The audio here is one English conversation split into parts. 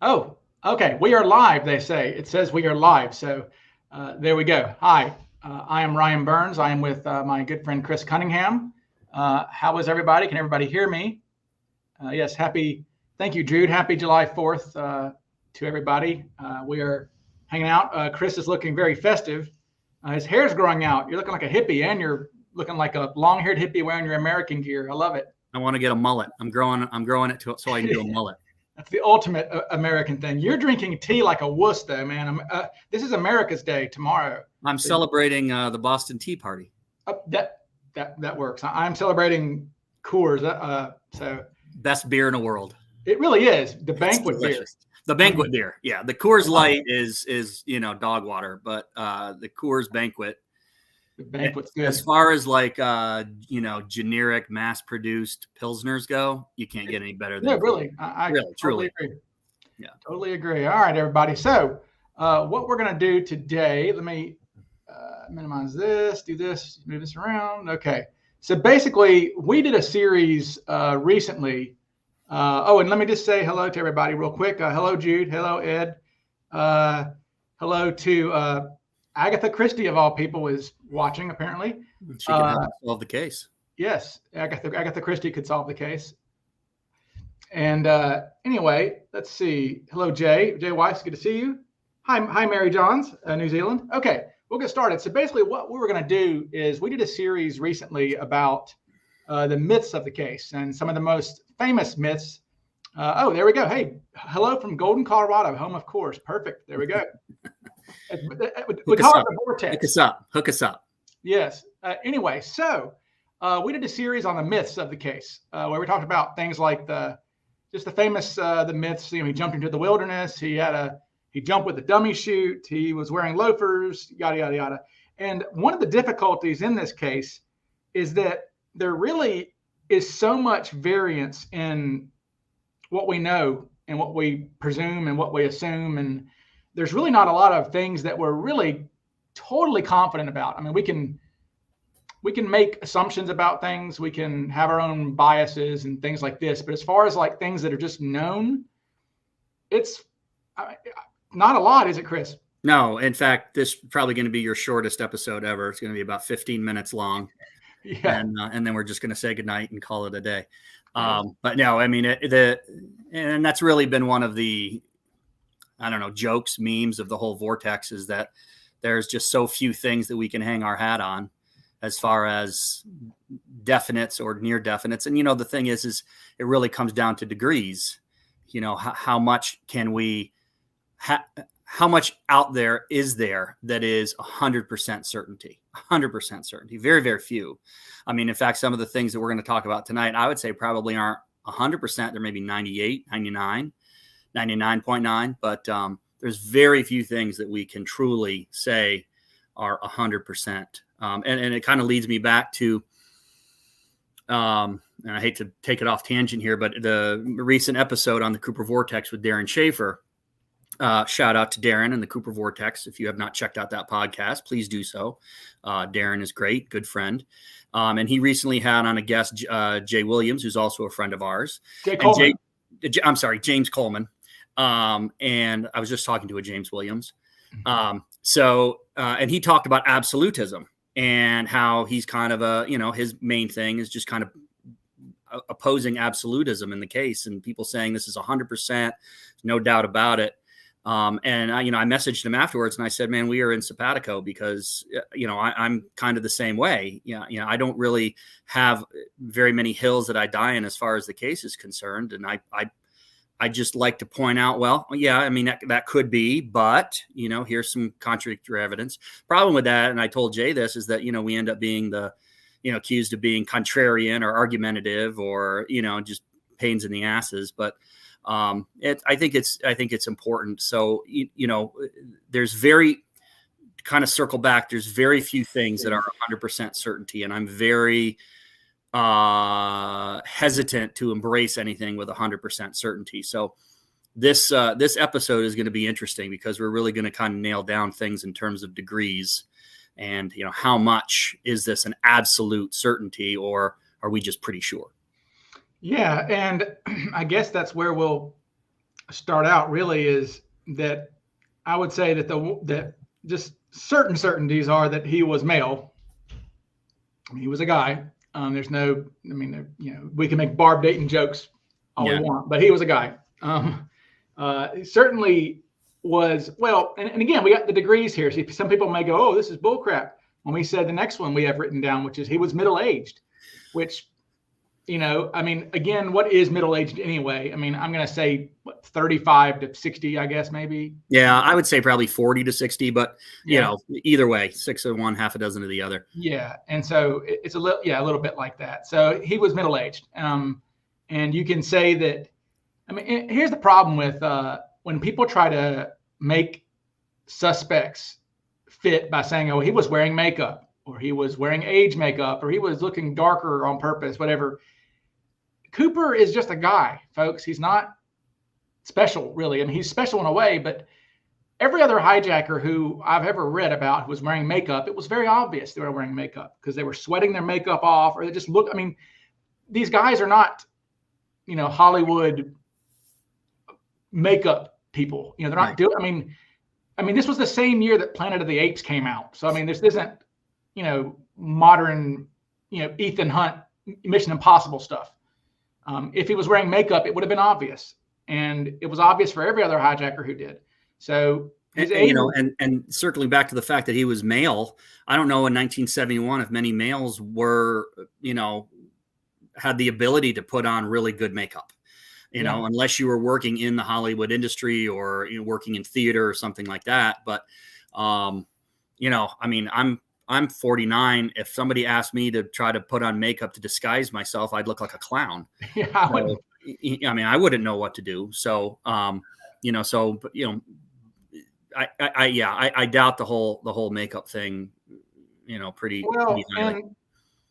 Oh, okay. We are live, they say. It says we are live. So there we go. Hi, I am Ryan Burns. I am with my good friend Chris Cunningham. How is everybody? Can everybody hear me? Yes, thank you, Jude. Happy July 4th to everybody. We are hanging out. Chris is looking very festive. His hair's growing out. You're looking like a hippie, and you're looking like a long-haired hippie wearing your American gear. I love it. I want to get a mullet. I'm growing it so I can do a mullet. That's the ultimate American thing. You're drinking tea like a wuss, though, man. This is America's Day tomorrow. I'm celebrating the Boston Tea Party. That works. I'm celebrating Coors. So best beer in the world. It really is the banquet beer. The banquet beer, yeah. The Coors Light is dog water, but the Coors Banquet. The banquet's good. As far as like generic mass-produced pilsners go, you can't get any better than. Yeah, really. I really, totally agree. Yeah, totally agree. All right, everybody. So, what we're gonna do today? Let me minimize this. Do this. Move this around. Okay. So basically, we did a series recently. And let me just say hello to everybody real quick. Hello, Jude. Hello, Ed. Hello to Agatha Christie, of all people, is watching, apparently. She can solve the case. Yes, Agatha Christie could solve the case. And anyway, let's see. Hello, Jay. Jay Weiss, good to see you. Hi, Mary Johns, New Zealand. Okay, we'll get started. So basically what we were going to do is we did a series recently about the myths of the case and some of the most famous myths. There we go. Hey, hello from Golden, Colorado, home of course. Perfect. There we go. We call it the vortex. Hook us up. Yes. Anyway, so we did a series on the myths of the case where we talked about things like the famous the myths. He jumped into the wilderness. He jumped with a dummy chute. He was wearing loafers. Yada yada yada. And one of the difficulties in this case is that there really is so much variance in what we know and what we presume and what we assume, and there's really not a lot of things that we're really totally confident about. I mean, we can make assumptions about things. We can have our own biases and things like this. But as far as like things that are just known, it's not a lot, is it, Chris? No. In fact, this is probably going to be your shortest episode ever. It's going to be about 15 minutes long. Yeah. And then we're just going to say goodnight and call it a day. But no, I mean, and that's really been one of the, I don't know, jokes, memes of the whole vortex is that there's just so few things that we can hang our hat on as far as definites or near definites. And, the thing is it really comes down to degrees. How much can we, how much out there is there that is 100% certainty, 100% certainty? Very, very few. I mean, in fact, some of the things that we're going to talk about tonight, I would say probably aren't 100%. There may be 98, 99. 99.9, but there's very few things that we can truly say are 100%. And it kind of leads me back to, and I hate to take it off tangent here, but the recent episode on the Cooper Vortex with Darren Schaefer. Shout out to Darren and the Cooper Vortex. If you have not checked out that podcast, please do so. Darren is great, good friend. And he recently had on a guest, Jay Williams, who's also a friend of ours. James Coleman. And I was just talking to a James Williams. And he talked about absolutism and how he's kind of his main thing is just kind of opposing absolutism in the case and people saying this is 100%, no doubt about it. And I messaged him afterwards and I said, man, we are in simpatico because, I'm kind of the same way. I don't really have very many hills that I die in as far as the case is concerned. And I just like to point out, well, yeah, I mean, that could be, but, here's some contradictory evidence. Problem with that, and I told Jay this, is that, we end up being accused of being contrarian or argumentative or, just pains in the asses. But I think it's important. So, there's very kind of circle back. There's very few things that are 100% certainty. And I'm very hesitant to embrace anything with 100% certainty. So this episode is going to be interesting because we're really going to kind of nail down things in terms of degrees and, how much is this an absolute certainty or are we just pretty sure? Yeah. And I guess that's where we'll start out really is that I would say that that just certain certainties are that he was male. I mean, he was a guy. There's no, I mean, we can make Barb Dayton jokes all we want, but he was a guy. He certainly was, well, and again, we got the degrees here. See, some people may go, oh, this is bullcrap. When we said the next one we have written down, which is he was middle-aged, which, I mean, again, what is middle-aged anyway? I mean, I'm going to say 35 to 60, I guess, maybe. Yeah, I would say probably 40 to 60, but either way, 6 of one, half a dozen of the other. Yeah. And so it's a little bit like that. So he was middle-aged. And you can say that, I mean, here's the problem with when people try to make suspects fit by saying, oh, he was wearing makeup, or he was wearing age makeup, or he was looking darker on purpose, whatever. Cooper is just a guy, folks. He's not special, really. I mean, he's special in a way, but every other hijacker who I've ever read about who was wearing makeup, it was very obvious they were wearing makeup because they were sweating their makeup off, or they just look. I mean, these guys are not, Hollywood makeup people. They're not doing. I mean, this was the same year that Planet of the Apes came out. So I mean, this isn't, modern, Ethan Hunt Mission Impossible stuff. If he was wearing makeup, it would have been obvious, and it was obvious for every other hijacker who did. So, and circling back to the fact that he was male, I don't know in 1971 if many males were, had the ability to put on really good makeup. Unless you were working in the Hollywood industry or working in theater or something like that. But, I mean, I'm 49. If somebody asked me to try to put on makeup to disguise myself, I'd look like a clown. Yeah. So, I mean, I wouldn't know what to do. So, I doubt the whole makeup thing, pretty highly. And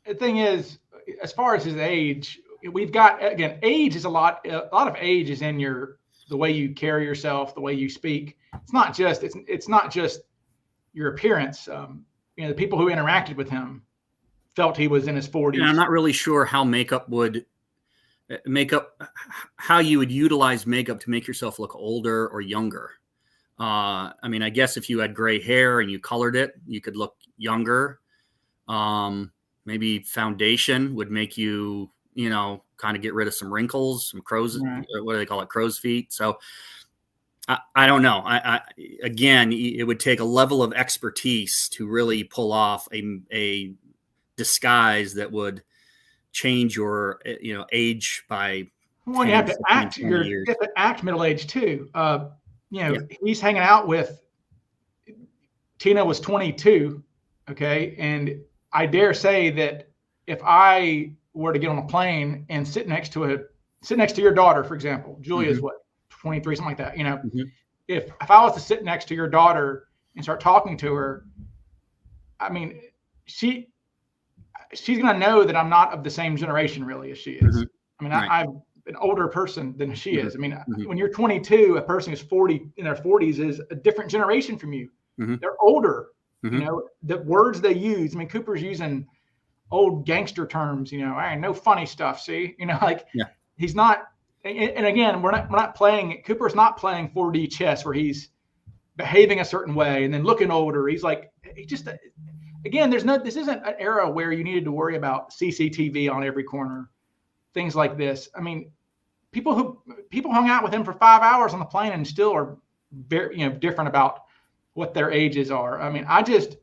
the thing is, as far as his age, we've got, again, age is a lot of age is in the way you carry yourself, the way you speak. It's not just your appearance. The people who interacted with him felt he was in his 40s. I'm not really sure how how you would utilize makeup to make yourself look older or younger. I mean, I guess if you had gray hair and you colored it, you could look younger. Maybe foundation would make you, kind of get rid of some wrinkles, some crow's, what do they call it? Crow's feet. So I don't know. Again, it would take a level of expertise to really pull off a disguise that would change your, age by. Well, 10, you have to act. You have to act middle-aged too. He's hanging out with. Tina was 22. Okay, and I dare say that if I were to get on a plane and sit next to your daughter, for example, Julia's what, 23, something like that. If I was to sit next to your daughter and start talking to her, I mean, she's going to know that I'm not of the same generation really as she is. I mean, I'm an older person than she is. I mean, when you're 22, a person who's 40 in their 40s is a different generation from you. They're older. The words they use. I mean, Cooper's using old gangster terms. I no funny stuff. See, he's not. And again, we're not playing. Cooper's not playing 4D chess where he's behaving a certain way and then looking older. He's like, again, this isn't an era where you needed to worry about CCTV on every corner, things like this. I mean, people hung out with him for 5 hours on the plane and still are very, different about what their ages are. I mean, I just,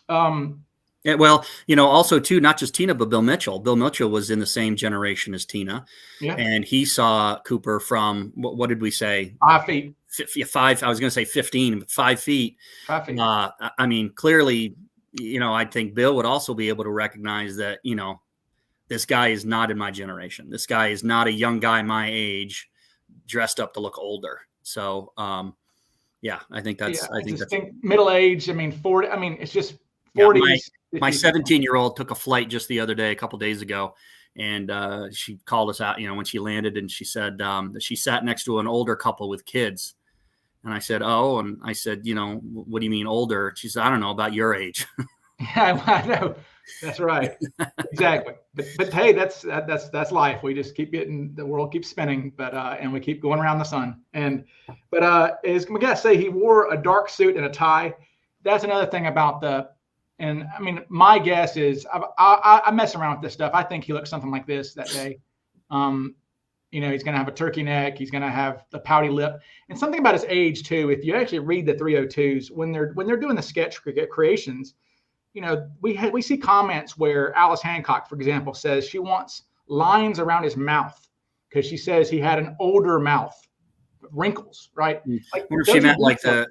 well, also too, not just Tina, but Bill Mitchell. Bill Mitchell was in the same generation as Tina, and he saw Cooper from what did we say? 5 feet. 5. I was going to say 15, but 5 feet. 5 feet. I mean, clearly, I think Bill would also be able to recognize that, this guy is not in my generation. This guy is not a young guy my age, dressed up to look older. So, yeah, I think that's. I think that's middle age. I mean, 40. I mean, it's just 40. My 17-year-old took a flight just the other day, a couple days ago, and she called us out. When she landed, and she said that she sat next to an older couple with kids. And I said, "Oh," and I said, "What do you mean older?" She said, "I don't know, about your age." Yeah, I know. That's right. Exactly. But hey, that's life. We just keep getting, the world keeps spinning, but and we keep going around the sun. As we gotta say, he wore a dark suit and a tie. That's another thing about and I mean, my guess is I mess around with this stuff. I think he looked something like this that day. He's going to have a turkey neck. He's going to have the pouty lip, and something about his age too. If you actually read the 302s when they're doing the sketch creations, we see comments where Alice Hancock, for example, says she wants lines around his mouth because she says he had an older mouth, wrinkles, right? Like, I wonder if she meant like the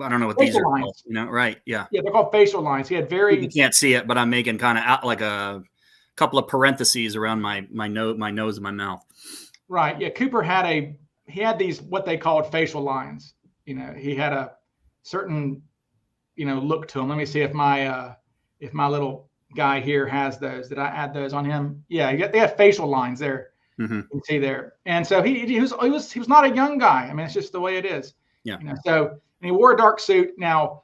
I don't know what these are called, right? Yeah. Yeah, they're called facial lines. He had you can't see it, but I'm making kind of out like a couple of parentheses around my nose and my mouth. Right. Yeah. Cooper had these, what they called facial lines. He had a certain, look to him. Let me see if my little guy here has those. Did I add those on him? Yeah. They have facial lines there. Mm-hmm. You can see there. And so he was not a young guy. I mean, it's just the way it is. Yeah. So, and he wore a dark suit. Now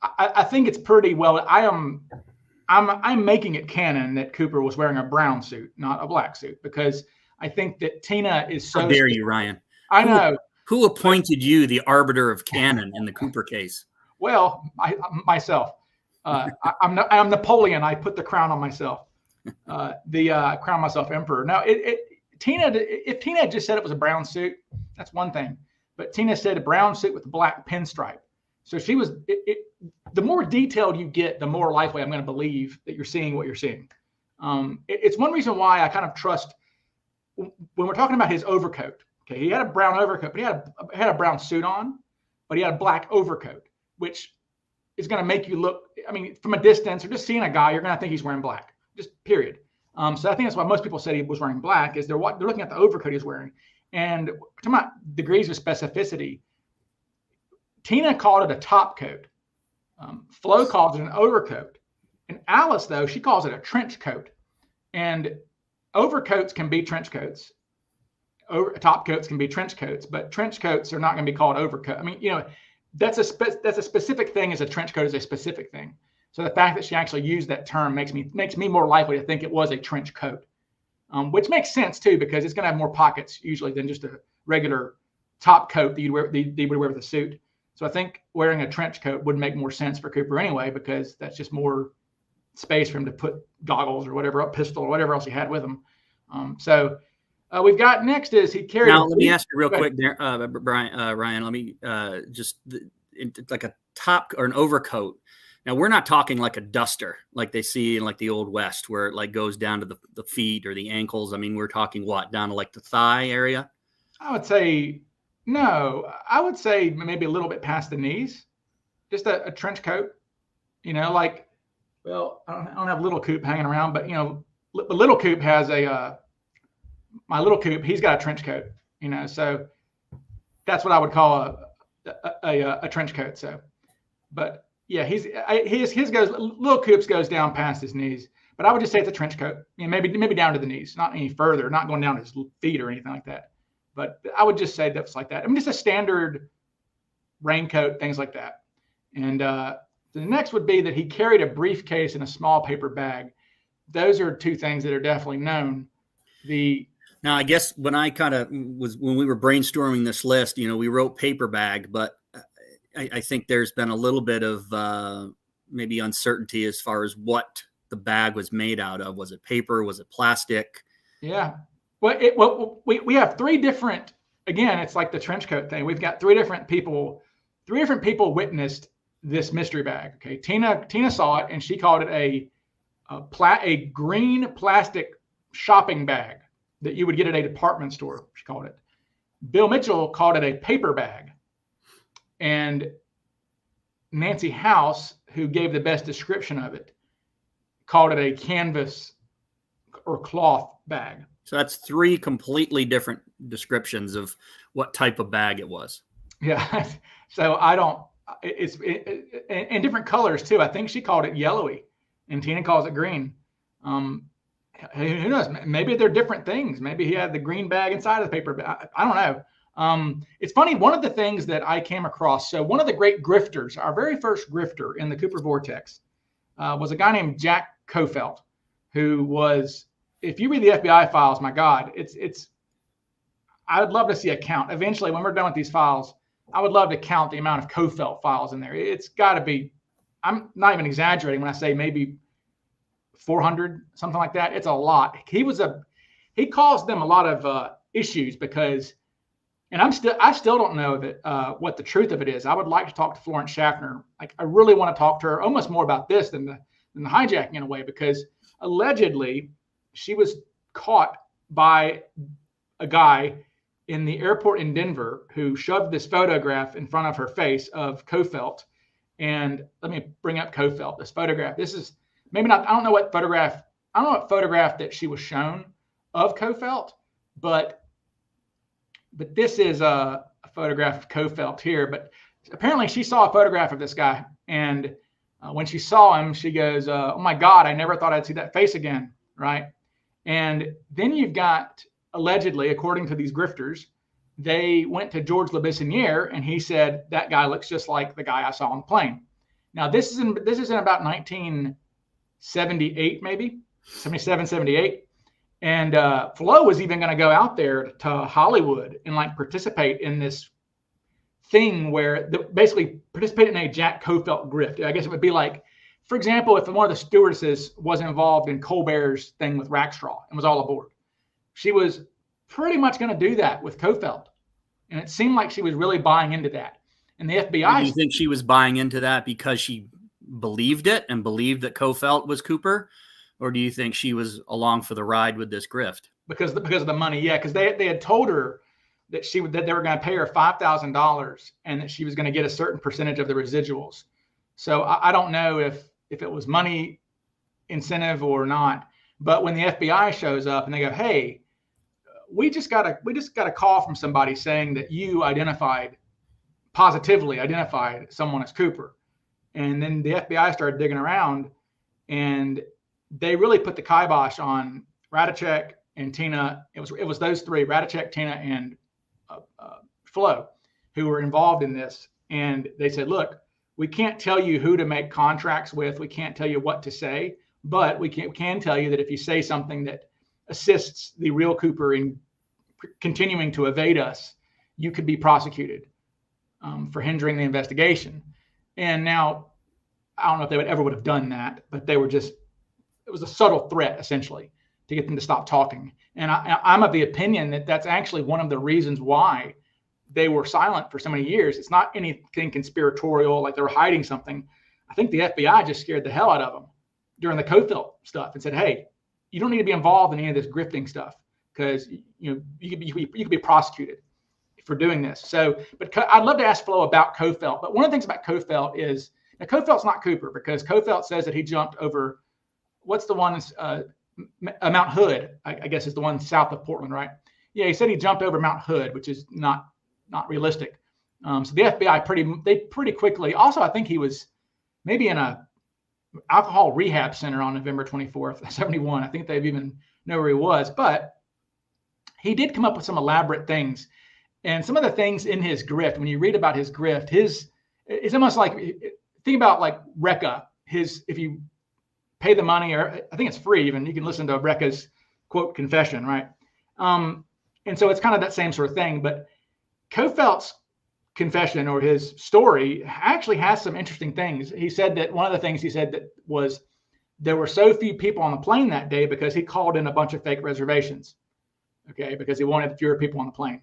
I think it's pretty well, I'm making it canon that Cooper was wearing a brown suit, not a black suit, because I think that Tina is so. How dare you, Ryan? I know. Who appointed you the arbiter of canon in the Cooper case? Well, myself. I'm Napoleon. I put the crown on myself. Crown myself emperor. Now, if Tina had just said it was a brown suit, that's one thing. But Tina said a brown suit with a black pinstripe. So she was. The more detailed you get, the more likely I'm going to believe that you're seeing what you're seeing. It's one reason why I kind of trust when we're talking about his overcoat. Okay, he had a brown overcoat, but he had a brown suit on, but he had a black overcoat, which is going to make you look. I mean, from a distance or just seeing a guy, you're going to think he's wearing black. Just period. So I think that's why most people said he was wearing black, is they're looking at the overcoat he's wearing, and talking about degrees of specificity. Tina called it a top coat. Flo calls it an overcoat. And Alice, though, she calls it a trench coat. And overcoats can be trench coats. Top coats can be trench coats, but trench coats are not going to be called overcoat. I mean, that's a specific thing. As a trench coat is a specific thing. So the fact that she actually used that term makes me more likely to think it was a trench coat, which makes sense too, because it's going to have more pockets usually than just a regular top coat that you would wear with a suit. So I think wearing a trench coat would make more sense for Cooper anyway, because that's just more space for him to put goggles or whatever, a pistol or whatever else he had with him. We've got next is he carried. Now, let me ask you real quick there, Ryan, let me like a top or an overcoat. Now, we're not talking like a duster like they see in like the Old West, where it like goes down to the feet or the ankles. I mean, we're talking what, down to like the thigh area? I would say no. I would say maybe a little bit past the knees. Just a trench coat, like, well, I don't have Little Coop hanging around, but Little Coop has my Little Coop, he's got a trench coat, so that's what I would call a trench coat. So, but yeah, his goes, Little Coop's goes down past his knees, but I would just say it's a trench coat, maybe down to the knees, not any further, not going down to his feet or anything like that. But I would just say that's like that. I mean, just a standard raincoat, things like that. And the next would be that he carried a briefcase and a small paper bag. Those are two things that are definitely known. Now, I guess when we were brainstorming this list, we wrote paper bag, but I think there's been a little bit of maybe uncertainty as far as what the bag was made out of. Was it paper? Was it plastic? Yeah. Well, we have three different. Again, it's like the trench coat thing. We've got three different people witnessed this mystery bag. Okay, Tina saw it and she called it a green plastic shopping bag that you would get at a department store. She called it. Bill Mitchell called it a paper bag, and Nancy House, who gave the best description of it, called it a canvas or cloth bag. So that's three completely different descriptions of what type of bag it was. Yeah. So it's in different colors too. I think she called it yellowy and Tina calls it green. Who knows? Maybe they're different things. Maybe he had the green bag inside of the paper bag. I don't know. It's funny. One of the things that I came across, so one of the great grifters, our very first grifter in the Cooper Vortex, was a guy named Jack Kofelt, who was, if you read the FBI files, my God, I would love to see a count. Eventually, when we're done with these files, I would love to count the amount of Kofelt files in there. It's got to be, I'm not even exaggerating when I say maybe 400, something like that. It's a lot. He caused them a lot of issues because, and I still don't know that what the truth of it is. I would like to talk to Florence Schaffner. Like, I really want to talk to her almost more about this than the hijacking in a way, because allegedly she was caught by a guy in the airport in Denver who shoved this photograph in front of her face of Kofelt. And let me bring up Kofelt, this photograph. This is maybe not, I don't know what photograph that she was shown of Kofelt, but this is a photograph of Kofelt here. But apparently she saw a photograph of this guy. And when she saw him, she goes, oh my God, I never thought I'd see that face again, right? And then you've got, allegedly, according to these grifters, they went to George LeBissonniere and he said, that guy looks just like the guy I saw on the plane. Now, this is in about 1978, maybe 77, 78. And Flo was even going to go out there to Hollywood and like participate in this thing where basically participate in a Jack Kofelt grift. I guess it would be like, for example, if one of the stewardesses was involved in Colbert's thing with Rackstraw and was all aboard, she was pretty much going to do that with Kofelt. And it seemed like she was really buying into that. And the FBI. Do you think she was buying into that because she believed it and believed that Kofelt was Cooper? Or do you think she was along for the ride with this grift? Because of the money, yeah. Because they had told her that that they were going to pay her $5,000 and that she was going to get a certain percentage of the residuals. So I don't know if it was money incentive or not. But when the FBI shows up and they go, hey, we just got a call from somebody saying that you positively identified someone as Cooper. And then the FBI started digging around and they really put the kibosh on Radicek and Tina. It was those three, Radicek, Tina, and Flo, who were involved in this. And they said, look, we can't tell you who to make contracts with. We can't tell you what to say, but we can tell you that if you say something that assists the real Cooper in continuing to evade us, you could be prosecuted for hindering the investigation. And now, I don't know if they would have done that, but it was a subtle threat, essentially, to get them to stop talking. And I'm of the opinion that that's actually one of the reasons why they were silent for so many years. It's not anything conspiratorial, like they were hiding something. I think the FBI just scared the hell out of them during the Kofelt stuff and said, hey, you don't need to be involved in any of this grifting stuff because you could be prosecuted for doing this. So, but I'd love to ask Flo about Kofelt. But one of the things about Kofelt is, now Kofelt's not Cooper because Kofelt says that he jumped over, what's the one, Mount Hood, I guess is the one south of Portland, right? Yeah, he said he jumped over Mount Hood, which is not realistic. So the FBI pretty quickly, also I think he was maybe in a alcohol rehab center on November 24th, 71. I think they even know where he was, but he did come up with some elaborate things. And some of the things in his grift, when you read about his grift, it's almost like, think about like Rekka, if you pay the money, or I think it's free even, you can listen to Rekka's quote confession, right? And so it's kind of that same sort of thing, but Kofelt's confession or his story actually has some interesting things. He said that one of the things he said that was there were so few people on the plane that day because he called in a bunch of fake reservations, okay, because he wanted fewer people on the plane.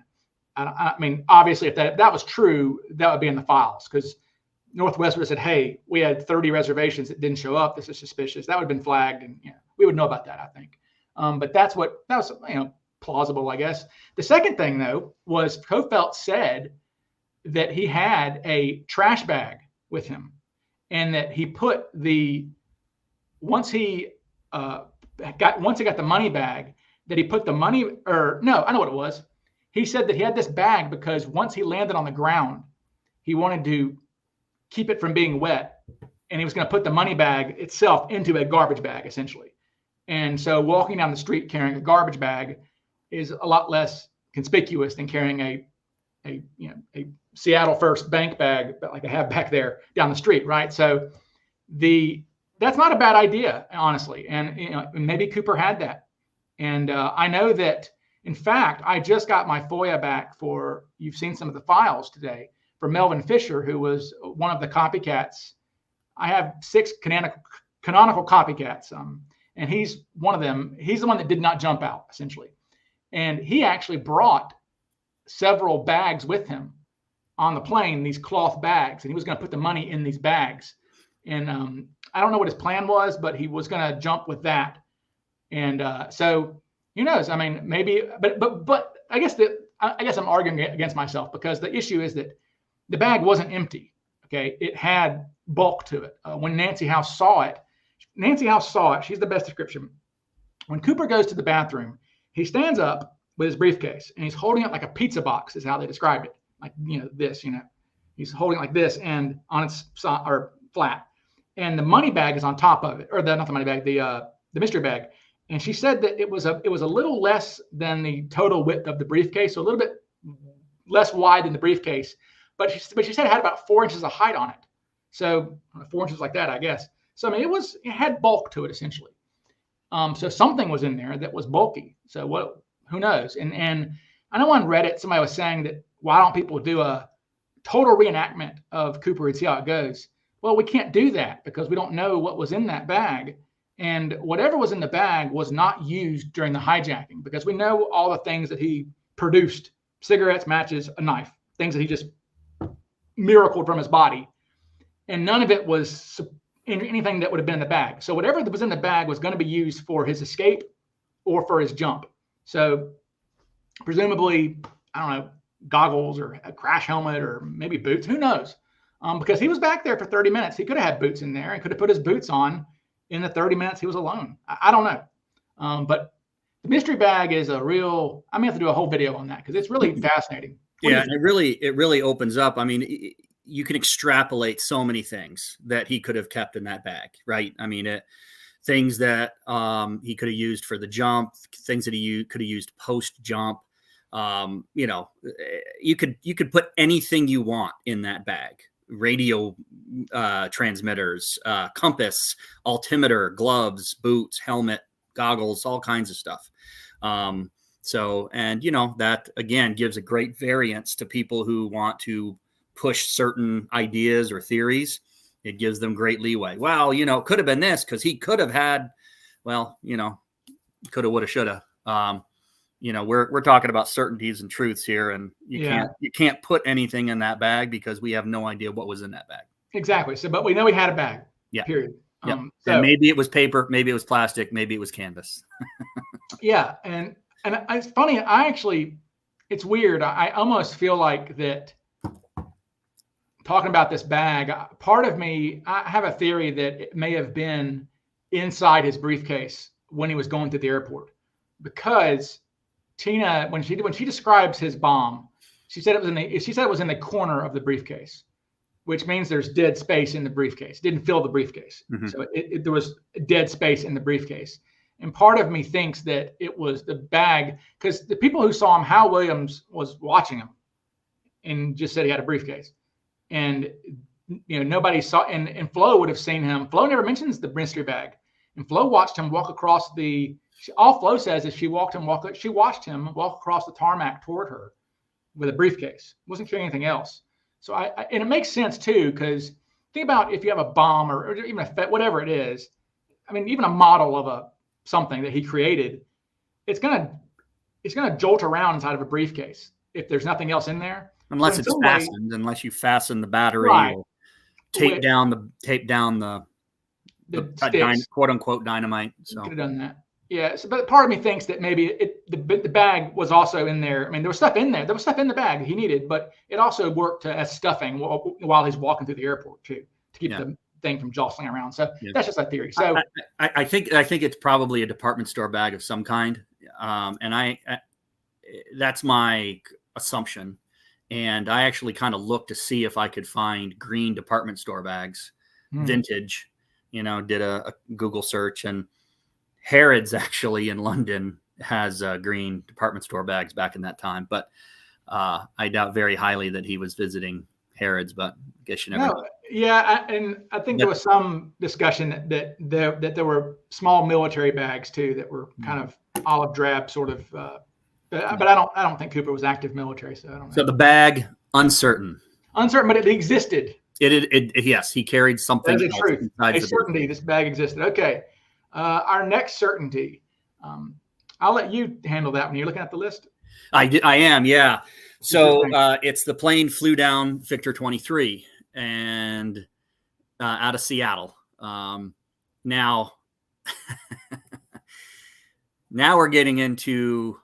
I mean, obviously, if that was true, that would be in the files because Northwest would have said, hey, we had 30 reservations that didn't show up. This is suspicious. That would have been flagged, and we would know about that, I think. But that was plausible, I guess. The second thing, though, was Kofelt said that he had a trash bag with him and that he put once he got the money bag, that he put the money, or no, I know what it was. He said that he had this bag because once he landed on the ground, he wanted to keep it from being wet. And he was going to put the money bag itself into a garbage bag, essentially. And so walking down the street carrying a garbage bag is a lot less conspicuous than carrying a Seattle First bank bag, like I have back there down the street, right? So the that's not a bad idea, honestly. And maybe Cooper had that. And I know that, in fact, I just got my FOIA back for, you've seen some of the files today, for Melvin Fisher, who was one of the copycats. I have 6 canonical copycats, and he's one of them. He's the one that did not jump out, essentially. And he actually brought several bags with him on the plane, these cloth bags, and he was going to put the money in these bags. And I don't know what his plan was, but he was going to jump with that. And so who knows? I mean, maybe, but I guess I'm arguing against myself, because the issue is that the bag wasn't empty. Okay, it had bulk to it. When Nancy House saw it, she's the best description. When Cooper goes to the bathroom, he stands up with his briefcase and he's holding it like a pizza box, is how they described it. Like, this, he's holding it like this, and on its side, or flat. And the money bag is on top of it, or not the money bag, the mystery bag. And she said that it was a little less than the total width of the briefcase, so a little bit less wide than the briefcase. But she said it had about 4 inches of height on it. So 4 inches like that, I guess. So I mean, it had bulk to it, essentially. So something was in there that was bulky. So who knows? And I know on Reddit somebody was saying that, why don't people do a total reenactment of Cooper and see how it goes? Well, we can't do that because we don't know what was in that bag. And whatever was in the bag was not used during the hijacking, because we know all the things that he produced: cigarettes, matches, a knife, things that he just miracled from his body. And none of it was anything that would have been in the bag. So whatever was in the bag was going to be used for his escape or for his jump. So presumably, I don't know, goggles or a crash helmet or maybe boots, who knows? Because he was back there for 30 minutes. He could have had boots in there and could have put his boots on in the 30 minutes he was alone. I don't know. But the mystery bag is I may have to do a whole video on that, because it's really fascinating. Yeah, and it really opens up. I mean, you can extrapolate so many things that he could have kept in that bag, right? I mean, things that he could have used for the jump, things that he could have used post jump. You could put anything you want in that bag: radio transmitters, compass, altimeter, gloves, boots, helmet, goggles, all kinds of stuff. That again gives a great variance to people who want to push certain ideas or theories. It gives them great leeway. Well, it could have been this because he could have had, coulda, woulda, shoulda. We're talking about certainties and truths here, and you can't put anything in that bag because we have no idea what was in that bag. Exactly. So, but we know he had a bag. Yeah. Period. Yeah. And maybe it was paper, maybe it was plastic, maybe it was canvas. Yeah. And it's funny. It's weird. I almost feel like that. Talking about this bag, part of me, I have a theory that it may have been inside his briefcase when he was going to the airport, because Tina, when she describes his bomb, she said it was in the corner of the briefcase, which means there's dead space in the briefcase. It didn't fill the briefcase. Mm-hmm. So there was dead space in the briefcase. And part of me thinks that it was the bag, because the people who saw him, Hal Williams was watching him and just said he had a briefcase. And nobody saw, and Flo would have seen him. Flo never mentions the mystery bag, and Flo watched him walk across all Flo says is she watched him walk across the tarmac toward her with a briefcase. Wasn't doing anything else. So and it makes sense too, because think about if you have a bomb or even whatever it is. I mean, even a model of something that he created, it's gonna jolt around inside of a briefcase if there's nothing else in there. Unless it's fastened, unless you fasten the battery, right. Or tape down the quote unquote dynamite. So could have done that. Yeah. So, but part of me thinks that maybe the bag was also in there. I mean, there was stuff in there. There was stuff in the bag he needed, but it also worked as stuffing while he's walking through the airport too, to keep the thing from jostling around. So that's just a theory. So I think it's probably a department store bag of some kind, and that's my assumption. And I actually kind of looked to see if I could find green department store bags, vintage, did a Google search, and Harrods actually in London has green department store bags back in that time. But I doubt very highly that he was visiting Harrods, but I guess you never know. Yeah, and I think there was some discussion that there were small military bags too that were kind of olive drab sort of. But I don't think Cooper was active military, so I don't know. So the bag, uncertain, but it existed. Yes, he carried something. That's a truth. A certainty. This bag existed. Okay, our next certainty. I'll let you handle that when you're looking at the list. I am, yeah. So it's the plane flew down Victor 23 and out of Seattle. Now, now we're getting into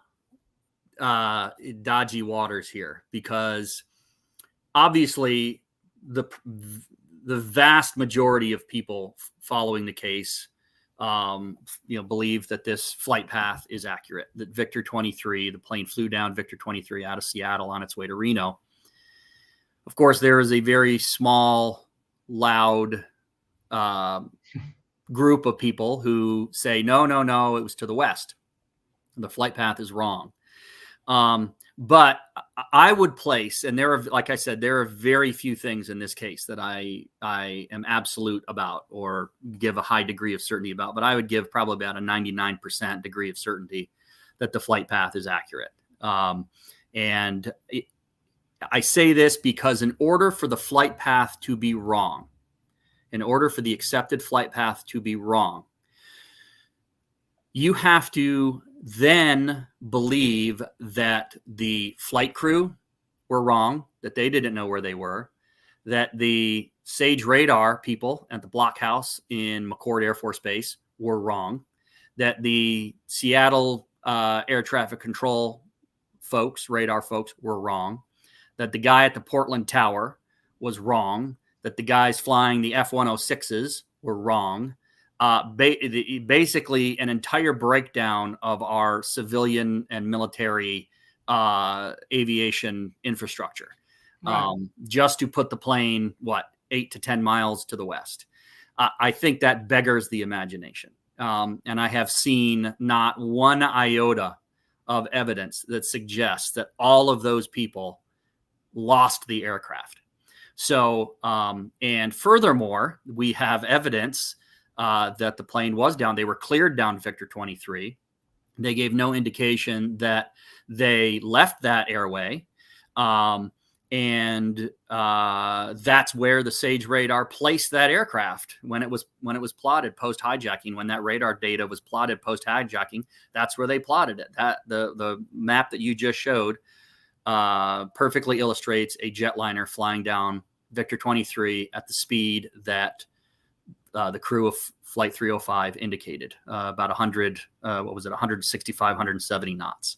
dodgy waters here, because obviously the vast majority of people following the case believe that this flight path is accurate, that Victor 23, the plane flew down Victor 23 out of Seattle on its way to Reno. Of course, there is a very small, loud group of people who say, no, it was to the west. The flight path is wrong. But I would place, and there are, like I said, there are very few things in this case that I am absolute about or give a high degree of certainty about, but I would give probably about a 99% degree of certainty that the flight path is accurate. And I say this because in order for the flight path to be wrong, in order for the accepted flight path to be wrong, you have to then believe that the flight crew were wrong, that they didn't know where they were, that the Sage radar people at the blockhouse in McCord Air Force Base were wrong, that the Seattle air traffic control folks, radar folks, were wrong, that the guy at the Portland Tower was wrong, that the guys flying the F-106s were wrong. Basically an entire breakdown of our civilian and military aviation infrastructure, just to put the plane, 8 to 10 miles to the west. I think that beggars the imagination. And I have seen not one iota of evidence that suggests that all of those people lost the aircraft. So, and furthermore, we have evidence that the plane was down. They were cleared down Victor 23. They gave no indication that they left that airway. And that's where the Sage radar placed that aircraft when it was plotted post hijacking. When that radar data was plotted post hijacking, that's where they plotted it. That the map that you just showed perfectly illustrates a jetliner flying down Victor 23 at the speed that the crew of Flight 305 indicated, about 165, 170 knots.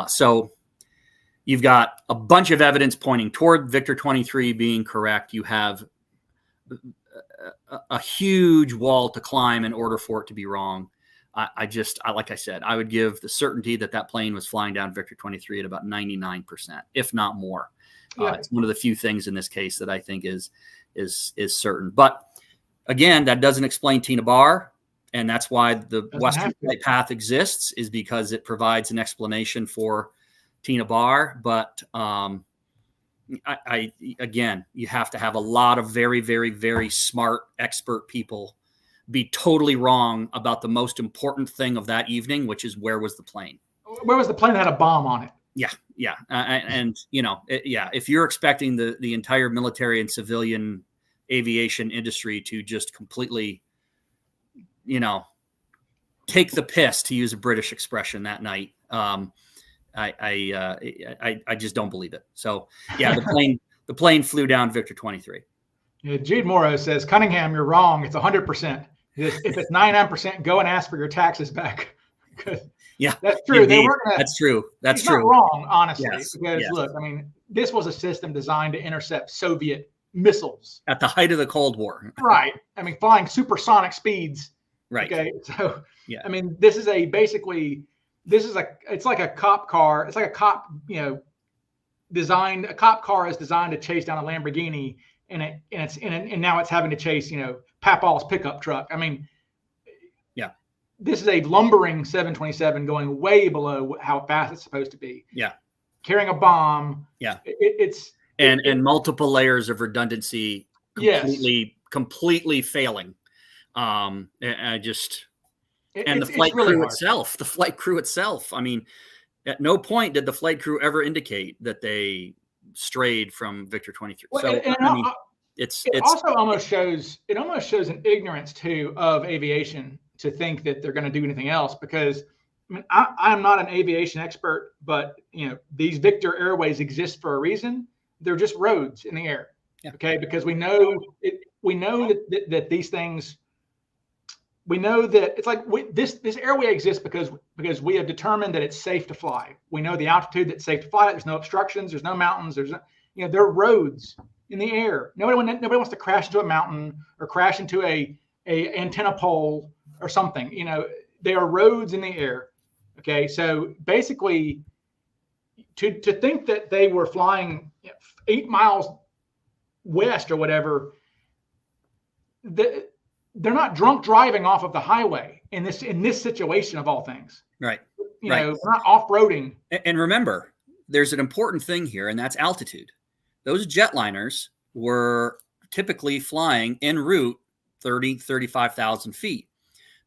So you've got a bunch of evidence pointing toward Victor 23 being correct. You have a huge wall to climb in order for it to be wrong. Like I said, I would give the certainty that plane was flying down Victor 23 at about 99%, if not more. It's one of the few things in this case that I think is certain. But again, that doesn't explain Tina Barr, and that's why the Western flight path exists, is because it provides an explanation for Tina Barr. But again, you have to have a lot of very, very, very smart, expert people be totally wrong about the most important thing of that evening, which is where was the plane? Where was the plane that had a bomb on it? Yeah. And if you're expecting the entire military and civilian aviation industry to just completely, take the piss, to use a British expression, that night, I just don't believe it. So yeah, the plane flew down Victor 23. Yeah, Jude Morrow says, Cunningham, you're wrong. It's 100%. If it's 99%, go and ask for your taxes back. Yeah, that's true. Indeed. They weren't gonna, that's true. That's he's true. Not wrong, honestly. Yes. Because look, I mean, this was a system designed to intercept Soviet missiles at the height of the Cold War. Right. I mean, flying supersonic speeds. Right. Okay. So yeah. I mean, it's like a cop car. It's like a cop, a cop car is designed to chase down a Lamborghini, and now it's having to chase, Papaw's pickup truck. I mean, yeah, this is a lumbering 727 going way below how fast it's supposed to be. Yeah. Carrying a bomb. Yeah. It's multiple layers of redundancy Yes. completely failing. And I just, and the It's flight really crew hard. itself, I mean, at no point did the flight crew ever indicate that they strayed from Victor 23. Well, So, and I mean, it also almost shows an ignorance too of aviation to think that they're going to do anything else, because I mean, I'm not an aviation expert, but these Victor Airways exist for a reason. They're just roads in the air. Yeah. Okay, because we know that these things, we know that it's like this airway exists because we have determined that it's safe to fly. We know the altitude that's safe to fly. There's no obstructions. There's no mountains. There are roads in the air. Nobody wants to crash into a mountain or crash into a antenna pole or something. There are roads in the air. Okay, so basically, to think that they were flying 8 miles west or whatever, they're not drunk driving off of the highway in this situation of all things. Right. They're not off-roading. And remember, there's an important thing here, and that's altitude. Those jetliners were typically flying en route 35,000 feet.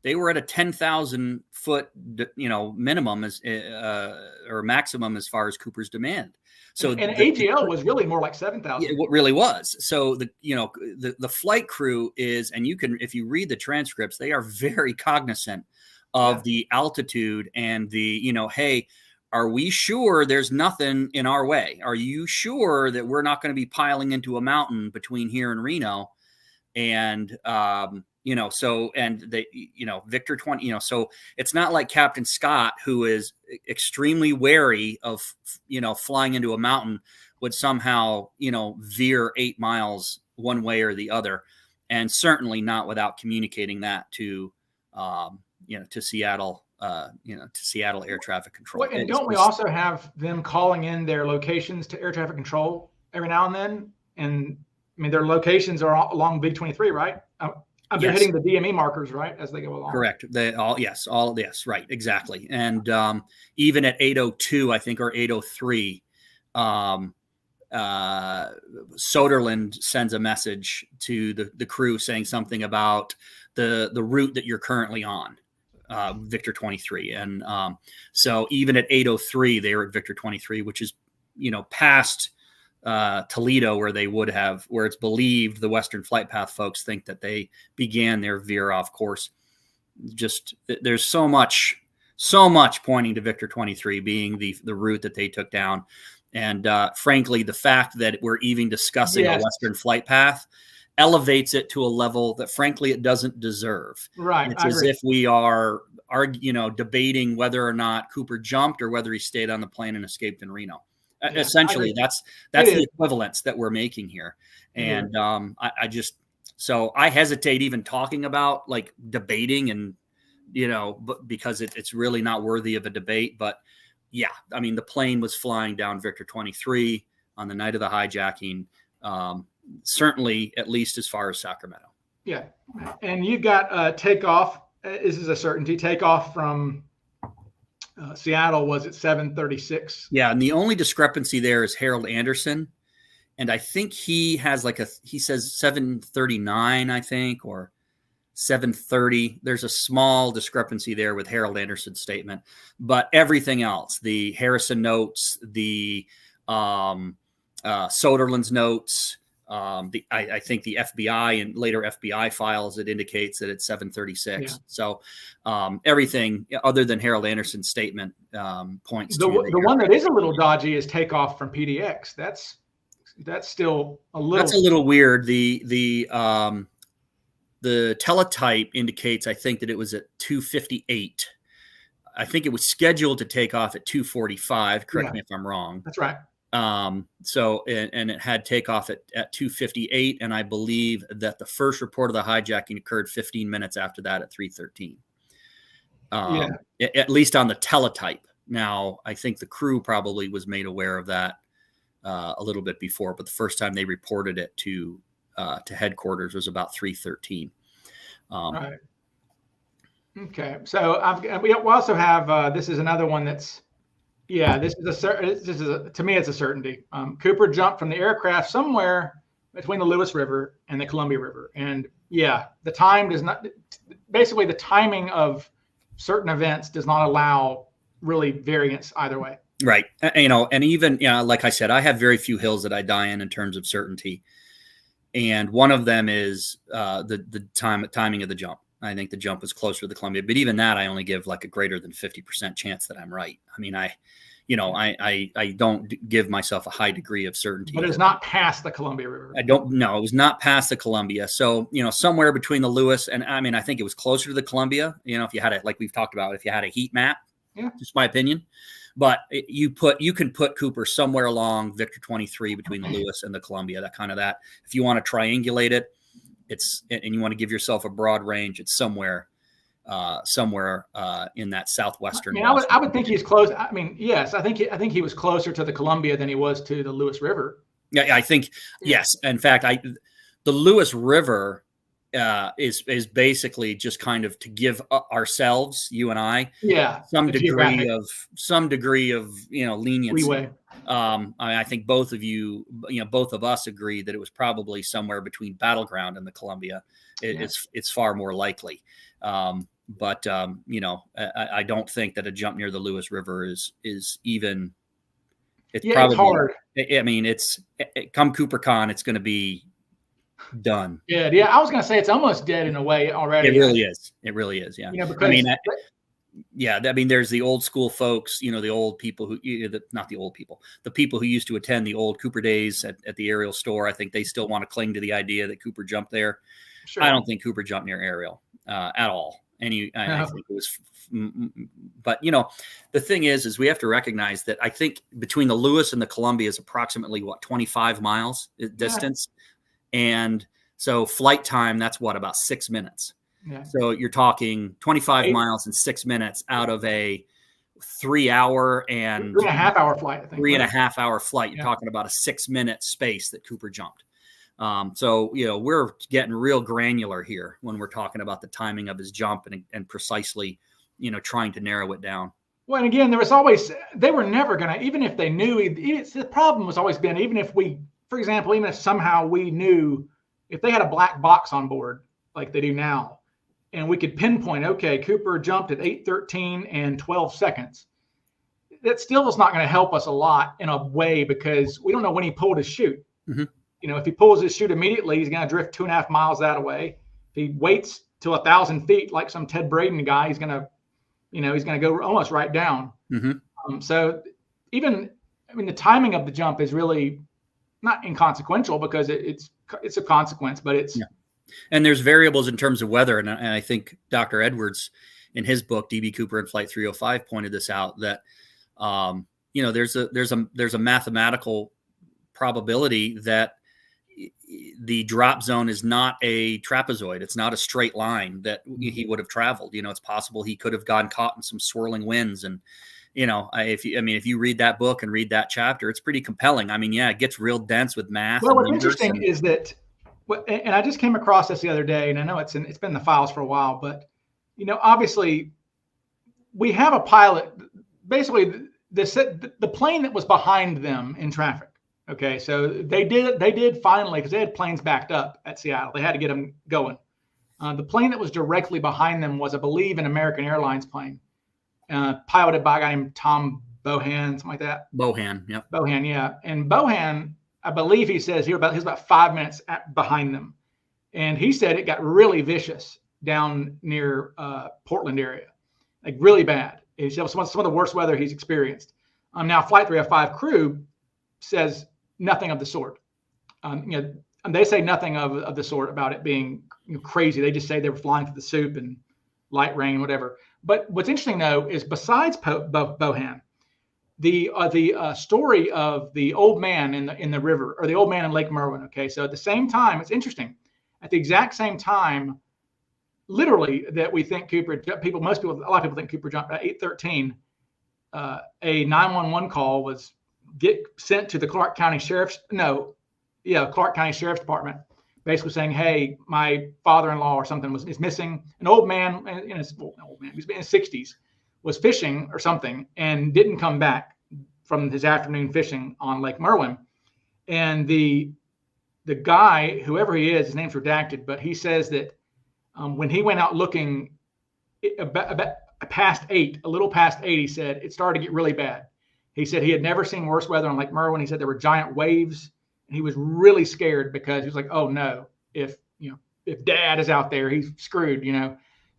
They were at a 10,000 foot, minimum or maximum as far as Cooper's demand. So and AGL was really more like 7,000. It really was. So the flight crew is, and if you read the transcripts, they are very cognizant of the altitude and hey, are we sure there's nothing in our way? Are you sure that we're not going to be piling into a mountain between here and Reno? And Victor 20, so it's not like Captain Scott, who is extremely wary of, flying into a mountain, would somehow, veer 8 miles one way or the other. And certainly not without communicating that to Seattle, to Seattle Air Traffic Control. Well, and don't we also have them calling in their locations to air traffic control every now and then? And I mean, their locations are along Big 23, right? They're hitting the DME markers, right, as they go along. Correct. Yes, right, exactly. And even at 8:02, I think, or 8:03, Soderlund sends a message to the crew saying something about the route that you're currently on, Victor 23. And so even at 8:03, they were at Victor 23, which is, past Toledo, where it's believed the Western Flight Path folks think that they began their veer off course. Just there's so much pointing to Victor 23 being the route that they took down. And frankly, the fact that we're even discussing a Western Flight Path elevates it to a level that frankly it doesn't deserve. Right. It's as if we are debating whether or not Cooper jumped or whether he stayed on the plane and escaped in Reno. Essentially, that's the equivalence that we're making here. And I hesitate even talking about like debating and, because it's really not worthy of a debate. But yeah, I mean, the plane was flying down Victor 23 on the night of the hijacking, certainly at least as far as Sacramento. Yeah. And you got takeoff. This is a certainty. Takeoff from Seattle was at 7:36. Yeah, and the only discrepancy there is Harold Anderson, and I think he has he says 7:39, I think, or 7:30. There's a small discrepancy there with Harold Anderson's statement, but everything else, the Harrison notes, the Soderlund's notes, I think the FBI and later FBI files, it indicates that it's 7:36. Yeah. So everything other than Harold Anderson's statement points to the one that is a little dodgy is takeoff from PDX. That's still a little. That's a little weird. The teletype indicates, I think, that it was at 2:58. I think it was scheduled to take off at 2:45. Correct me if I'm wrong. That's right. So it had takeoff at 2:58, and I believe that the first report of the hijacking occurred 15 minutes after that at 3:13. At least on the teletype. Now, I think the crew probably was made aware of that a little bit before, but the first time they reported it to headquarters was about 3:13. Right. Okay, so we also have this is another one that's. Yeah, to me, it's a certainty. Cooper jumped from the aircraft somewhere between the Lewis River and the Columbia River. And yeah, the time does not, basically the timing of certain events does not allow really variance either way. Right. And even, like I said, I have very few hills that I die in terms of certainty. And one of them is the timing of the jump. I think the jump was closer to the Columbia, but even that I only give like a greater than 50% chance that I'm right. I mean, I don't give myself a high degree of certainty. But it's not past the Columbia River. I don't know. It was not past the Columbia. So, somewhere between the Lewis and, I mean, I think it was closer to the Columbia, if you had it, like we've talked about, if you had a heat map, just my opinion. But you can put Cooper somewhere along Victor 23 between the Lewis and the Columbia, that. If you want to triangulate it, and you want to give yourself a broad range, it's somewhere in that southwestern. I mean, I would think he's close. I mean, yes, I think he was closer to the Columbia than he was to the Lewis River. Yeah, I think yes. In fact, the Lewis River is basically just kind of to give ourselves, you and I, some degree of leniency. Leeway. I think both of us agree that it was probably somewhere between Battleground and the Columbia. It's far more likely. But I don't think that a jump near the Lewis River is even. It's probably it's hard. I mean, come CooperCon, it's going to be done. Yeah. I was going to say it's almost dead in a way already. It really is. It really is. Yeah. Because I mean, there's the old school folks, the old people not the old people, the people who used to attend the old Cooper days at the Ariel store. I think they still want to cling to the idea that Cooper jumped there. Sure. I don't think Cooper jumped near Ariel at all. I think it was, but the thing is we have to recognize that I think between the Lewis and the Columbia is approximately 25 miles distance. And so flight time, that's about 6 minutes. Yeah. So you're talking 25 miles in 6 minutes out of a 3 hour and 3.5 hour flight. I think 3.5 hour flight. You're talking about a 6 minute space that Cooper jumped. So, we're getting real granular here when we're talking about the timing of his jump and precisely, trying to narrow it down. Well, and again, they were never going to, even if they knew, the problem was always been, even if for example, even if somehow we knew, if they had a black box on board like they do now, and we could pinpoint, okay, Cooper jumped at 8:13 and 12 seconds. That still is not going to help us a lot in a way, because we don't know when he pulled his chute. Mm-hmm. If he pulls his chute immediately, he's going to drift 2.5 miles that way. If he waits till 1,000 feet, like some Ted Braden guy, he's going to go almost right down. Mm-hmm. So the timing of the jump is really not inconsequential, because it's a consequence, but it's. Yeah. And there's variables in terms of weather. And I think Dr. Edwards in his book, DB Cooper and Flight 305, pointed this out, that, there's a mathematical probability that the drop zone is not a trapezoid. It's not a straight line that he would have traveled. It's possible he could have gotten caught in some swirling winds. And, if you read that book and read that chapter, it's pretty compelling. I mean, it gets real dense with math. Well, what's interesting is that, and I just came across this the other day, and I know it's been in the files for a while, but, obviously we have a pilot, basically the plane that was behind them in traffic. Okay, so they did finally, because they had planes backed up at Seattle. They had to get them going. The plane that was directly behind them was, I believe, an American Airlines plane, piloted by a guy named Tom Bohan, something like that. Bohan, yeah. Bohan, yeah. And Bohan, I believe he says he's about 5 minutes behind them. And he said it got really vicious down near Portland area, like really bad. He said it was some of the worst weather he's experienced. Now, Flight 305 crew says nothing of the sort. They say nothing of the sort about it being crazy. They just say they were flying through the soup and light rain, whatever. But what's interesting, though, is besides Bohan, the story of the old man in the river, or the old man in Lake Merwin. Okay, so at the same time, it's interesting. At the exact same time, literally, that we think Cooper, a lot of people think Cooper jumped at 8:13. A 911 call was sent to the Clark County Sheriff's Department, basically saying, "Hey, my father-in-law or something is missing. An old man, he's in his 60s, was fishing or something and didn't come back from his afternoon fishing on Lake Merwin." And the the guy, whoever he is, his name's redacted, but he says that when he went out looking about past 8, a little past 8, he said it started to get really bad. He said he had never seen worse weather on Lake Merwin. He said there were giant waves, and he was really scared because he was like, "Oh no, if Dad is out there, he's screwed."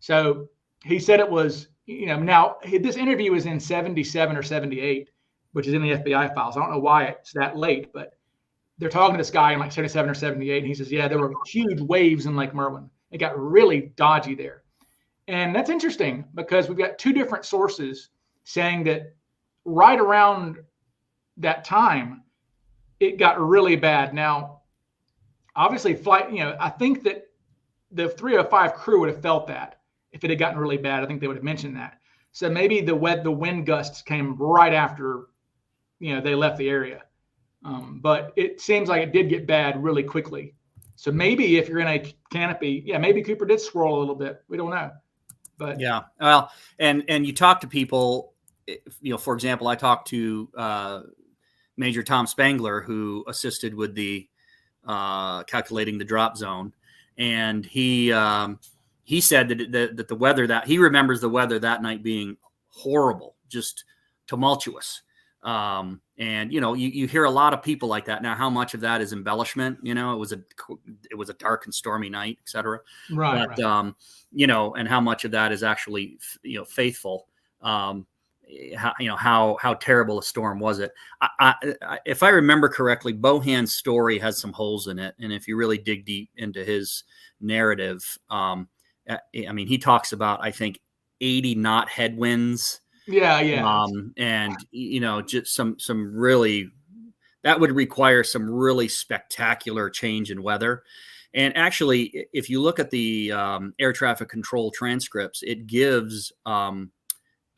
So he said it was, now this interview is in 77 or 78, which is in the FBI files. I don't know why it's that late, but they're talking to this guy in like 77 or 78, and he says, yeah, there were huge waves in Lake Merwin. It got really dodgy there. And that's interesting because we've got 2 different sources saying that right around that time, it got really bad. Now, obviously, I think that the 305 crew would have felt that if it had gotten really bad. I think they would have mentioned that. So maybe the wind gusts came right after, they left the area. But it seems like it did get bad really quickly. So maybe if you're in a canopy, maybe Cooper did swirl a little bit. We don't know. But yeah, well, and you talk to people, for example, I talked to Major Tom Spangler, who assisted with the calculating the drop zone, and he said that the weather, that he remembers the weather that night being horrible, just tumultuous. And you hear a lot of people like that. Now, how much of that is embellishment? It was a dark and stormy night, et cetera. Right. But, and how much of that is actually, faithful. How terrible a storm was it? If I remember correctly, Bohan's story has some holes in it. And if you really dig deep into his narrative, he talks about, I think, 80 knot headwinds. Yeah. And just some really, that would require some really spectacular change in weather. And actually, if you look at the air traffic control transcripts, it gives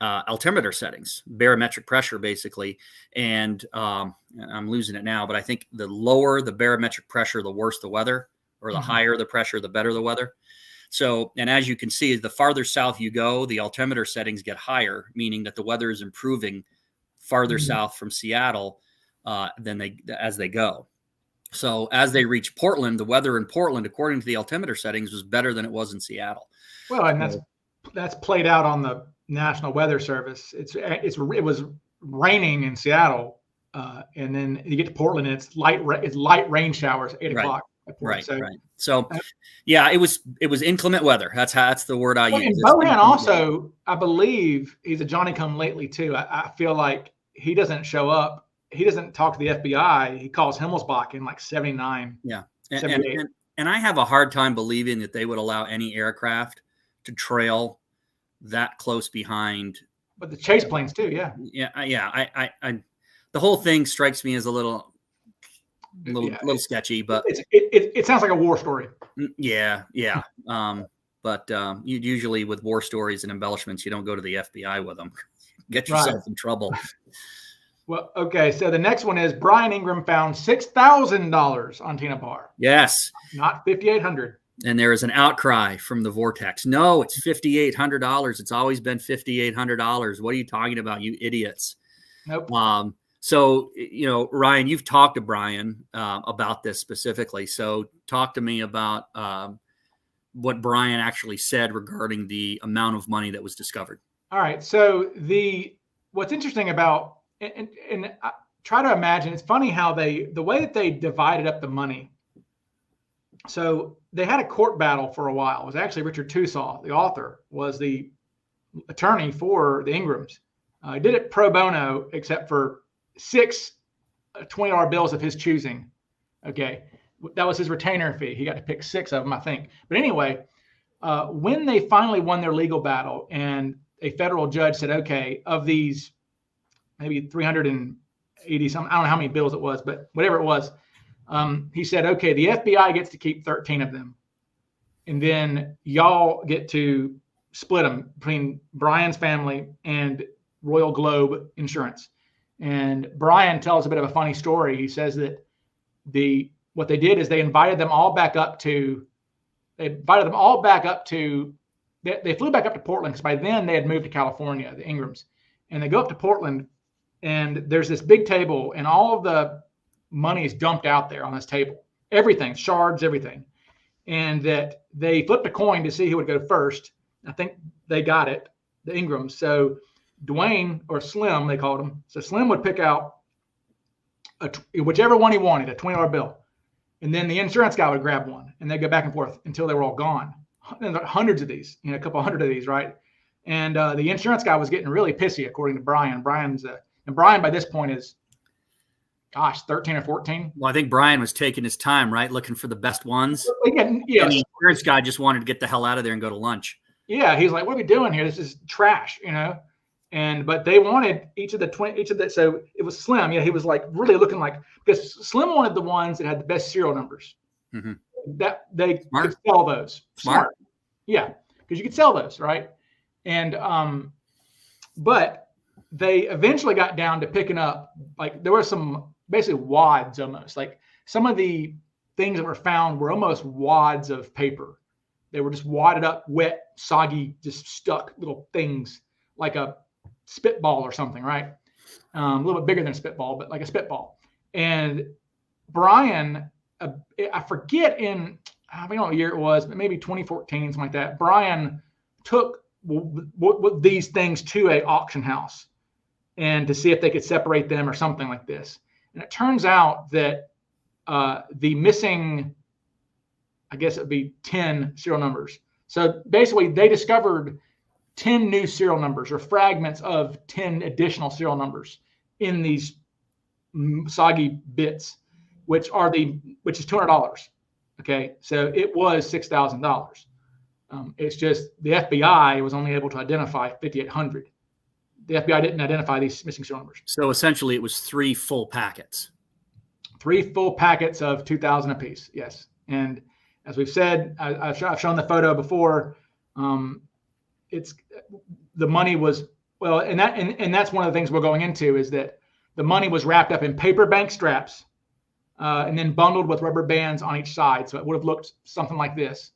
altimeter settings, barometric pressure, basically. And I'm losing it now, but I think the lower the barometric pressure, the worse the weather, or the higher the pressure, the better the weather. So, and as you can see, the farther south you go, the altimeter settings get higher, meaning that the weather is improving farther south from Seattle as they go. So as they reach Portland, the weather in Portland, according to the altimeter settings, was better than it was in Seattle. Well, and that's played out on the National Weather Service. It was raining in Seattle, and then you get to Portland, and it's light rain showers at 8 o'clock. Right. So, yeah, it was inclement weather. That's the word I use. And Bohan also, I believe, he's a Johnny come lately too. I feel like he doesn't show up. He doesn't talk to the FBI. He calls Himmelsbach in like 79. Yeah. And I have a hard time believing that they would allow any aircraft to trail that close behind. But the chase planes too. Yeah. Yeah. The whole thing strikes me as a little sketchy, but it sounds like a war story. Yeah. But you usually, with war stories and embellishments, you don't go to the FBI with them. Get yourself in trouble. Well, okay. So the next one is Brian Ingram found $6,000 on Tina Bar. Yes, not $5,800. And there is an outcry from the Vortex. No, it's $5,800. It's always been $5,800. What are you talking about, you idiots? Nope. So, Ryan, you've talked to Brian about this specifically. So talk to me about what Brian actually said regarding the amount of money that was discovered. All right. So what's interesting about, and I try to imagine, it's funny how the way that they divided up the money. So they had a court battle for a while. It was actually Richard Tusaw, the author, was the attorney for the Ingrams. He did it pro bono, except for 6 $20 bills of his choosing. Okay. That was his retainer fee. He got to pick 6 of them, I think. But anyway, when they finally won their legal battle and a federal judge said, okay, of these maybe 380 some, I don't know how many bills it was, but whatever it was, he said, okay, the FBI gets to keep 13 of them. And then y'all get to split them between Brian's family and Royal Globe Insurance. And Brian tells a bit of a funny story. He says that what they did is they invited them all back up to, they flew back up to Portland, because by then they had moved to California, the Ingrams. And they go up to Portland, and there's this big table, and all of the money is dumped out there on this table. everything, shards, everything. And that they flipped a coin to see who would go first. I think they got it, the Ingrams. So Dwayne, or Slim, they called him. So Slim would pick out whichever one he wanted, a $20 bill. And then the insurance guy would grab one, and they'd go back and forth until they were all gone. And hundreds of these, a couple hundred of these, right? And the insurance guy was getting really pissy, according to Brian. And Brian by this point is, 13 or 14. Well, I think Brian was taking his time, right? Looking for the best ones. Yeah. And the insurance guy just wanted to get the hell out of there and go to lunch. Yeah. He's like, what are we doing here? This is trash, but they wanted each of the, so it was Slim. He was like really looking like, because Slim wanted the ones that had the best serial numbers. Mm-hmm. That they could sell those. Smart. Yeah. Because you could sell those, right? And, but they eventually got down to picking up, like there were some basically wads almost, like some of the things that were found were almost wads of paper. They were just wadded up, wet, soggy, just stuck little things like a spitball or something, right? A little bit bigger than a spitball, but like a spitball. And Brian, I forget I don't know what year it was, but maybe 2014, something like that. Brian took these things to an auction house and to see if they could separate them or something like this. And it turns out that the missing, I guess it would be 10 serial numbers. So basically they discovered 10 new serial numbers or fragments of 10 additional serial numbers in these soggy bits, which is $200. Okay. So it was $6,000. It's just the FBI was only able to identify 5,800. The FBI didn't identify these missing serial numbers. So essentially it was 3 full packets. 3 full packets of 2,000 apiece. Yes. And as we've said, I've shown the photo before. It's the money was, well, and that's one of the things we're going into is that the money was wrapped up in paper bank straps and then bundled with rubber bands on each side. So it would have looked something like this.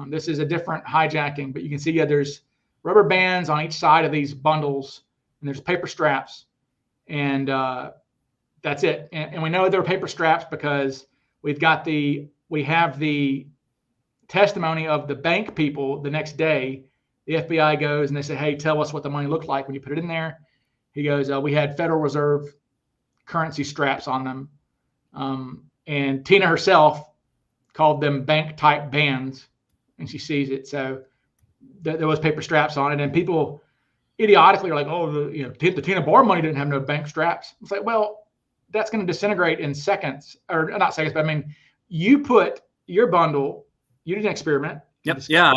This is a different hijacking, but you can see there's rubber bands on each side of these bundles, and there's paper straps, and that's it. And we know there are paper straps because we have the testimony of the bank people the next day. The FBI goes and they say, hey, tell us what the money looked like when you put it in there. He goes, we had Federal Reserve currency straps on them. And Tina herself called them bank type bands, and she sees it. So there was paper straps on it, and people idiotically are like, oh, the Tina Bar money didn't have no bank straps. It's like, well, that's going to disintegrate in seconds, or not seconds, but I mean, you put your bundle, you did an experiment. Yep. Yeah.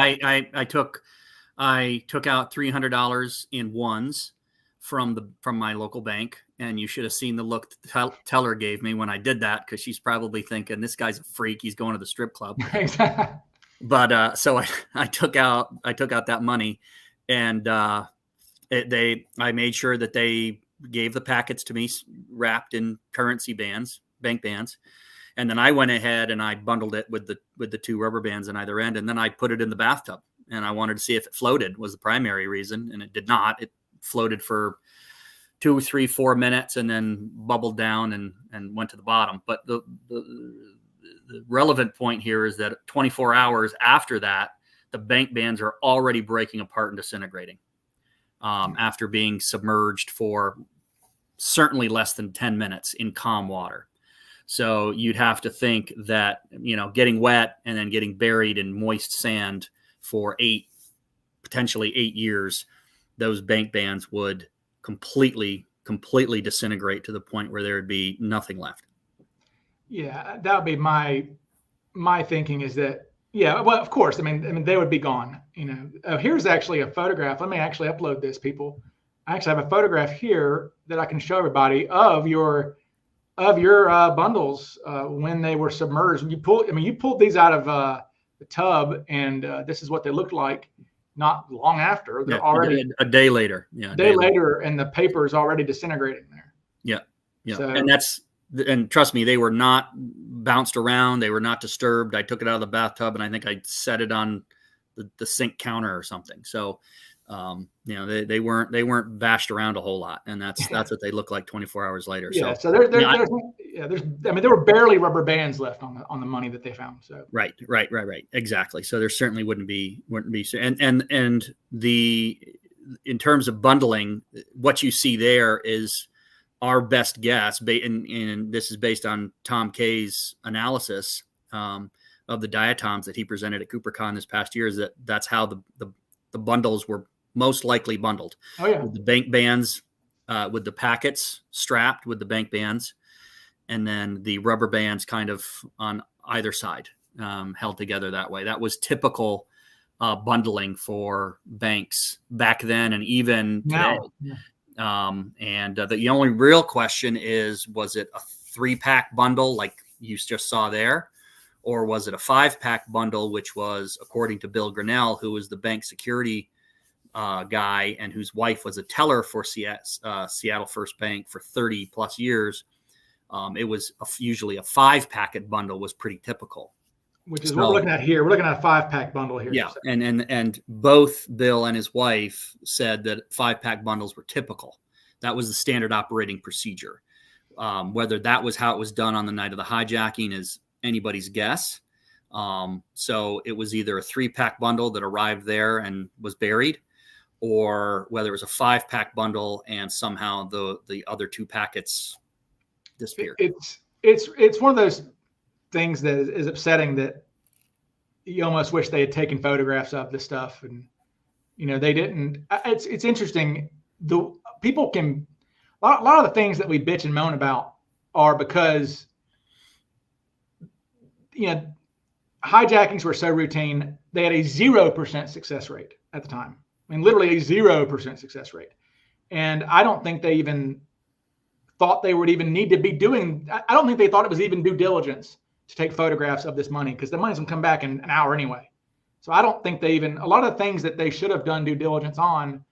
I took out $300 in ones from my local bank. And you should have seen the look teller gave me when I did that, because she's probably thinking this guy's a freak. He's going to the strip club. But so I took out that money, and I made sure that they gave the packets to me wrapped in currency bands, bank bands, and then I went ahead and I bundled it with the 2 rubber bands on either end, and then I put it in the bathtub, and I wanted to see if it floated was the primary reason, and it did not. It floated for 2, 3, 4 minutes and then bubbled down and went to the bottom. But the relevant point here is that 24 hours after that, the bank bands are already breaking apart and disintegrating after being submerged for certainly less than 10 minutes in calm water. So you'd have to think that, getting wet and then getting buried in moist sand for potentially 8 years, those bank bands would completely disintegrate to the point where there would be nothing left. Yeah, that would be my thinking is that, yeah, well, of course, I mean, they would be gone. Here's actually a photograph. Let me actually upload this, people. I actually have a photograph here that I can show everybody of your bundles when they were submerged. And you pulled these out of the tub, and this is what they looked like. Not long after, they're already a day later. Yeah, a day later, and the paper is already disintegrating there. Yeah. So, and trust me, they were not bounced around. They were not disturbed. I took it out of the bathtub, and I think I set it on the sink counter or something. So, they weren't bashed around a whole lot, and that's what they look like 24 hours later. Yeah. So yeah, there were barely rubber bands left on the money that they found. So right, exactly. So there certainly wouldn't be, and in terms of bundling, what you see there is our best guess, and this is based on Tom Kay's analysis of the diatoms that he presented at CooperCon this past year, is that's how the bundles were most likely bundled. Oh yeah, with the bank bands, with the packets strapped with the bank bands, and then the rubber bands kind of on either side, held together that way. That was typical bundling for banks back then, and even today. And the only real question is, was it a 3-pack bundle like you just saw there, or was it a 5-pack bundle, which was, according to Bill Grinnell, who was the bank security guy and whose wife was a teller for Seattle First Bank for 30 plus years. It was usually a 5-packet bundle was pretty typical. Which is what we're looking at here. We're looking at a 5-pack bundle here. Yeah, and both Bill and his wife said that 5-pack bundles were typical. That was the standard operating procedure. Whether that was how it was done on the night of the hijacking is anybody's guess. So it was either a 3-pack bundle that arrived there and was buried, or whether it was a 5-pack bundle and somehow the other 2 packets disappeared. It's one of those things that is upsetting, that you almost wish they had taken photographs of this stuff, and they didn't. It's interesting. The people can a lot of the things that we bitch and moan about are because hijackings were so routine. They had a 0% success rate at the time. I mean, literally a 0% success rate, and I don't think they even thought they would even need to be doing. I don't think they thought it was even due diligence to take photographs of this money, because the money's gonna come back in an hour anyway. So I don't think they a lot of the things that they should have done due diligence on,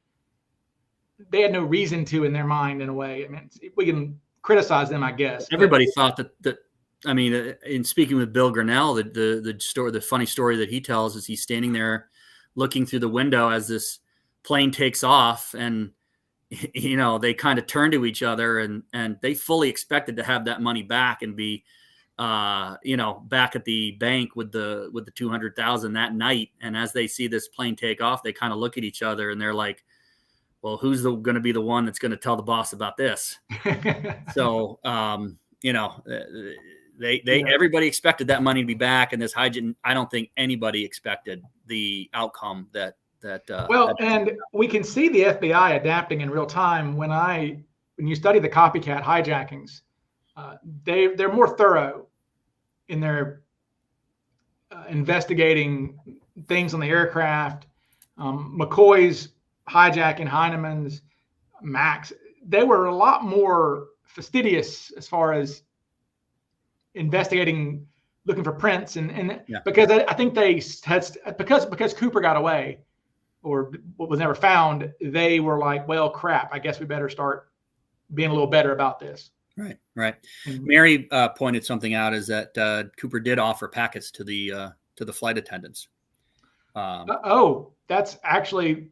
they had no reason to in their mind, in a way. I mean, we can criticize them, I guess. Everybody thought that I mean, in speaking with Bill Grinnell, the funny story that he tells is he's standing there looking through the window as this plane takes off, and they kind of turn to each other, and they fully expected to have that money back and be back at the bank with the 200,000 that night. And as they see this plane take off, they kind of look at each other and they're like, well, who's going to be the one that's going to tell the boss about this? So, everybody expected that money to be back, and this hijacking, I don't think anybody expected the outcome that. And we can see the FBI adapting in real time. When you study the copycat hijackings, they're more thorough in their investigating things on the aircraft. McCoy's hijacking, Heinemann's, Max, they were a lot more fastidious as far as investigating, looking for prints, and because I think they had, because Cooper got away or was never found, they were like, well, crap, I guess we better start being a little better about this. Right. Mm-hmm. Mary pointed something out, is that Cooper did offer packets to the flight attendants. That's actually,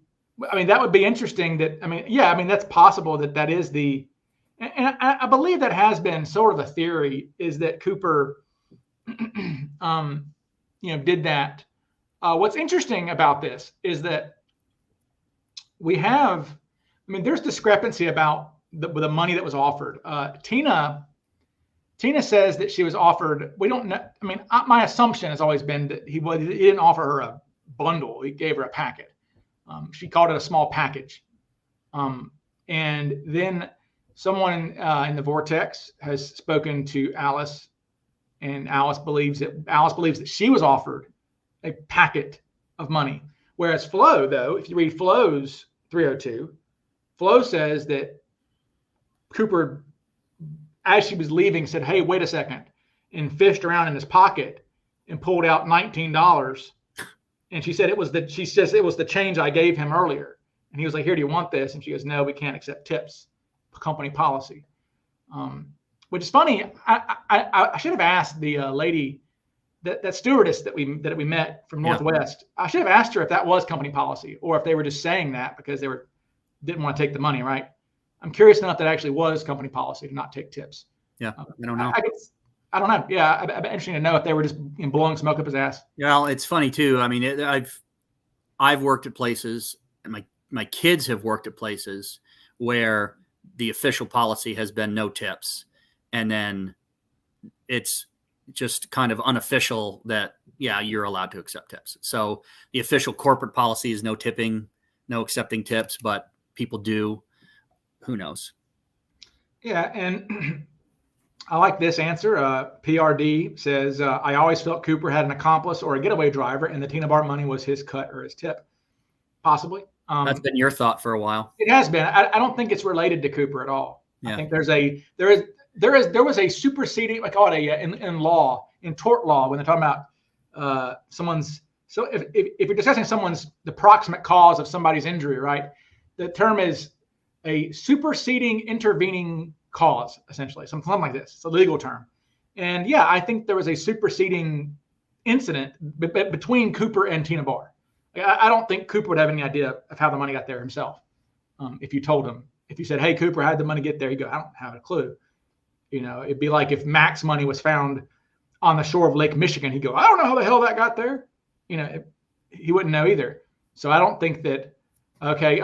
I mean, that would be interesting. That's possible that is the, and I believe that has been sort of a theory, is that Cooper, did that. What's interesting about this is that there's discrepancy about the money that was offered. Tina says that she was offered. We don't know. I mean, my assumption has always been that he didn't offer her a bundle. He gave her a packet. She called it a small package. And then someone in the Vortex has spoken to Alice, and Alice believes that she was offered a packet of money. Whereas Flo, though, if you read Flo's 302, Flo says that Cooper, as she was leaving, said, "Hey, wait a second," and fished around in his pocket and pulled out $19. And she said it was the change I gave him earlier. And he was like, "Here, do you want this?" And she goes, "No, we can't accept tips, company policy." Which is funny. I should have asked the lady, that stewardess that we met from Northwest. I should have asked her if that was company policy, or if they were just saying that because didn't want to take the money. Right. I'm curious enough that actually was company policy to not take tips. Yeah. I don't know. I don't know. Yeah. I'd be interesting to know if they were just blowing smoke up his ass. Well, it's funny too. I mean, I've worked at places, and my kids have worked at places where the official policy has been no tips, and then it's just kind of unofficial that, yeah, you're allowed to accept tips. So the official corporate policy is no tipping, no accepting tips, but people do. Who knows? Yeah. And I like this answer. PRD says, I always felt Cooper had an accomplice or a getaway driver, and the Tina Bar money was his cut or his tip. Possibly. That's been your thought for a while. It has been. I don't think it's related to Cooper at all. Yeah. I think there was a superseding, I call it in tort law, when they're talking about someone's. So if you're discussing the proximate cause of somebody's injury, right? The term is a superseding intervening cause, essentially, something like this. It's a legal term. And yeah, I think there was a superseding incident between Cooper and Tina Bar. I don't think Cooper would have any idea of how the money got there himself. If you told him, if you said, "Hey, Cooper, how did the money get there?" He'd go, "I don't have a clue." It'd be like if Mac's money was found on the shore of Lake Michigan. He'd go, "I don't know how the hell that got there." He wouldn't know either. So I don't think that. Okay.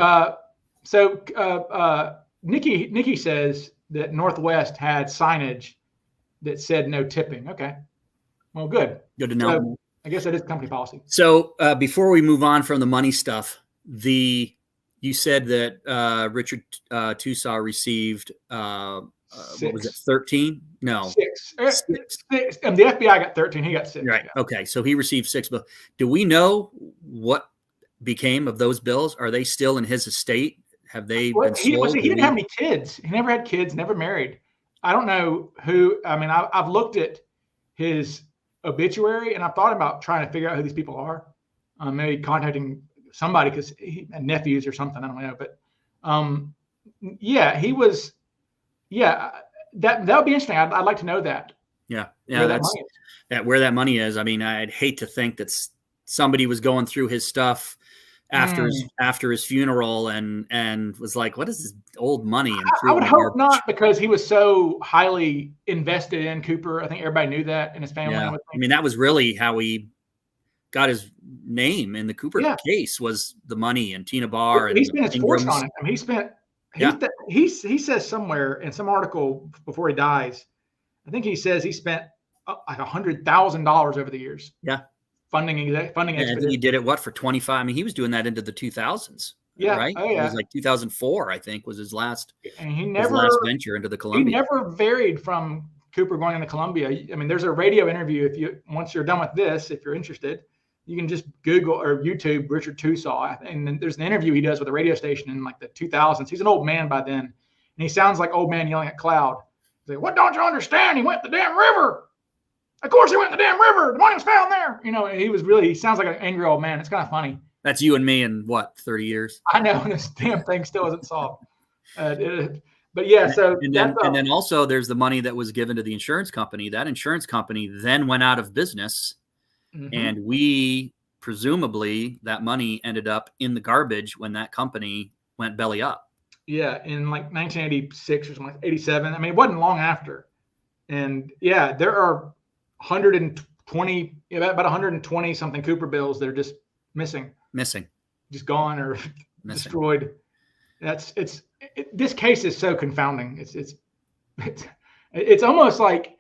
Nikki says that Northwest had signage that said no tipping. Okay. Well, good. Good to know. So, I guess that is company policy. So before we move on from the money stuff, you said that Richard Tusaw received what was it, 13? No, 6. And the FBI got 13. He got 6. Right. Yeah. Okay. So he received 6 bills. Do we know what became of those bills? Are they still in his estate? Have they been sold? He didn't have any kids. He never had kids, never married. I don't know who. I mean, I've looked at his obituary, and I've thought about trying to figure out who these people are. Maybe contacting somebody because he had nephews or something. I don't know, but yeah, he was. Yeah, that would be interesting. I'd like to know that. Yeah, where that money is. I mean, I'd hate to think that somebody was going through his stuff after his funeral and was like, "What is this old money?" And I would hope not, because he was so highly invested in Cooper. I think everybody knew that in his family. Yeah. I mean, that was really how he got his name in the Cooper case, was the money and Tina Bar. And he spent his fortune on it. I mean, he says somewhere in some article before he dies, I think he says he spent like $100,000 over the years. Yeah. Funding and he did it for 25. I mean, he was doing that into the 2000s. Yeah, right. Oh, yeah. It was like 2004, I think, was his last. And his last venture into the Columbia. He never varied from Cooper going into Columbia. I mean, there's a radio interview. Once you're done with this, if you're interested, you can just Google or YouTube Richard Tusaw, and then there's an interview he does with a radio station in like the 2000s. He's an old man by then, and he sounds like old man yelling at cloud. He's like, "What don't you understand? He went the damn river. Of course he went in the damn river. The money was found there." He sounds like an angry old man. It's kind of funny. That's you and me in what, 30 years? I know, and this damn thing still isn't solved. But yeah, so and then also there's the money that was given to the insurance company. That insurance company then went out of business, and presumably that money ended up in the garbage when that company went belly up. Yeah, in like 1986 or something, like 87. I mean, it wasn't long after. And yeah, there are 120, about 120 something Cooper bills that are just missing, just gone or destroyed. This case is so confounding. It's almost like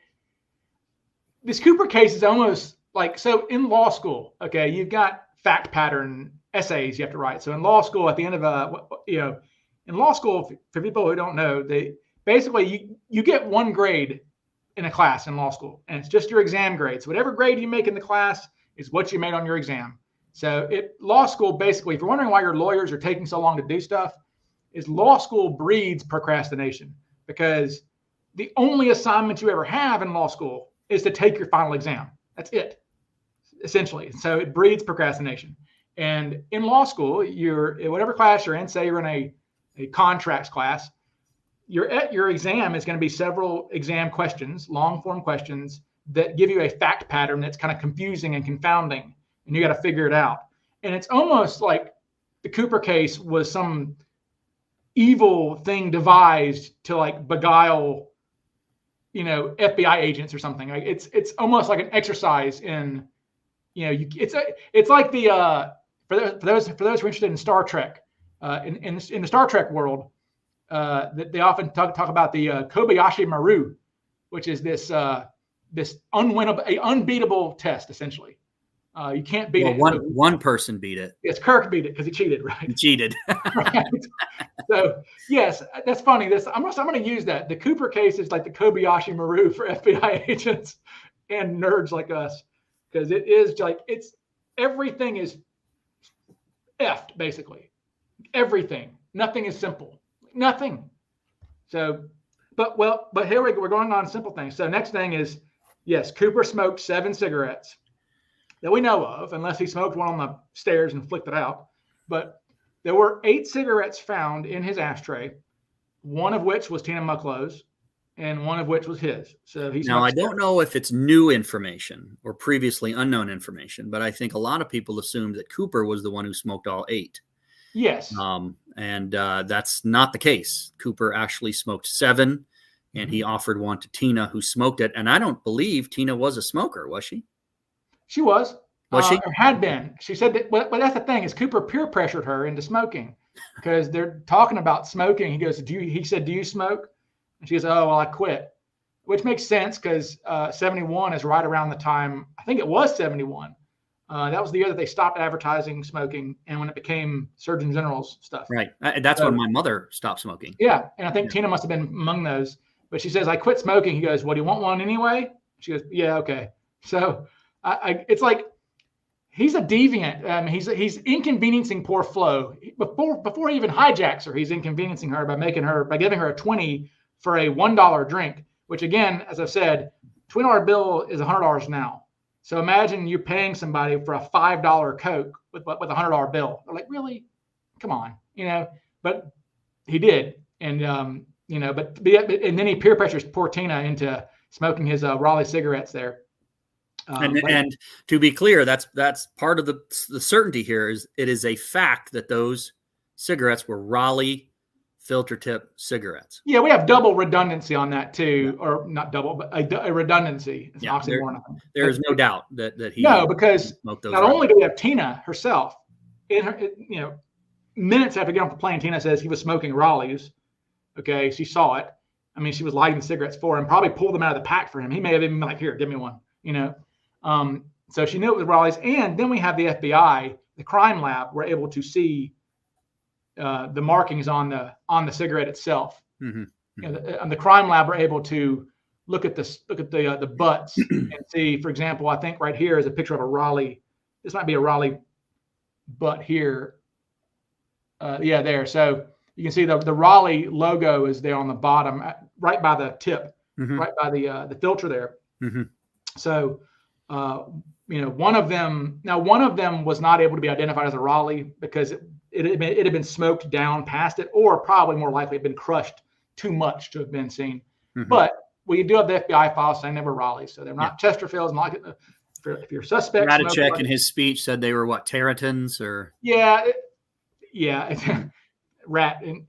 this Cooper case is almost like, so in law school, okay, you've got fact pattern essays you have to write. So in law school, at the end of in law school, for people who don't know, they basically you get 1 grade in a class in law school, and it's just your exam grades. So whatever grade you make in the class is what you made on your exam. So law school, basically, if you're wondering why your lawyers are taking so long to do stuff, is law school breeds procrastination, because the only assignment you ever have in law school is to take your final exam. That's it, essentially. So it breeds procrastination. And in law school, whatever class you're in, say you're in a contracts class, your exam is going to be several exam questions, long form questions that give you a fact pattern that's kind of confusing and confounding, and you got to figure it out. And it's almost like the Cooper case was some evil thing devised to like beguile FBI agents or something. Like it's almost like an exercise in, it's like the for those who are interested in Star Trek, in the Star Trek world, they often talk about the Kobayashi Maru, which is this unbeatable test essentially. You can't beat it. One person beat it. Yes, Kirk beat it because he cheated, right? He cheated. Right. So yes, that's funny. I'm going to use that. The Cooper case is like the Kobayashi Maru for FBI agents and nerds like us, because it is like everything is effed basically. Everything. Nothing is simple. Nothing. So, but here we go. We're going on simple things. So next thing is, yes, Cooper smoked 7 cigarettes that we know of, unless he smoked one on the stairs and flicked it out. But there were 8 cigarettes found in his ashtray, one of which was Tina Mucklow's, and one of which was his. So now I don't know if it's new information or previously unknown information, but I think a lot of people assumed that Cooper was the one who smoked all 8. Yes. And that's not the case. Cooper actually smoked 7, and he offered one to Tina, who smoked it. And I don't believe Tina was a smoker, was she? She was. Was she? Or had been. She said that, but that's the thing, is Cooper peer pressured her into smoking, because they're talking about smoking. He said, do you smoke? And she goes, oh, well, I quit, which makes sense because 71 is right around the time, I think it was 71. That was the year that they stopped advertising smoking, and when it became Surgeon General's stuff. Right. That's when my mother stopped smoking. Yeah. And I think Tina must have been among those. But she says, I quit smoking. He goes, well, do you want one anyway? She goes, yeah, okay. So it's like, he's a deviant. He's inconveniencing poor Flo. Before he even hijacks her, he's inconveniencing her by giving her a 20 for a $1 drink, which again, as I've said, $20 bill is $100 now. So imagine you paying somebody for a $5 Coke with a $100 bill. They're like, really? Come on, But he did, and but and then he peer pressures poor Tina into smoking his Raleigh cigarettes there. And to be clear, that's part of the certainty here. Is it is a fact that those cigarettes were Raleigh filter tip cigarettes. Yeah, we have double redundancy on that too, or not double, but a redundancy. It's an oxymoron. There's no doubt that he because smoked those. Not only do we have Tina herself, in her, minutes after getting off the plane, Tina says he was smoking Raleigh's. Okay, she saw it. I mean, she was lighting the cigarettes for him, probably pulled them out of the pack for him. He may have even been like, "Here, give me one." So she knew it was Raleigh's, and then we have the FBI, the crime lab, were able to see the markings on the cigarette itself. Mm-hmm. The crime lab were able to look at the butts and see, for example, I think right here is a picture of a Raleigh. This might be a Raleigh butt here. There. So you can see the Raleigh logo is there on the bottom, right by the tip, mm-hmm. right by the filter there. Mm-hmm. So, one of them was not able to be identified as a Raleigh because it had been smoked down past it, or probably more likely had been crushed too much to have been seen. Mm-hmm. But we do have the FBI files saying they were Raleighs, so they're not Chesterfields. Not if you're suspect. Radicek in his speech said they were what, Territons or? Rat and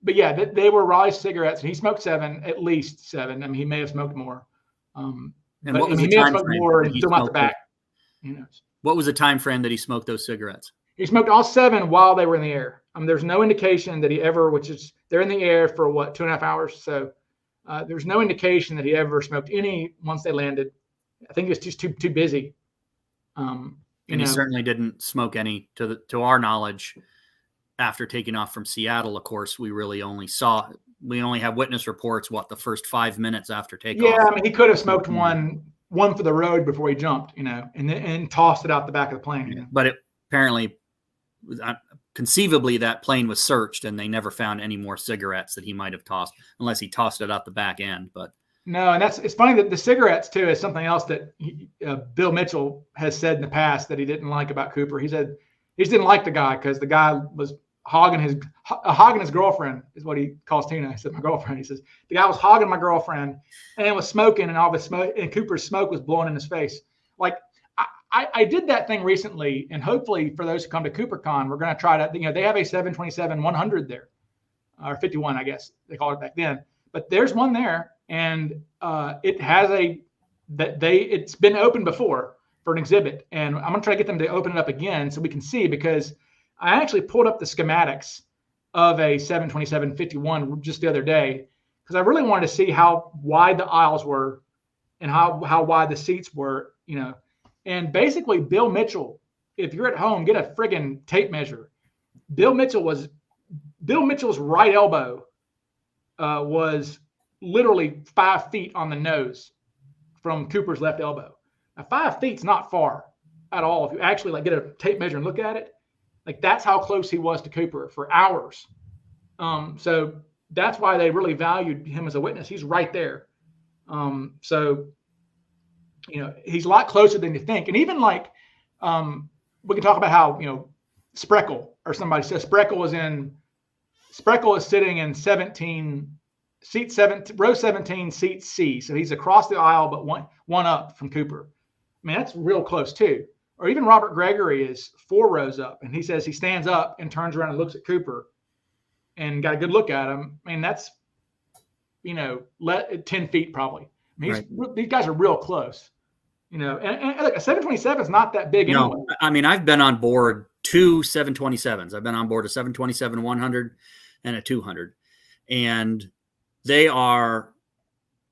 but they were Raleigh cigarettes, and he smoked at least 7. I mean, he may have smoked more. And what was the time frame more and threw them out the back? What was the time frame that he smoked those cigarettes? He smoked all 7 while they were in the air. There's no indication that he ever, they're in the air for 2.5 hours. So there's no indication that he ever smoked any once they landed. I think it's just too busy. And he certainly didn't smoke any to our knowledge after taking off from Seattle. Of course, we only have witness reports, the first 5 minutes after takeoff. Yeah, I mean, he could have smoked one for the road before he jumped, and tossed it out the back of the plane. But it apparently, conceivably, that plane was searched, and they never found any more cigarettes that he might have tossed, unless he tossed it out the back end. But no, and it's funny that the cigarettes too is something else that Bill Mitchell has said in the past that he didn't like about Cooper. He said he just didn't like the guy because the guy was hogging his girlfriend, is what he calls Tina. He said, my girlfriend. He says, the guy was hogging my girlfriend and was smoking, and all the smoke, and Cooper's smoke was blowing in his face. Like, I did that thing recently, and hopefully for those who come to CooperCon, we're going to try to, they have a 727-100 there, or 51, I guess they called it back then. But there's one there, and it's been opened before for an exhibit, and I'm gonna try to get them to open it up again so we can see, because I actually pulled up the schematics of a 727-51 just the other day, because I really wanted to see how wide the aisles were and how wide the seats were, And basically, Bill Mitchell, if you're at home, get a friggin' tape measure. Bill Mitchell's right elbow was literally 5 feet on the nose from Cooper's left elbow. Now, 5 feet's not far at all. If you actually get a tape measure and look at it, that's how close he was to Cooper for hours. So that's why they really valued him as a witness. He's right there. So he's a lot closer than you think. And even we can talk about how, Spreckle or somebody says Spreckle is sitting in row 17, seat C. So he's across the aisle, but one up from Cooper. I mean, that's real close too. Or even Robert Gregory is 4 rows up, and he says he stands up and turns around and looks at Cooper and got a good look at him. I mean, that's, 10 feet probably. I mean, these guys are real close, and look, a 727 is not that big anyway. No, I mean, I've been on board 2 727s. I've been on board a 727-100 and a 200, and they are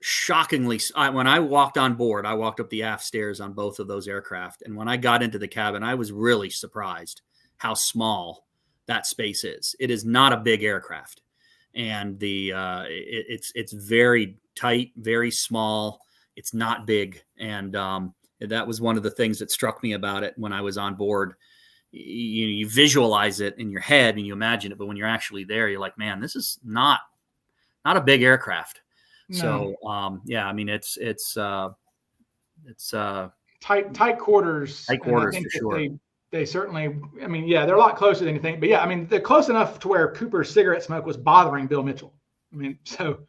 shockingly. When I walked on board, I walked up the aft stairs on both of those aircraft, and when I got into the cabin, I was really surprised how small that space is. It is not a big aircraft, and it's very tight, very small. It's not big, and that was one of the things that struck me about it when I was on board. You visualize it in your head and you imagine it, but when you're actually there, you're like, man, this is not a big aircraft. No. So I mean, it's tight quarters. Tight quarters for sure. They certainly, I mean, they're a lot closer than you think, but I mean, they're close enough to where Cooper's cigarette smoke was bothering Bill Mitchell. I mean, so.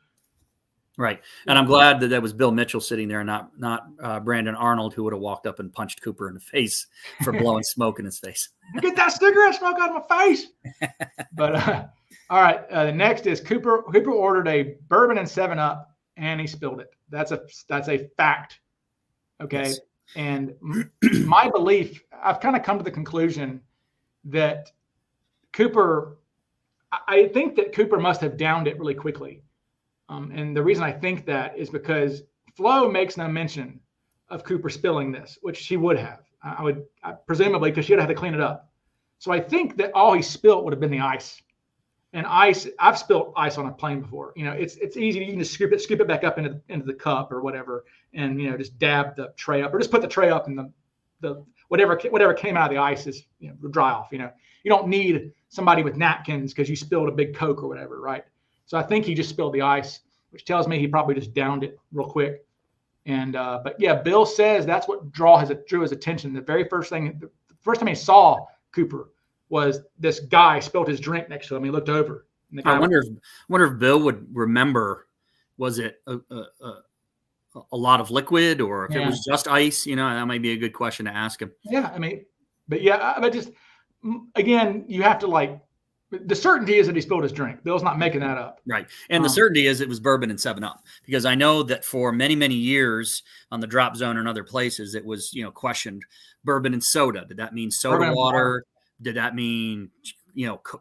Right. And I'm glad that was Bill Mitchell sitting there, not Brandon Arnold, who would have walked up and punched Cooper in the face for blowing smoke in his face. Get that cigarette smoke out of my face. But all right. The next is Cooper ordered a bourbon and 7-Up and he spilled it. That's a fact. Okay. Yes. And my belief, I've kind of come to the conclusion that I think that Cooper must have downed it really quickly. And the reason I think that is because Flo makes no mention of Cooper spilling this, which she would have. Presumably, because she would have to clean it up. So I think that all he spilled would have been the ice. And ice, I've spilled ice on a plane before. It's easy. You can just scoop it back up into the cup or whatever, and just dab the tray up, or just put the tray up and the whatever came out of the ice is dry off. You don't need somebody with napkins because you spilled a big Coke or whatever, right? So I think he just spilled the ice, which tells me he probably just downed it real quick. And but yeah, Bill says that's what drew his attention. The first time he saw Cooper was this guy spilled his drink next to him. He looked over. And the guy I wonder if Bill would remember. Was it a lot of liquid, or if it was just ice? That might be a good question to ask him. Yeah, I mean, but just again, you have to the certainty is that he spilled his drink. Bill's not making that up. Right. And the certainty is it was bourbon and 7-Up, because I know that for many, many years on the Drop Zone and other places, it was, questioned bourbon and soda. Did that mean soda water? Did that mean,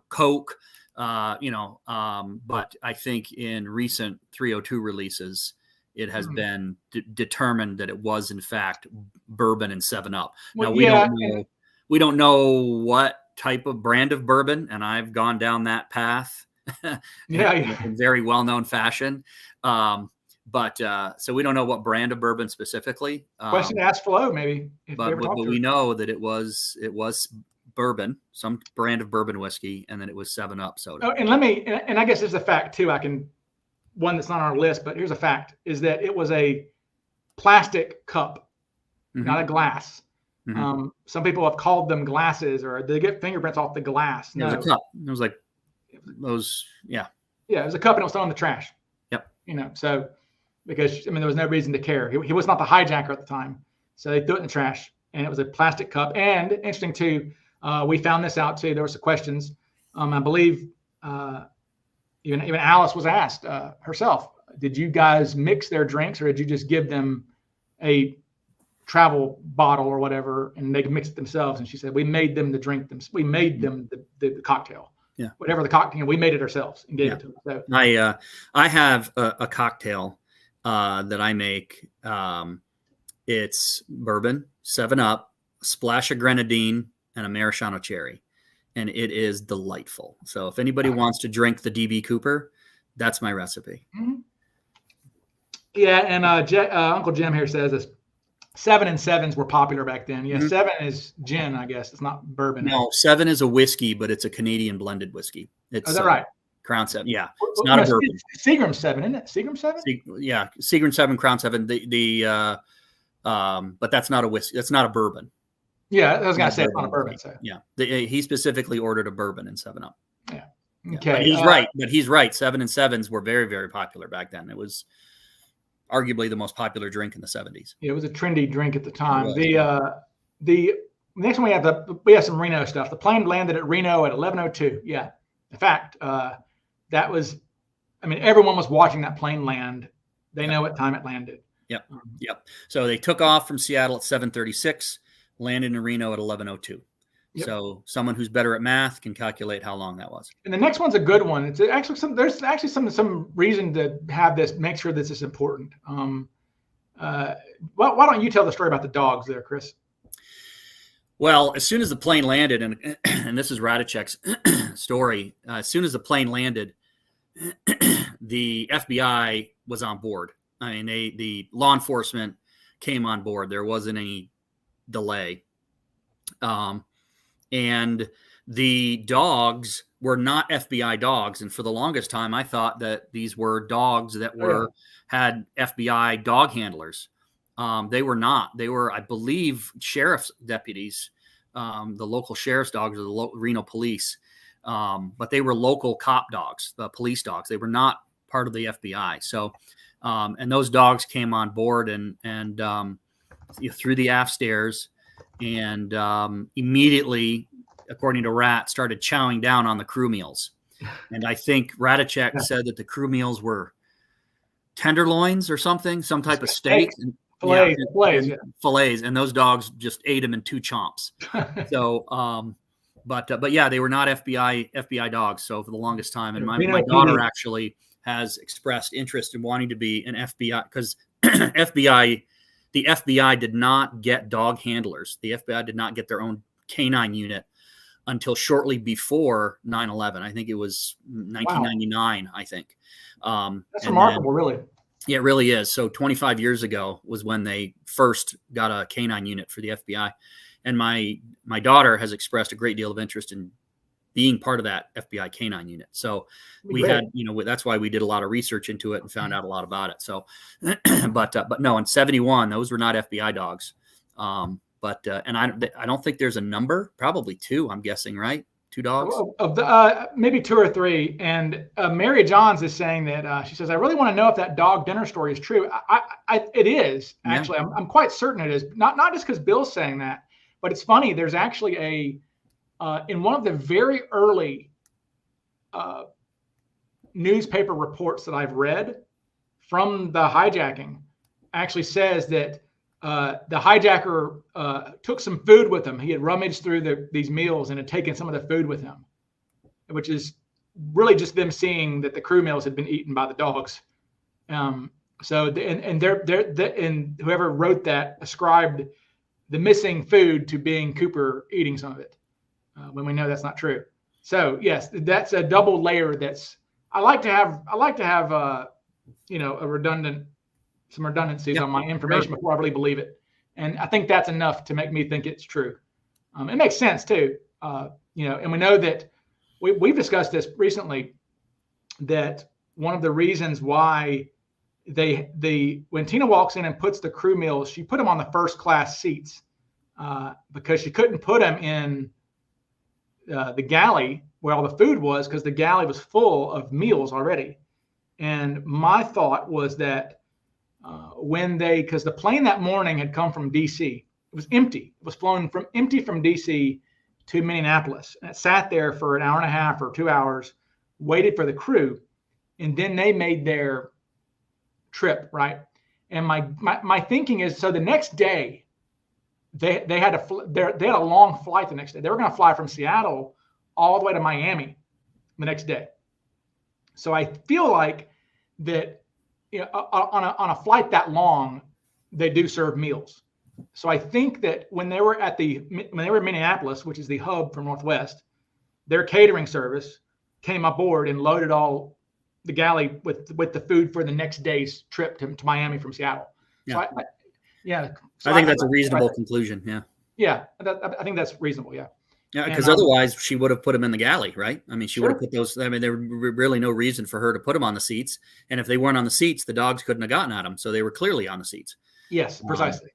Coke? But I think in recent 302 releases, it has been determined that it was in fact bourbon and 7-Up. Now we don't know what type of brand of bourbon, and I've gone down that path in very well-known fashion. But so we don't know what brand of bourbon specifically. Question to ask Flo, maybe. But we know that it was bourbon, some brand of bourbon whiskey, and then it was 7-Up soda. Oh, and I guess there's a fact too. One that's not on our list, but here's a fact: is that it was a plastic cup, not a glass. Mm-hmm. Some people have called them glasses, or they get fingerprints off the glass. No. It was a cup. It was like those. Yeah. Yeah. It was a cup and it was thrown in the trash. Yep. So because there was no reason to care. He was not the hijacker at the time. So they threw it in the trash, and it was a plastic cup. And interesting too, we found this out too. There were some questions. I believe even Alice was asked herself, did you guys mix their drinks, or did you just give them a travel bottle or whatever and they could mix it themselves? And she said, we made them the drink. We made them the cocktail. Yeah. Whatever the cocktail, we made it ourselves and gave it to them. So I have a cocktail that I make. It's bourbon, 7-Up, a splash of grenadine, and a maraschino cherry. And it is delightful. So if anybody wants to drink the DB Cooper, that's my recipe. Mm-hmm. Yeah, and Uncle Jim here says this: 7 and 7s were popular back then. Yeah, 7 is gin, I guess. It's not bourbon. No, 7 is a whiskey, but it's a Canadian blended whiskey. It's, is that right? Crown 7. Yeah, it's not a bourbon. Seagram 7, isn't it? Seagram 7? Yeah, Seagram 7, Crown 7. But that's not a whiskey. That's not a bourbon. Yeah, I was gonna say it's not a bourbon. So. Yeah, he specifically ordered a bourbon in 7-Up. Yeah. Okay. But he's right. But he's right. 7 and 7s were very, very popular back then. It was arguably the most popular drink in the 70s. Yeah, it was a trendy drink at the time. The next one we have some Reno stuff. The plane landed at Reno at 11:02. Yeah. In fact, that was, I mean, everyone was watching that plane land. They know what time it landed. Yep. So they took off from Seattle at 7:36, landed in Reno at 11:02. Yep. So someone who's better at math can calculate how long that was. And the next one's a good one. It's actually there's actually some reason to have this, make sure this is important. Why don't you tell the story about the dogs there, Chris? Well, as soon as the plane landed, and this is Radicek's story, as soon as the plane landed, the FBI was on board. I mean, the law enforcement came on board. There wasn't any delay. And the dogs were not FBI dogs. And for the longest time, I thought that these were dogs that had FBI dog handlers. They were not. They were, I believe, sheriff's deputies, the local sheriff's dogs or the Reno police. But they were local cop dogs, the police dogs. They were not part of the FBI. So, and those dogs came on board and through the aft stairs. And immediately, according to Rat, started chowing down on the crew meals. And I think Radicek said that the crew meals were tenderloins or something, some type of steak. Fillets. And those dogs just ate them in 2 chomps. So, but yeah, they were not FBI dogs. So for the longest time, and my daughter actually has expressed interest in wanting to be an FBI, because the FBI did not get dog handlers. The FBI did not get their own canine unit until shortly before 9/11. I think it was 1999, I think. That's remarkable, really. Yeah, it really is. So 25 years ago was when they first got a canine unit for the FBI. And my daughter has expressed a great deal of interest in being part of that FBI canine unit. So we had, that's why we did a lot of research into it and found out a lot about it. So, but no, in 71, those were not FBI dogs. And I don't think there's a number, probably 2, I'm guessing, right? 2 dogs? Of the, maybe 2 or 3. And Mary Johns is saying that, she says, I really want to know if that dog dinner story is true. It is, actually. Yeah. I'm quite certain it is. Not just because Bill's saying that, but it's funny. There's actually in one of the very early newspaper reports that I've read from the hijacking, actually says that the hijacker took some food with him. He had rummaged through these meals and had taken some of the food with him, which is really just them seeing that the crew meals had been eaten by the dogs. So whoever wrote that ascribed the missing food to being Cooper eating some of it, when we know that's not true. So yes, that's a double layer. I like to have some redundancies on my information before I really believe it. And I think that's enough to make me think it's true. It makes sense too. And we know that we've discussed this recently, that one of the reasons why when Tina walks in and puts the crew meals, she put them on the first class seats because she couldn't put them in the galley where all the food was, because the galley was full of meals already. And my thought was that because the plane that morning had come from DC, it was empty. It was flown empty from DC to Minneapolis, and it sat there for an hour and a half or 2 hours, waited for the crew, and then they made their trip, right? And my thinking is, so the next day, they had a long flight the next day. They were going to fly from Seattle all the way to Miami the next day. So I feel like that, on a flight that long, they do serve meals. So I think that when they were in Minneapolis, which is the hub for Northwest, their catering service came aboard and loaded all the galley with the food for the next day's trip to Miami from Seattle. Yeah. So I think that's a reasonable conclusion. Yeah. Yeah. I think that's reasonable. Yeah. Yeah. Because otherwise she would have put them in the galley, right? I mean, she would have put those. I mean, there were really no reason for her to put them on the seats. And if they weren't on the seats, the dogs couldn't have gotten at them. So they were clearly on the seats. Yes, precisely.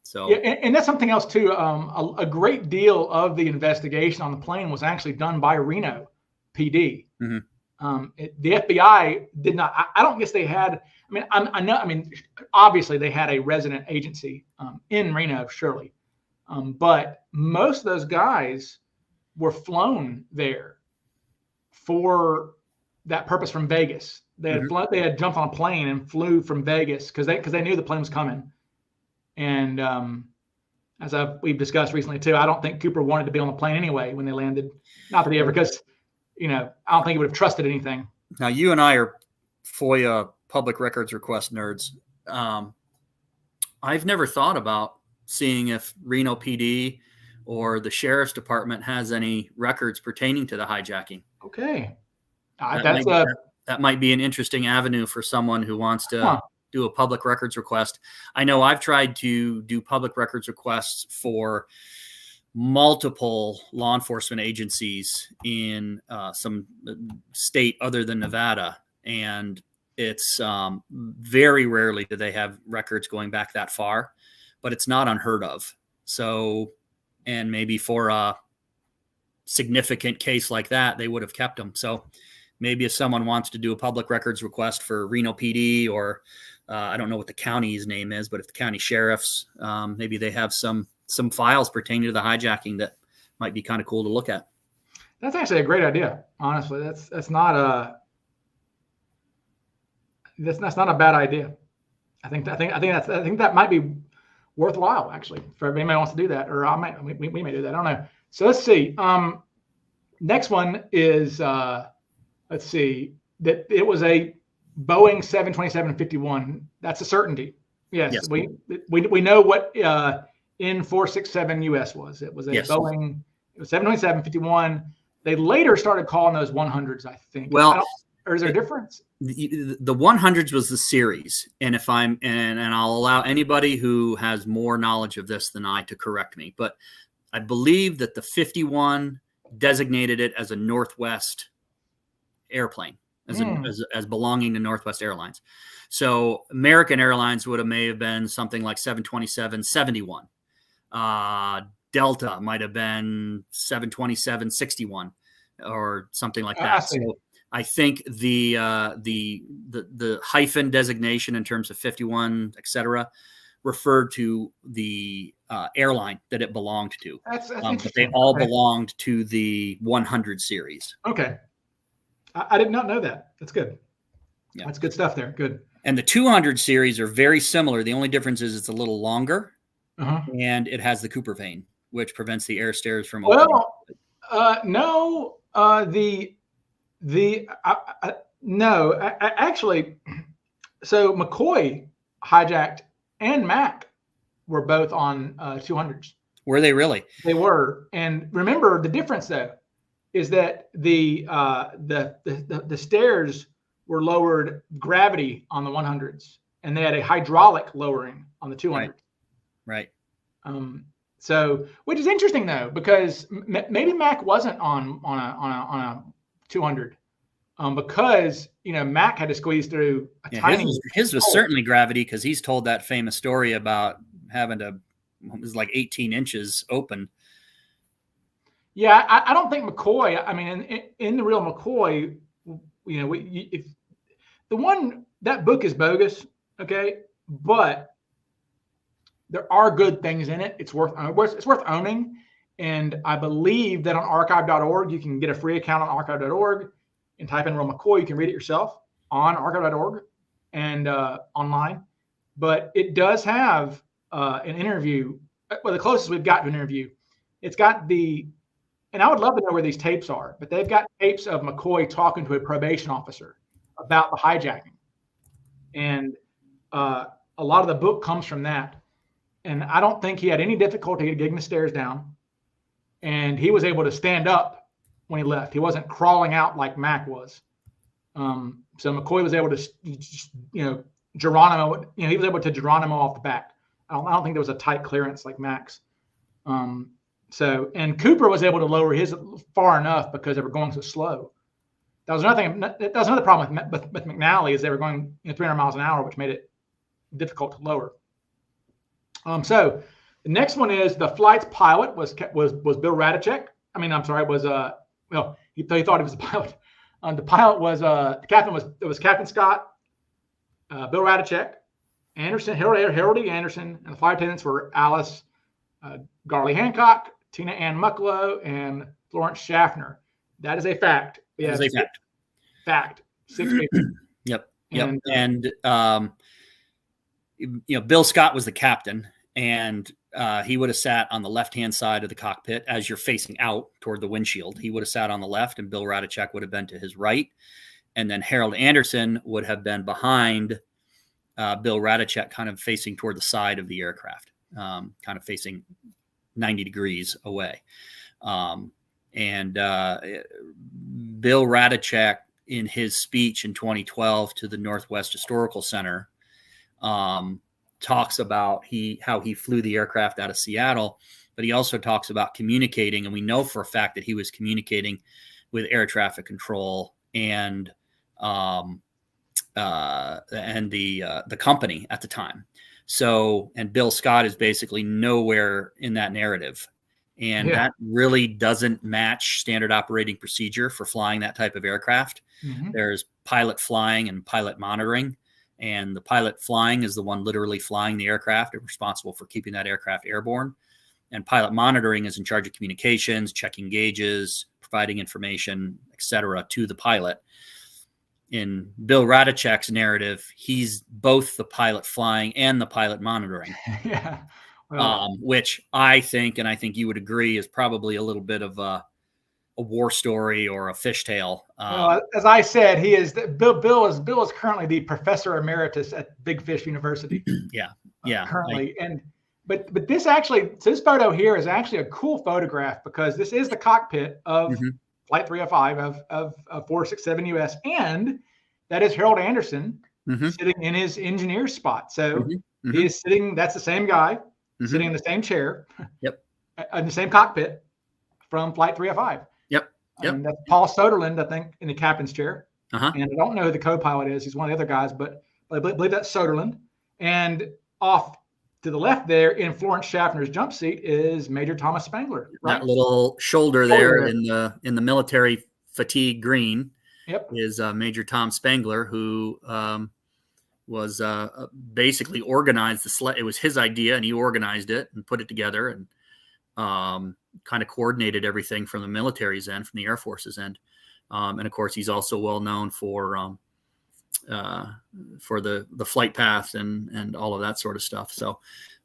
So and that's something else too. A great deal of the investigation on the plane was actually done by Reno PD. Mm-hmm. The FBI did not. I don't guess they had. I mean, I know. I mean, obviously they had a resident agency in Reno, surely, but most of those guys were flown there for that purpose from Vegas. They had they had jumped on a plane and flew from Vegas because they knew the plane was coming. And as we've discussed recently too, I don't think Cooper wanted to be on the plane anyway when they landed. Not that he ever, because I don't think he would have trusted anything. Now you and I are FOIA public records request nerds. I've never thought about seeing if Reno PD or the sheriff's department has any records pertaining to the hijacking. Okay, that might be an interesting avenue for someone who wants to do a public records request. I know I've tried to do public records requests for multiple law enforcement agencies in some state other than Nevada. And it's very rarely do they have records going back that far, but it's not unheard of. So, and maybe for a significant case like that, they would have kept them. So maybe if someone wants to do a public records request for Reno PD or I don't know what the county's name is, but if the county sheriffs, maybe they have some files pertaining to the hijacking that might be kind of cool to look at. That's actually a great idea. Honestly, that's not a bad idea. I think that might be worthwhile actually for if anybody wants to do that, or we may do that. I don't know. So let's see. Next one is let's see, that it was a Boeing 727-51. That's a certainty. Yes. We know what N467 US was. It was a Boeing. It was 727-51. They later started calling those 100s, I think. Well, or is there a difference? The 100s was the series, and and I'll allow anybody who has more knowledge of this than I to correct me, but I believe that the 51 designated it as a Northwest airplane, as belonging to Northwest Airlines. So American Airlines may have been something like 727-71. Delta might have been 727-61 or something like that. So I think the hyphen designation in terms of 51, et cetera, referred to the airline that it belonged to. That's but they all belonged to the 100 series. Okay. I did not know that. That's good. Yeah. That's good stuff there. Good. And the 200 series are very similar. The only difference is it's a little longer, and it has the Cooper vane, which prevents the air stairs from opening. No. Actually, so McCoy hijacked and Mac were both on 200s. Were they really? They were. And remember, the difference though is that the stairs were lowered gravity on the 100s, and they had a hydraulic lowering on the 200s. Right. So, which is interesting though, because maybe Mac wasn't on a 200, because Mac had to squeeze through a tiny. His was certainly gravity, because he's told that famous story about having to. It was like 18 inches open. Yeah, I don't think McCoy. I mean, in the real McCoy, if the one, that book is bogus, okay, but there are good things in it. It's worth owning, and I believe that on archive.org you can get a free account on archive.org and type in real McCoy. You can read it yourself on archive.org, and online, but it does have an interview. Well, the closest we've got to an interview. It's got and I would love to know where these tapes are, but they've got tapes of McCoy talking to a probation officer about the hijacking. And a lot of the book comes from that. And I don't think he had any difficulty getting the stairs down. And he was able to stand up when he left. He wasn't crawling out like Mac was. So McCoy was able to, Geronimo, he was able to Geronimo off the back. I don't think there was a tight clearance like Mac's. And Cooper was able to lower his far enough because they were going so slow. That was another problem with McNally is they were going 300 miles an hour, which made it difficult to lower. So the next one is the flight's pilot was Bill Radicek. He thought he was the pilot. The pilot was the captain was Captain Scott, Bill Radicek, Harold E. Anderson, and the flight attendants were Alice Garley Hancock, Tina Ann Mucklow, and Florence Schaffner. That is a fact. Yes, that is a fact. Fact. 6 people. Yep. And Bill Scott was the captain, and he would have sat on the left-hand side of the cockpit as you're facing out toward the windshield. He would have sat on the left, and Bill Radicek would have been to his right. And then Harold Anderson would have been behind Bill Radicek, kind of facing toward the side of the aircraft, kind of facing 90 degrees away. Bill Radicek, in his speech in 2012 to the Northwest Historical Center, talks about how he flew the aircraft out of Seattle, but he also talks about communicating, and we know for a fact that he was communicating with air traffic control and the company at the time. So, and Bill Scott is basically nowhere in that narrative. And that really doesn't match standard operating procedure for flying that type of aircraft. Mm-hmm. There's pilot flying and pilot monitoring. And the pilot flying is the one literally flying the aircraft and responsible for keeping that aircraft airborne. And pilot monitoring is in charge of communications, checking gauges, providing information, et cetera, to the pilot. In Bill Radicek's narrative, he's both the pilot flying and the pilot monitoring. Yeah. Which I think, and I think you would agree, is probably a little bit of a war story or a fishtail. As I said, he is Bill is currently the professor emeritus at Big Fish University. Yeah. Currently, but this photo here is actually a cool photograph because this is the cockpit of Flight 305 of 467 US, and that is Harold Anderson sitting in his engineer's spot. So he is sitting. That's the same guy. Sitting in the same chair, in the same cockpit from Flight 305. Yep. And that's Paul Soderlund, I think, in the captain's chair. And I don't know who the co-pilot is. He's one of the other guys, but I believe that's Soderlund. And off to the left there in Florence Schaffner's jump seat is Major Thomas Spangler. Right? That little shoulder there in the military fatigue green is Major Tom Spangler, who was basically organized the sled. It was his idea, and he organized it and put it together and kind of coordinated everything from the military's end, from the Air Force's end. And of course, he's also well known for the flight path and all of that sort of stuff. So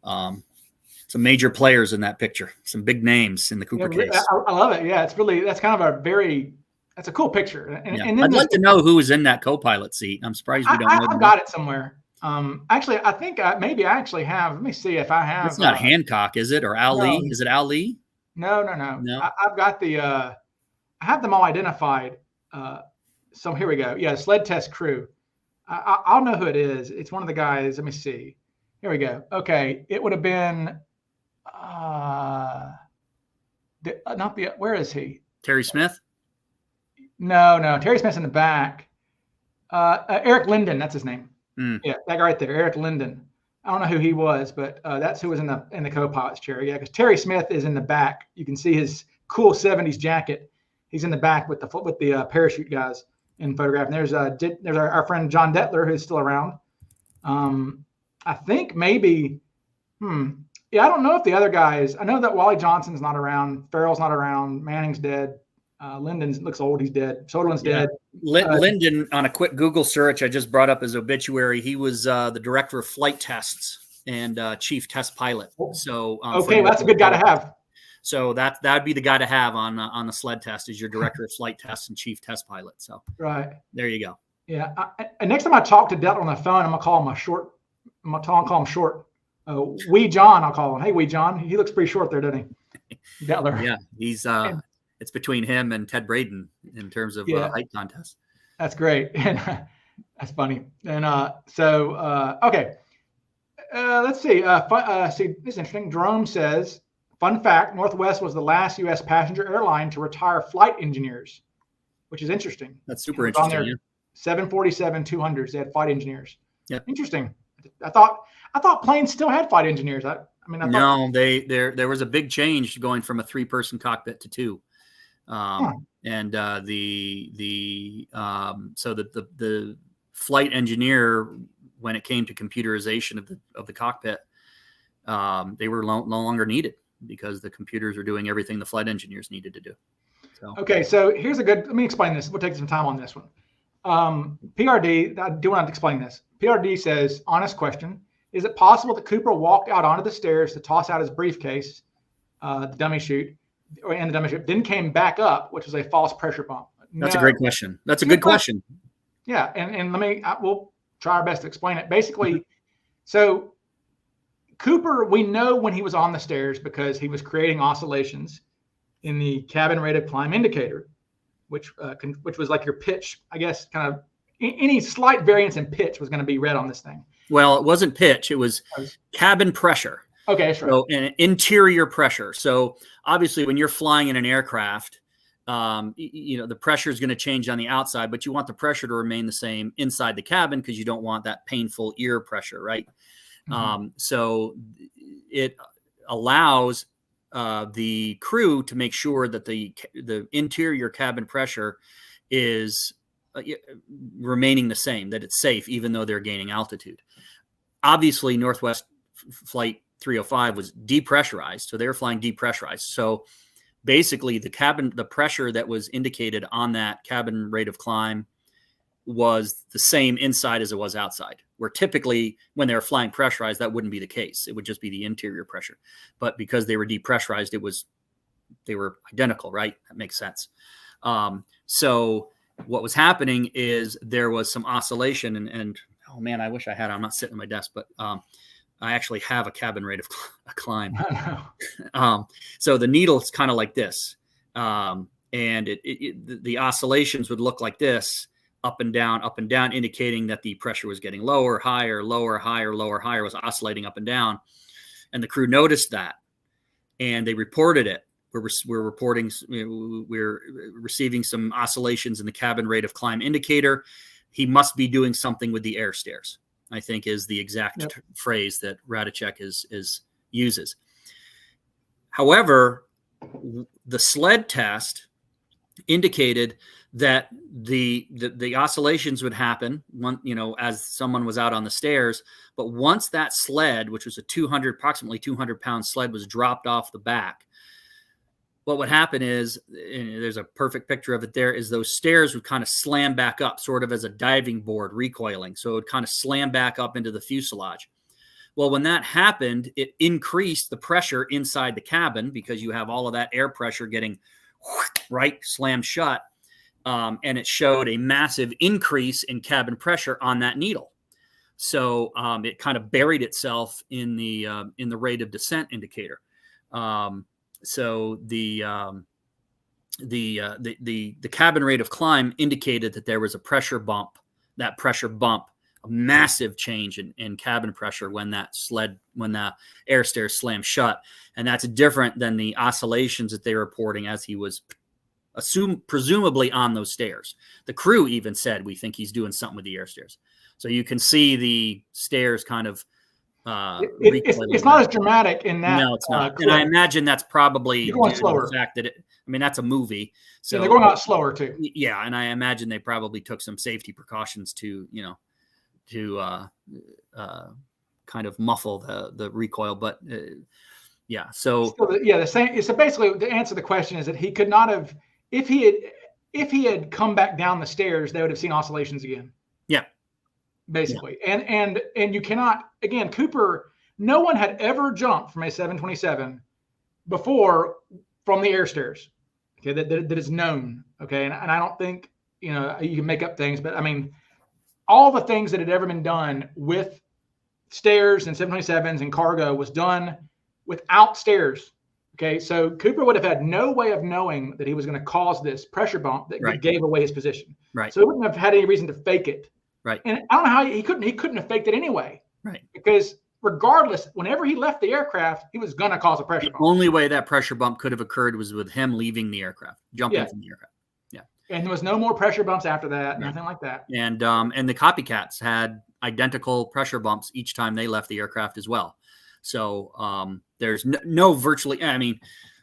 some major players in that picture, some big names in the Cooper case. I love it. Yeah, that's kind of that's a cool picture. And I'd like to know who was in that co-pilot seat. I'm surprised we don't know. I've got it somewhere. Actually, I think maybe I actually have. Let me see if I have. It's not Hancock, is it? Or Al Lee? Is it Al Lee? No. I've got I have them all identified. So here we go. Yeah, sled test crew. I'll know who it is. It's one of the guys. Let me see. Here we go. Okay, it would have been. Where is he? Terry Smith? No. Terry Smith's in the back. Eric Linden, that's his name. Yeah, that guy right there, Eric Linden. I don't know who he was, but that's who was in the co-pilot's chair. Yeah, because Terry Smith is in the back. You can see his cool '70s jacket. He's in the back with the parachute guys in photograph. And there's our friend John Detler, who's still around. I think maybe. Yeah, I don't know if the other guys. I know that Wally Johnson's not around. Farrell's not around. Manning's dead. Linden looks old. He's dead. Soderlund's dead. Lyndon, on a quick Google search, I just brought up his obituary. He was the director of flight tests and chief test pilot. So okay, well, that's a good guy to have. So that'd be the guy to have on the sled test, is your director of flight tests and chief test pilot. So right there you go. Yeah. Next time I talk to Delta on the phone, I'm gonna call him a short. I'm gonna call him short. Wee John, I'll call him. Hey, Wee John. He looks pretty short there, doesn't he? Detler. Yeah, he's it's between him and Ted Braden in terms of height contest. That's great. And that's funny. And okay. Let's see. See, this is interesting. Jerome says, fun fact, Northwest was the last U.S. passenger airline to retire flight engineers, which is interesting. That's super interesting. On their 747-200s, they had flight engineers. Yeah. Interesting. I thought planes still had flight engineers. No, there was a big change going from a 3-person cockpit to 2. And so the flight engineer, when it came to computerization of the cockpit, they were no longer needed because the computers are doing everything the flight engineers needed to do. So. Okay, so let me explain this. We'll take some time on this one. PRD, I do want to explain this. PRD says, honest question, is it possible that Cooper walked out onto the stairs to toss out his briefcase, the dummy chute, then came back up, which was a false pressure bump? That's a great question. That's a good question. Yeah, and we'll try our best to explain it. Basically, so Cooper, we know when he was on the stairs because he was creating oscillations in the cabin rate of climb indicator, which was like your pitch, I guess, kind of any slight variance in pitch was going to be read on this thing. Well, it wasn't pitch; it was cabin pressure. Okay, that's right. So an interior pressure. So obviously, when you're flying in an aircraft, the pressure is going to change on the outside, but you want the pressure to remain the same inside the cabin because you don't want that painful ear pressure, right? Mm-hmm. So it allows the crew to make sure that the interior cabin pressure is remaining the same, that it's safe, even though they're gaining altitude. Obviously, Northwest Flight 305 was depressurized, so they were flying depressurized. So basically, the pressure that was indicated on that cabin rate of climb was the same inside as it was outside, where typically when they were flying pressurized, that wouldn't be the case. It would just be the interior pressure. But because they were depressurized, they were identical, right? That makes sense. So what was happening is there was some oscillation and oh man, I wish I had, I'm not sitting at my desk, but I actually have a cabin rate of climb. So the needle's kind of like this. And the oscillations would look like this, up and down, indicating that the pressure was getting lower, higher, lower, higher, lower, higher, was oscillating up and down. And the crew noticed that and they reported it. We're reporting, we're receiving some oscillations in the cabin rate of climb indicator. He must be doing something with the air stairs, I think is the exact phrase that Radicek uses. However, the sled test indicated that the oscillations would happen as someone was out on the stairs. But once that sled, which was approximately 200 pound sled, was dropped off the back, what would happen is, and there's a perfect picture of it there, is those stairs would kind of slam back up, sort of as a diving board recoiling. So it would kind of slam back up into the fuselage. Well, when that happened, it increased the pressure inside the cabin because you have all of that air pressure getting slammed shut. And it showed a massive increase in cabin pressure on that needle. So it kind of buried itself in the rate of descent indicator. So the cabin rate of climb indicated that there was a pressure bump. That pressure bump, a massive change in cabin pressure when the air stairs slammed shut, and that's different than the oscillations that they were reporting as he was presumably on those stairs. The crew even said, "We think he's doing something with the air stairs." So you can see the stairs kind of. It's not as dramatic in that. No, it's not. And I imagine that's probably going slower. The fact that that's a movie, so they're going out slower too. Yeah, and I imagine they probably took some safety precautions to kind of muffle the recoil. But yeah, so the same. So basically, the answer to the question is that he could not have, if he had, if he had come back down the stairs, they would have seen oscillations again. Yeah. Basically. Yeah. And you cannot, again, Cooper, no one had ever jumped from a 727 before from the air stairs. Okay, that is known. Okay, and I don't think, you can make up things, but I mean, all the things that had ever been done with stairs and 727s and cargo was done without stairs. Okay, so Cooper would have had no way of knowing that he was going to cause this pressure bump that gave away his position. Right. So he wouldn't have had any reason to fake it. Right. And I don't know how he couldn't have faked it anyway. Right. Because regardless, whenever he left the aircraft, he was going to cause a pressure bump. The only way that pressure bump could have occurred was with him leaving the aircraft, jumping from the aircraft. Yeah. And there was no more pressure bumps after that, nothing like that. And the copycats had identical pressure bumps each time they left the aircraft as well. So there's no virtually, I mean,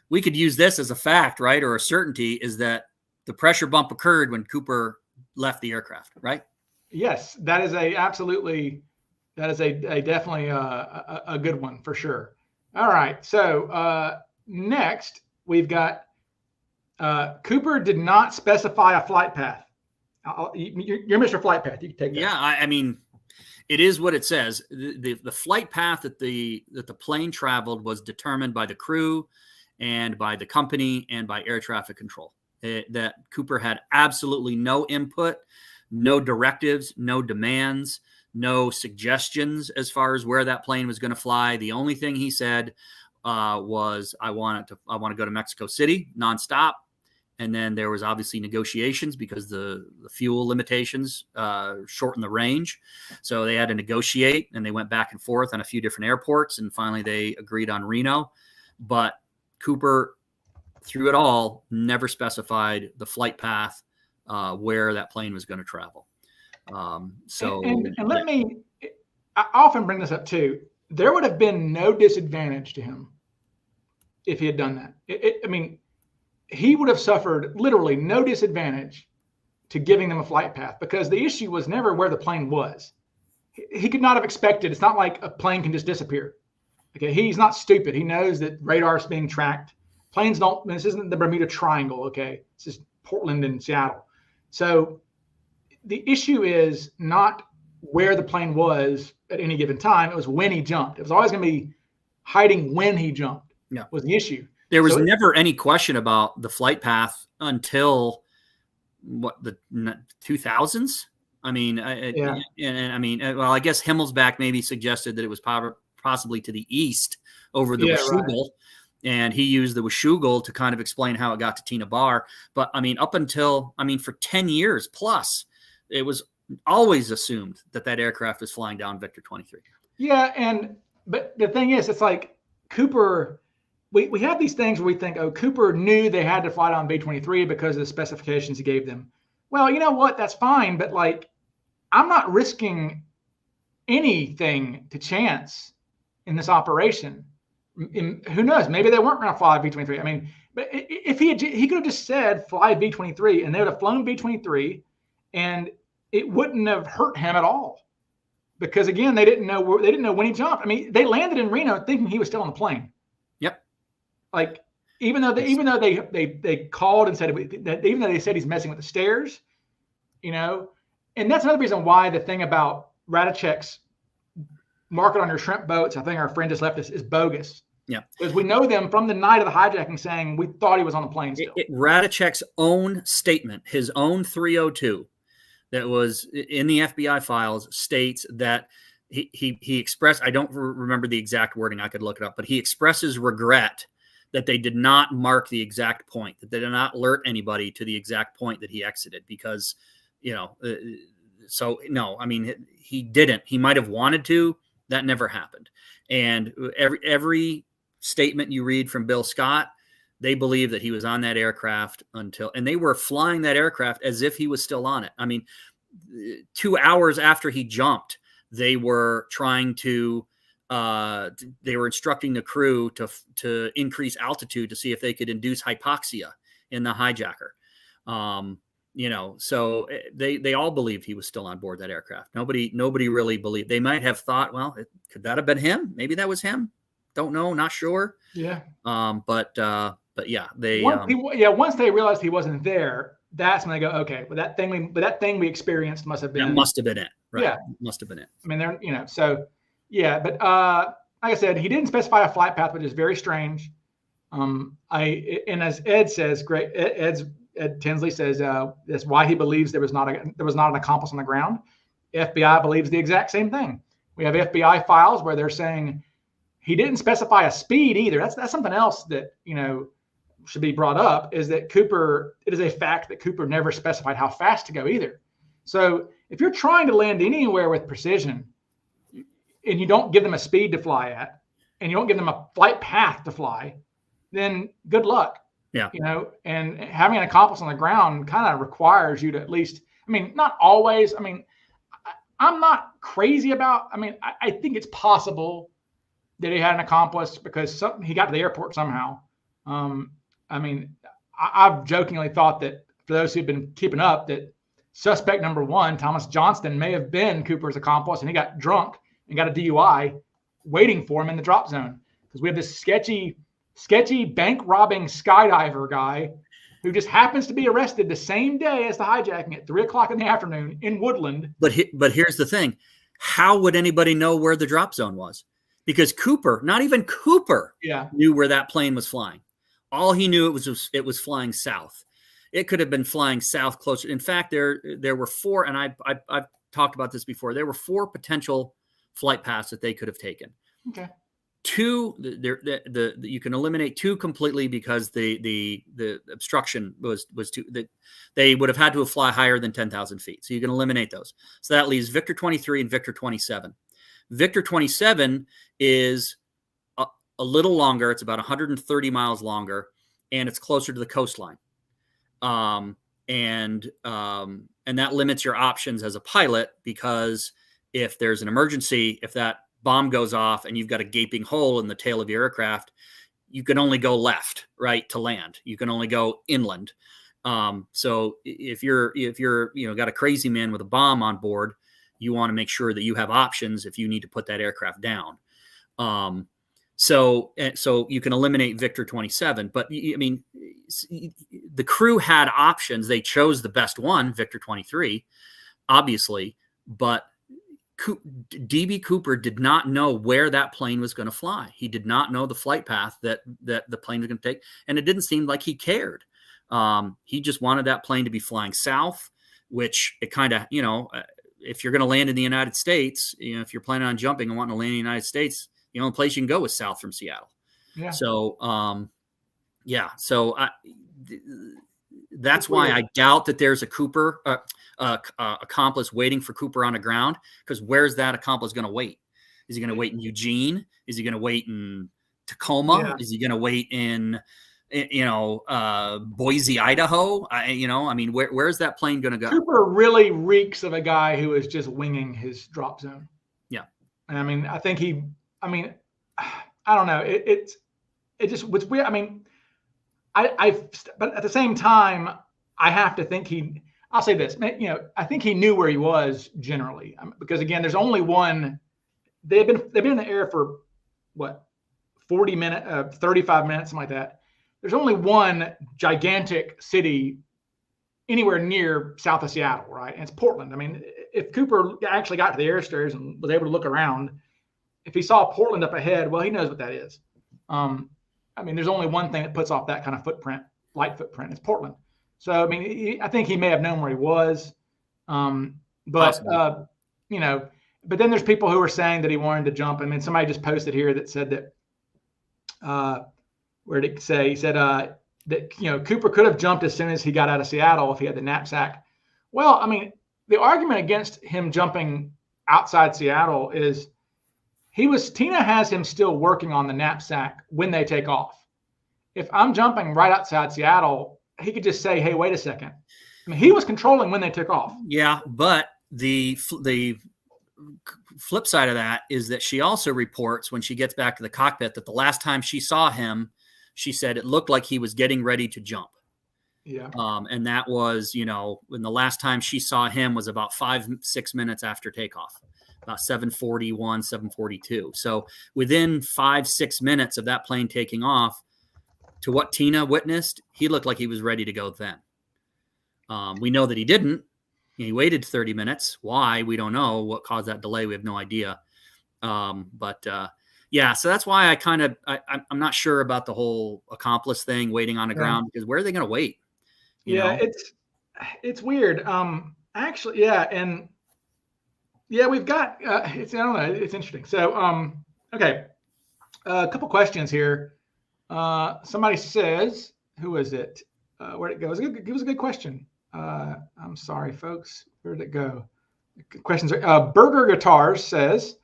we could use this as a fact, right? Or a certainty is that the pressure bump occurred when Cooper left the aircraft, right? Yes, that is definitely a good one for sure. All right. So next we've got Cooper did not specify a flight path. You're Mr. Flight Path. You can take that. Yeah. I mean, it is what it says. The flight path that the plane traveled was determined by the crew and by the company and by air traffic control. That Cooper had absolutely no input, no directives, no demands, no suggestions as far as where that plane was going to fly. The only thing he said was, I want to go to Mexico City nonstop. And then there was obviously negotiations because the fuel limitations shortened the range. So they had to negotiate, and they went back and forth on a few different airports. And finally they agreed on Reno. But Cooper, through it all, never specified the flight path where that plane was going to travel. I often bring this up too. There would have been no disadvantage to him if he had done that. He would have suffered literally no disadvantage to giving them a flight path, because the issue was never where the plane was. He could not have expected. It's not like a plane can just disappear. Okay, he's not stupid. He knows that radar is being tracked. Planes don't. This isn't the Bermuda Triangle. Okay, this is Portland and Seattle. So the issue is not where the plane was at any given time. It was when he jumped. It was always going to be hiding when he jumped. Yeah, was the issue. There was never any question about the flight path until the 2000s. I mean, I guess Himmelsbach maybe suggested that it was possibly to the east over the Washougal. Right. And he used the Washougal to kind of explain how it got to Tina Bar. But for 10 years plus, it was always assumed that aircraft was flying down Victor 23. Yeah. But the thing is, it's like Cooper, we have these things where we think, oh, Cooper knew they had to fly down B-23 because of the specifications he gave them. Well, you know what? That's fine. But I'm not risking anything to chance in this operation. Who knows? Maybe they weren't going to fly B-23. I mean, but if he could have just said fly B-23, and they would have flown B-23, and it wouldn't have hurt him at all, because again, they didn't know when he jumped. I mean, they landed in Reno thinking he was still on the plane. Yep. Even though they called and said that, even though they said he's messing with the stairs, and that's another reason why the thing about Radicek's mark it on your shrimp boats, I think our friend just left us, is bogus. Yeah, because we know them from the night of the hijacking saying we thought he was on the plane still. Radicek's own statement, his own 302, that was in the FBI files, states that he expressed, I don't remember the exact wording, I could look it up, but he expresses regret that they did not mark the exact point, that they did not alert anybody to the exact point that he exited, because, so no, I mean, he didn't. He might have wanted to. That never happened. And every statement you read from Bill Scott, they believe that he was on that aircraft and they were flying that aircraft as if he was still on it. I mean, 2 hours after he jumped, they were trying to, they were instructing the crew to increase altitude to see if they could induce hypoxia in the hijacker. So they all believed he was still on board that aircraft. Nobody really believed. They might have thought, well, could that have been him? Maybe that was him. Don't know. Not sure. Yeah. But yeah, once they realized he wasn't there, that's when I go, okay, but that thing we experienced must have been. That must have been it. Right. Yeah. Must have been it. I mean, so yeah, but like I said, he didn't specify a flight path, which is very strange. And as Ed says, Ed Tinsley says that's why he believes there was not an accomplice on the ground. FBI believes the exact same thing. We have FBI files where they're saying he didn't specify a speed either. That's something else that should be brought up, is that it is a fact that Cooper never specified how fast to go either. So if you're trying to land anywhere with precision and you don't give them a speed to fly at, and you don't give them a flight path to fly, then good luck. Yeah. And having an accomplice on the ground kind of requires you to at least, I mean, not always. I mean, I'm not crazy about, I think it's possible that he had an accomplice because he got to the airport somehow. I've jokingly thought that, for those who've been keeping up, that suspect number one, Thomas Johnston, may have been Cooper's accomplice, and he got drunk and got a DUI waiting for him in the drop zone, because we have this sketchy bank robbing skydiver guy who just happens to be arrested the same day as the hijacking at 3:00 in the afternoon in Woodland. But here's the thing. How would anybody know where the drop zone was? Because Cooper, not even Cooper, knew where that plane was flying. All he knew it was flying south. It could have been flying south closer. In fact, there were four, and I've talked about this before. There were four potential flight paths that they could have taken. Okay. Two, you can eliminate two completely because the obstruction was too. They would have had to fly higher than 10,000 feet. So you can eliminate those. So that leaves Victor 23 and Victor 27. Victor 27 is a little longer. It's about 130 miles longer, and it's closer to the coastline. And that limits your options as a pilot, because if there's an emergency, if that bomb goes off and you've got a gaping hole in the tail of your aircraft, you can only go left, right, to land. You can only go inland. So if you're got a crazy man with a bomb on board, you want to make sure that you have options if you need to put that aircraft down. So you can eliminate Victor 27, but the crew had options. They chose the best one, Victor 23, obviously, but DB Cooper did not know where that plane was going to fly. He did not know the flight path that the plane was going to take, and it didn't seem like he cared. He just wanted that plane to be flying south, which it kind of, if you're going to land in the United States, if you're planning on jumping and wanting to land in the United States, the only place you can go is south from Seattle. Yeah. So, that's why I doubt that there's a Cooper accomplice waiting for Cooper on the ground, because where's that accomplice going to wait? Is he going to wait in Eugene? Is he going to wait in Tacoma? Yeah. Is he going to wait in Boise, Idaho? Where's that plane going to go? Cooper really reeks of a guy who is just winging his drop zone. Yeah. And I think I don't know. It just was weird. But at the same time, I have to think I'll say this, I think he knew where he was generally, because again, there's only one. They've been in the air for what, 40 minutes, 35 minutes, something like that. There's only one gigantic city anywhere near south of Seattle, right? And it's Portland. If Cooper actually got to the airstairs and was able to look around, if he saw Portland up ahead, well, he knows what that is. There's only one thing that puts off that kind of light footprint. It's Portland. So, I think he may have known where he was. But then there's people who are saying that he wanted to jump. Somebody just posted here that said that, where did it say? He said that, Cooper could have jumped as soon as he got out of Seattle if he had the knapsack. Well, the argument against him jumping outside Seattle is Tina has him still working on the knapsack when they take off. If I'm jumping right outside Seattle, he could just say, hey, wait a second. He was controlling when they took off. Yeah, but the flip side of that is that she also reports when she gets back to the cockpit that the last time she saw him, she said it looked like he was getting ready to jump. Yeah. And that was, when the last time she saw him was about 5-6 minutes after takeoff. About 7:41, 7:42. So within 5-6 minutes of that plane taking off, to what Tina witnessed, he looked like he was ready to go then. We know that he didn't. He waited 30 minutes. Why? We don't know. What caused that delay? We have no idea. Yeah, so that's why I'm not sure about the whole accomplice thing, waiting on the ground, because where are they going to wait? You know? It's weird. Actually, yeah, and yeah, we've got I don't know, it's interesting. So, okay, a couple questions here. Somebody says, who is it? Where'd it go? It was a good question. I'm sorry, folks. Where did it go? Questions are Burger Guitars says,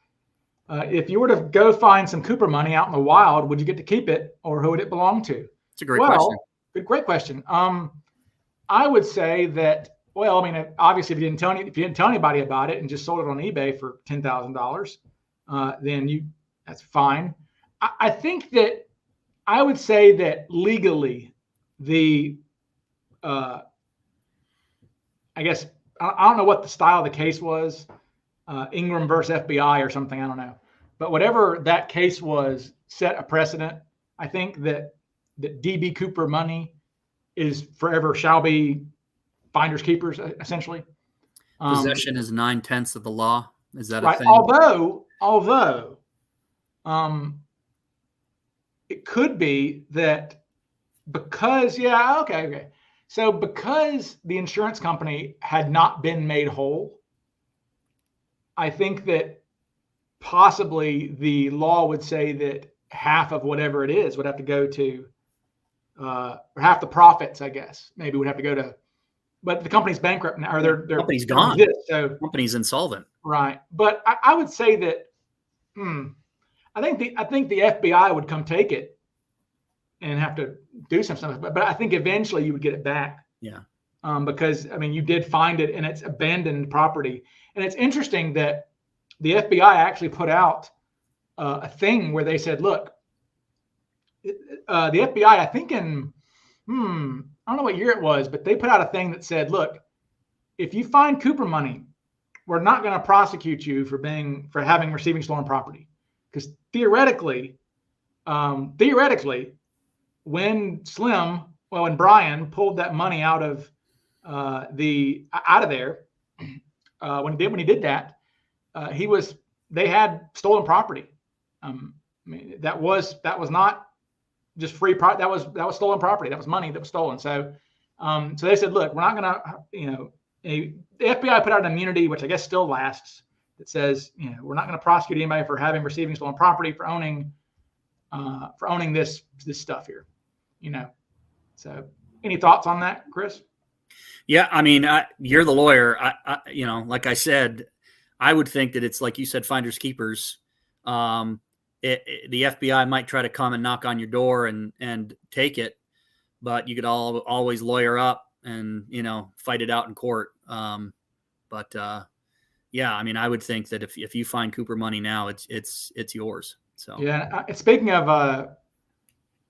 if you were to go find some Cooper money out in the wild, would you get to keep it, or who would it belong to? It's a great question. Great question. I would say that. Well, I mean, obviously, if you didn't tell anybody about it and just sold it on eBay for $10,000, then that's fine. I think that I would say that legally, I guess I don't know what the style of the case was, Ingram versus FBI or something. I don't know, but whatever that case was, set a precedent. I think that DB Cooper money is forever shall be finders keepers, essentially. Possession is 9/10 of the law. Is that right? A thing? Although, it could be that because okay. So because the insurance company had not been made whole, I think that possibly the law would say that half of whatever it is would have to go to, or half the profits, I guess, maybe would have to go to. But the company's bankrupt now, or their company's gone. So company's insolvent. Right. But I would say that I think the FBI would come take it and have to do some stuff. But I think eventually you would get it back. Yeah. Because I mean, you did find it and it's abandoned property. And it's interesting that the FBI actually put out a thing where they said, look, the FBI, I think in I don't know what year it was, but they put out a thing that said, look, if you find Cooper money, we're not going to prosecute you for receiving stolen property. Because theoretically, when Brian pulled that money out of there, when he did that, they had stolen property. I mean, that was not just free that was stolen property. That was money that was stolen. So they said, look, we're not going to, the FBI put out an immunity, which I guess still lasts, that says, we're not going to prosecute anybody for receiving stolen property, for owning this stuff here, So any thoughts on that, Chris? Yeah. I mean, you're the lawyer. Like I said, I would think that it's like you said, finders keepers. The FBI might try to come and knock on your door and take it, but you could always lawyer up and, fight it out in court. Yeah, I mean, I would think that if you find Cooper money now, it's yours. So yeah. Speaking of,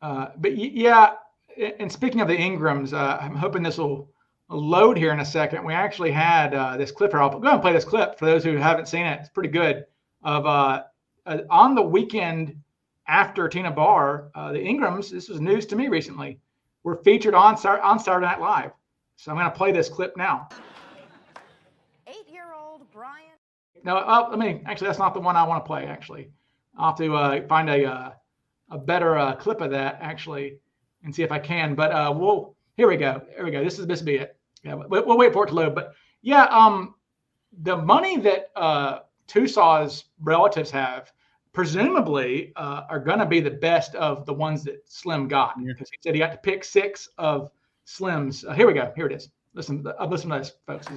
and speaking of the Ingrams, I'm hoping this will load here in a second. We actually had this clip here. I'll go ahead and play this clip for those who haven't seen it. It's pretty good. Of on the weekend after Tina Barr, the Ingrams. This was news to me recently. Were featured on Saturday Night Live. So I'm going to play this clip now. 8-year-old Brian. No, actually, that's not the one I want to play. Actually, I'll have to find a better clip of that actually, and see if I can. But here we go. This will be it. Yeah, we'll wait for it to load. But yeah, the money that Tussaw's relatives have presumably are going to be the best of the ones that Slim got, because he said he got to pick 6 of Slim's. Here we go. Here it is. Listen to this, folks.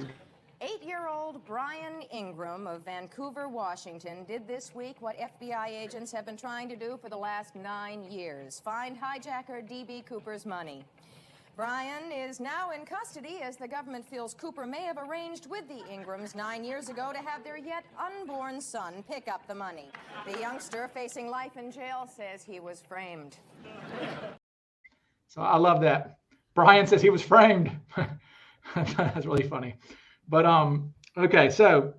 8-year-old Brian Ingram of Vancouver, Washington, did this week what FBI agents have been trying to do for the last 9 years: find hijacker DB Cooper's money. Brian is now in custody as the government feels Cooper may have arranged with the Ingrams 9 years ago to have their yet unborn son pick up the money. The youngster, facing life in jail, says he was framed. So I love that. Brian says he was framed. That's really funny. But okay, so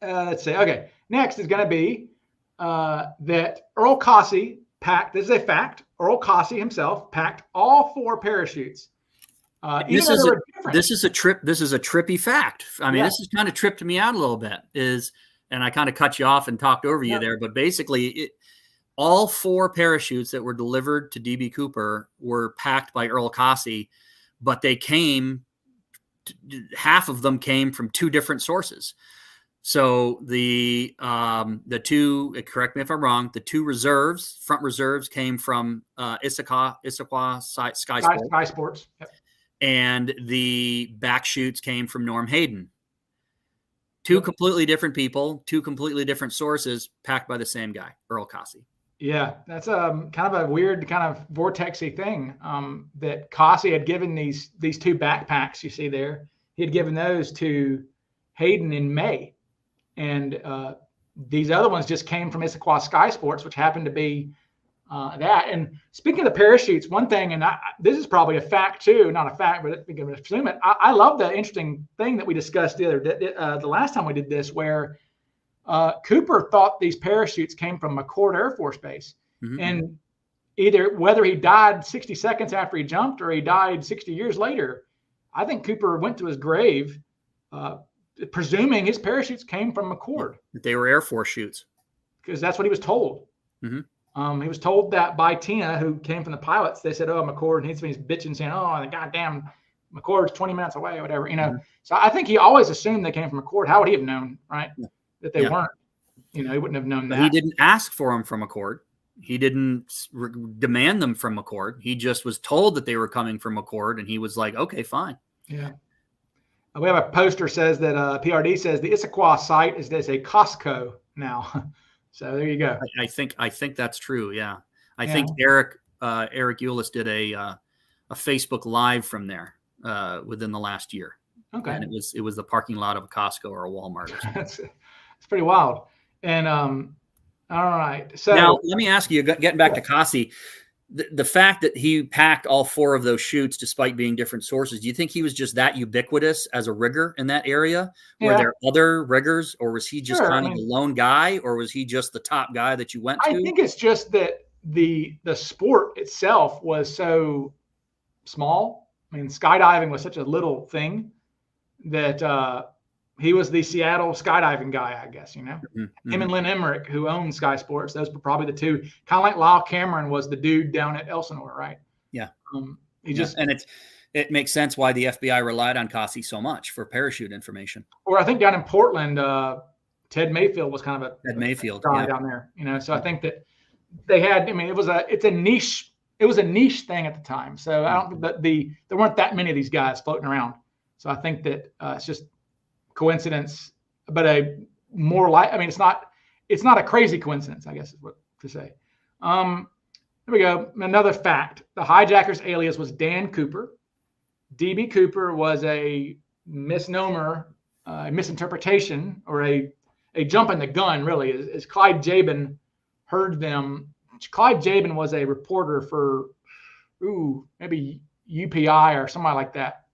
let's see. Okay, next is going to be that Earl Cossey packed. This is a fact. Earl Cossey himself packed all 4 parachutes Even though they were different. This is a trippy fact. I mean, this has kind of tripped me out a little bit. And I kind of cut you off and talked over you there, but basically, all 4 parachutes that were delivered to DB Cooper were packed by Earl Cossey, but half of them came from 2 different sources. So the 2, correct me if I'm wrong, the 2 front reserves came from Issaquah Sky Sports. Yep. And the back chutes came from Norm Hayden. 2 completely different people, 2 completely different sources, packed by the same guy, Earl Cossey. Yeah, that's kind of a weird kind of vortexy thing that Cossey had given these 2 backpacks you see there. He had given those to Hayden in May. And these other ones just came from Issaquah Sky Sports, which happened to be that. And speaking of the parachutes, one thing, and this is probably a fact too, not a fact, but we can assume it. I love the interesting thing that we discussed the last time we did this, where Cooper thought these parachutes came from McCord Air Force Base. Mm-hmm. And either whether he died 60 seconds after he jumped or he died 60 years later, I think Cooper went to his grave presuming his parachutes came from McCord. They were Air Force chutes. Because that's what he was told. Mm-hmm. He was told that by Tina, who came from the pilots. They said, "Oh, McCord," and he's bitching, saying, "Oh, the goddamn McCord's 20 minutes away," or whatever. Mm-hmm. So I think he always assumed they came from McCord. How would he have known, right? Yeah. That they weren't. He wouldn't have known that. He didn't ask for them from McCord. He didn't demand them from McCord. He just was told that they were coming from McCord, and he was like, "Okay, fine." Yeah. We have a poster says that PRD says the Issaquah site is a Costco now. So there you go. I think that's true. Yeah. I think Eric Eulis did a Facebook Live from there within the last year. Okay. And it was the parking lot of a Costco or a Walmart. It's pretty wild. And all right. So now let me ask you, getting back to Cossey, the fact that he packed all 4 of those chutes despite being different sources, do you think he was just that ubiquitous as a rigger in that area? Were there other riggers, or was he just kind of the lone guy, or was he just the top guy that you went to? I think it's just that the sport itself was so small. I mean, skydiving was such a little thing that he was the Seattle skydiving guy, I guess, Mm-hmm. Him and Lynn Emmerich, who owned Sky Sports, those were probably the 2. Kind of like Lyle Cameron was the dude down at Elsinore, right? Yeah. And it makes sense why the FBI relied on Cossey so much for parachute information. Or I think down in Portland, Ted Mayfield was kind of a guy down there, So I think that they had. I mean, it was a niche. It was a niche thing at the time. So I don't think that there weren't that many of these guys floating around. So I think that it's just coincidence, but it's not a crazy coincidence, I guess is what to say. Here we go. Another fact: the hijacker's alias was Dan Cooper. DB Cooper was a misnomer, a misinterpretation, or a jump in the gun, really. As Clyde Jabin heard them. Clyde Jabin was a reporter for maybe UPI or somebody like that,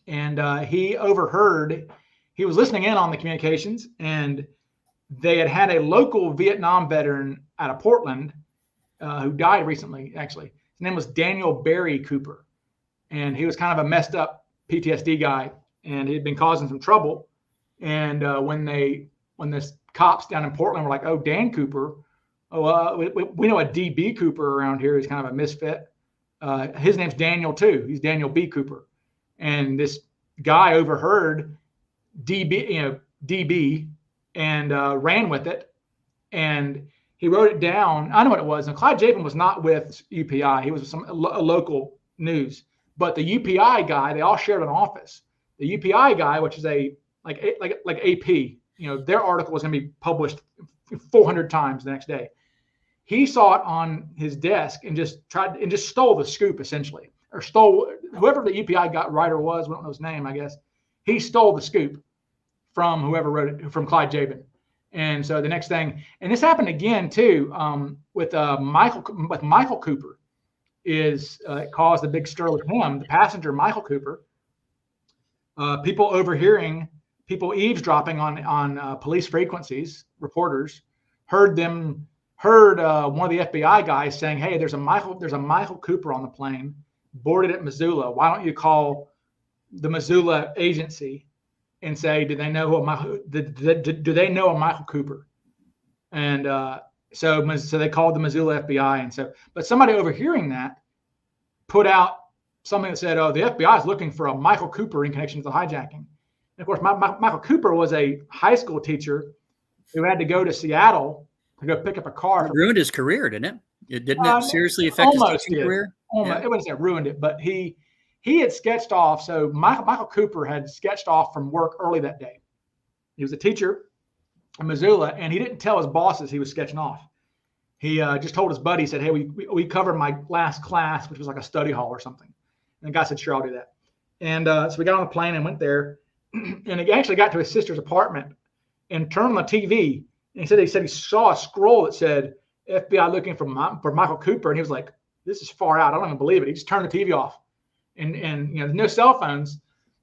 and he overheard. He was listening in on the communications, and they had a local Vietnam veteran out of Portland who died recently, actually. His name was Daniel Barry Cooper, and he was kind of a messed up PTSD guy, and he had been causing some trouble. And when the cops down in Portland were like, "Oh, Dan Cooper, we know a DB Cooper around here is kind of a misfit. His name's Daniel too. He's Daniel B. Cooper." And this guy overheard DB, and ran with it, and he wrote it down. I know what it was. And Clyde Jabin was not with UPI; he was with a local news. But the UPI guy, they all shared an office. The UPI guy, which is like AP, their article was going to be published 400 times the next day. He saw it on his desk and just stole the scoop, essentially, or stole whoever the UPI writer was. We don't know his name, I guess. He stole the scoop from whoever wrote it, from Clyde Jabin. And so the next thing, and this happened again too, with Michael Cooper, it caused a big stir with him. The passenger, Michael Cooper, people overhearing, people eavesdropping on police frequencies, reporters heard one of the FBI guys saying, "Hey, there's a Michael Cooper on the plane. boarded at Missoula. Why don't you call the Missoula agency and say, do they know do they know a Michael Cooper? And so they called the Missoula FBI. And but somebody overhearing that put out something that said, oh, the FBI is looking for a Michael Cooper in connection to the hijacking. And of course, Michael Cooper was a high school teacher who had to go to Seattle to go pick up a car. It ruined his career, didn't it? Didn't it seriously affect his teaching career? Almost. Yeah. It wouldn't say ruined it, but he had sketched off. So Michael Cooper had sketched off from work early that day. He was a teacher in Missoula, and he didn't tell his bosses he was sketching off. He just told his buddy, he said, hey, we covered my last class, which was like a study hall or something. And the guy said, sure, I'll do that. And so we got on the plane and went there. And he actually got to his sister's apartment and turned on the TV. And he said he saw a scroll that said FBI looking for Michael Cooper. And he was like, this is far out. I don't even believe it. He just turned the TV off. And there's no cell phones.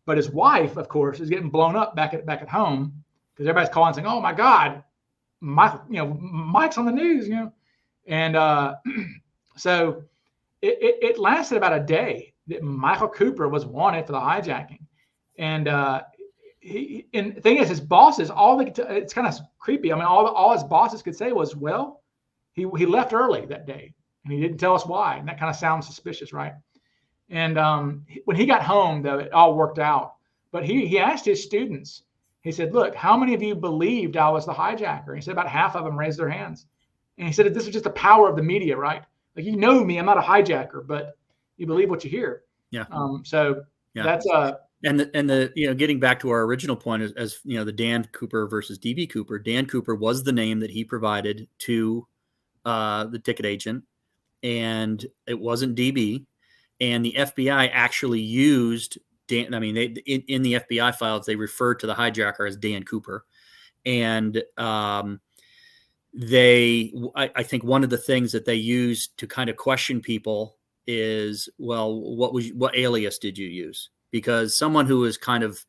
But his wife, of course, is getting blown up back at home because everybody's calling saying, oh, my God, Mike's on the news, And so it lasted about a day that Michael Cooper was wanted for the hijacking. And and the thing is, his bosses, it's kind of creepy. I mean, all his bosses could say was, well, he left early that day and he didn't tell us why. And that kind of sounds suspicious, right? And when he got home, though, it all worked out. But he asked his students, he said, look, how many of you believed I was the hijacker? And he said about half of them raised their hands. And he said, this is just the power of the media, right? Like, you know me, I'm not a hijacker, but you believe what you hear. Yeah. That's And the getting back to our original point as the Dan Cooper versus DB Cooper. Dan Cooper was the name that he provided to the ticket agent, and it wasn't DB. And the FBI actually used Dan. I mean, in the FBI files they referred to the hijacker as Dan Cooper, and I think one of the things that they used to kind of question people is, well, what alias did you use? Because someone who is kind of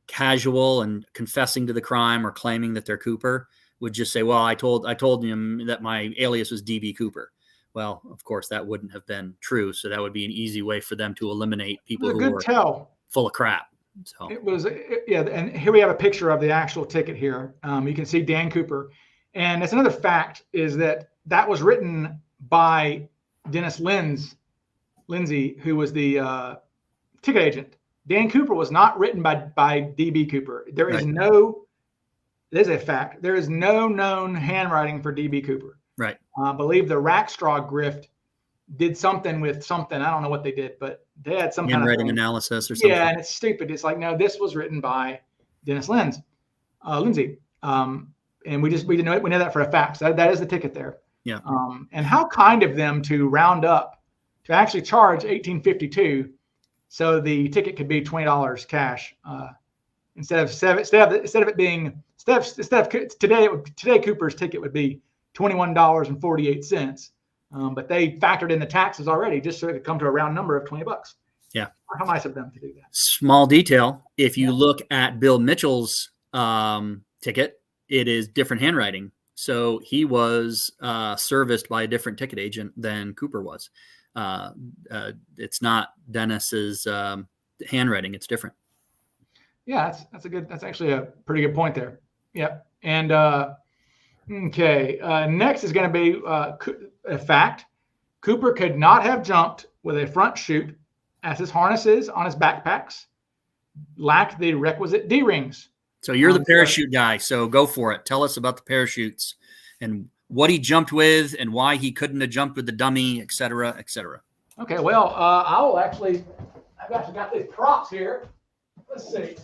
casual and confessing to the crime or claiming that they're Cooper would just say, well, I told him that my alias was DB Cooper. Well, of course, that wouldn't have been true. So that would be an easy way for them to eliminate people who were full of crap. So it was, and here we have a picture of the actual ticket here. You can see Dan Cooper. And that's another fact, is that was written by Dennis Lindsay, who was the ticket agent. Dan Cooper was not written by DB Cooper. There's a fact. There is no known handwriting for DB Cooper. Right. I believe the Rackstraw grift did something with something. I don't know what they did, but they had some handwriting analysis or something. Yeah, and it's stupid. It's like, no, this was written by Dennis Lindsay. And we know that for a fact. So that is the ticket there. Yeah. And how kind of them to round up to actually charge $18.52. So the ticket could be $20 cash instead of today Cooper's ticket would be $21.48. But they factored in the taxes already just so it could come to a round number of $20. Yeah. How nice of them to do that. Small detail. If you look at Bill Mitchell's ticket, it is different handwriting. So he was serviced by a different ticket agent than Cooper was. It's not Dennis's handwriting. It's different. Yeah, that's actually a pretty good point there. Yep. And okay, next is going to be a fact. Cooper could not have jumped with a front chute, as his harnesses on his backpacks lacked the requisite D-rings. So you're the parachute guy, so go for it. Tell us about the parachutes and what he jumped with and why he couldn't have jumped with the dummy, et cetera, et cetera. Okay, well, I've actually got these props here. Let's see.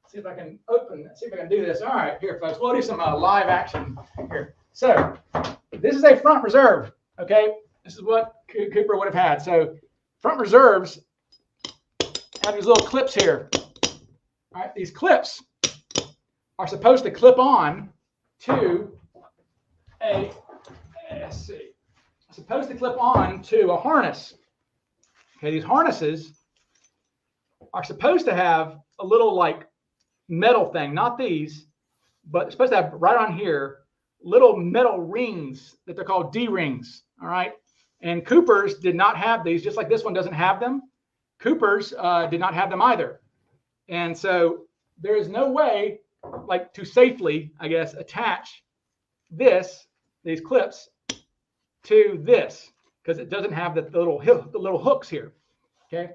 See if I can do this. All right, here, folks. We'll do some live action here. So this is a front reserve, okay? This is what Cooper would have had. So front reserves have these little clips here. All right, these clips are supposed to clip on to a harness. Okay, these harnesses are supposed to have a little like metal thing, not these, but it's supposed to have right on here little metal rings that they're called D rings. All right, And Cooper's did not have these, just like this one doesn't have them. Cooper's did not have them either. And so there is no way, like, to safely, I guess, attach these clips to this, because it doesn't have the little hooks here. Okay.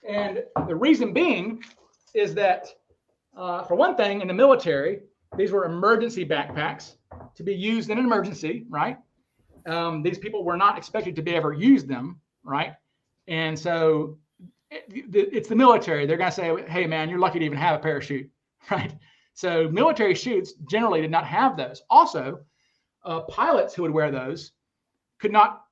And the reason being is that, for one thing, in the military, these were emergency backpacks to be used in an emergency, right? These people were not expected to be ever use them, right? And so it's the military. They're going to say, hey, man, you're lucky to even have a parachute, right? So military chutes generally did not have those. Also, pilots who would wear those could not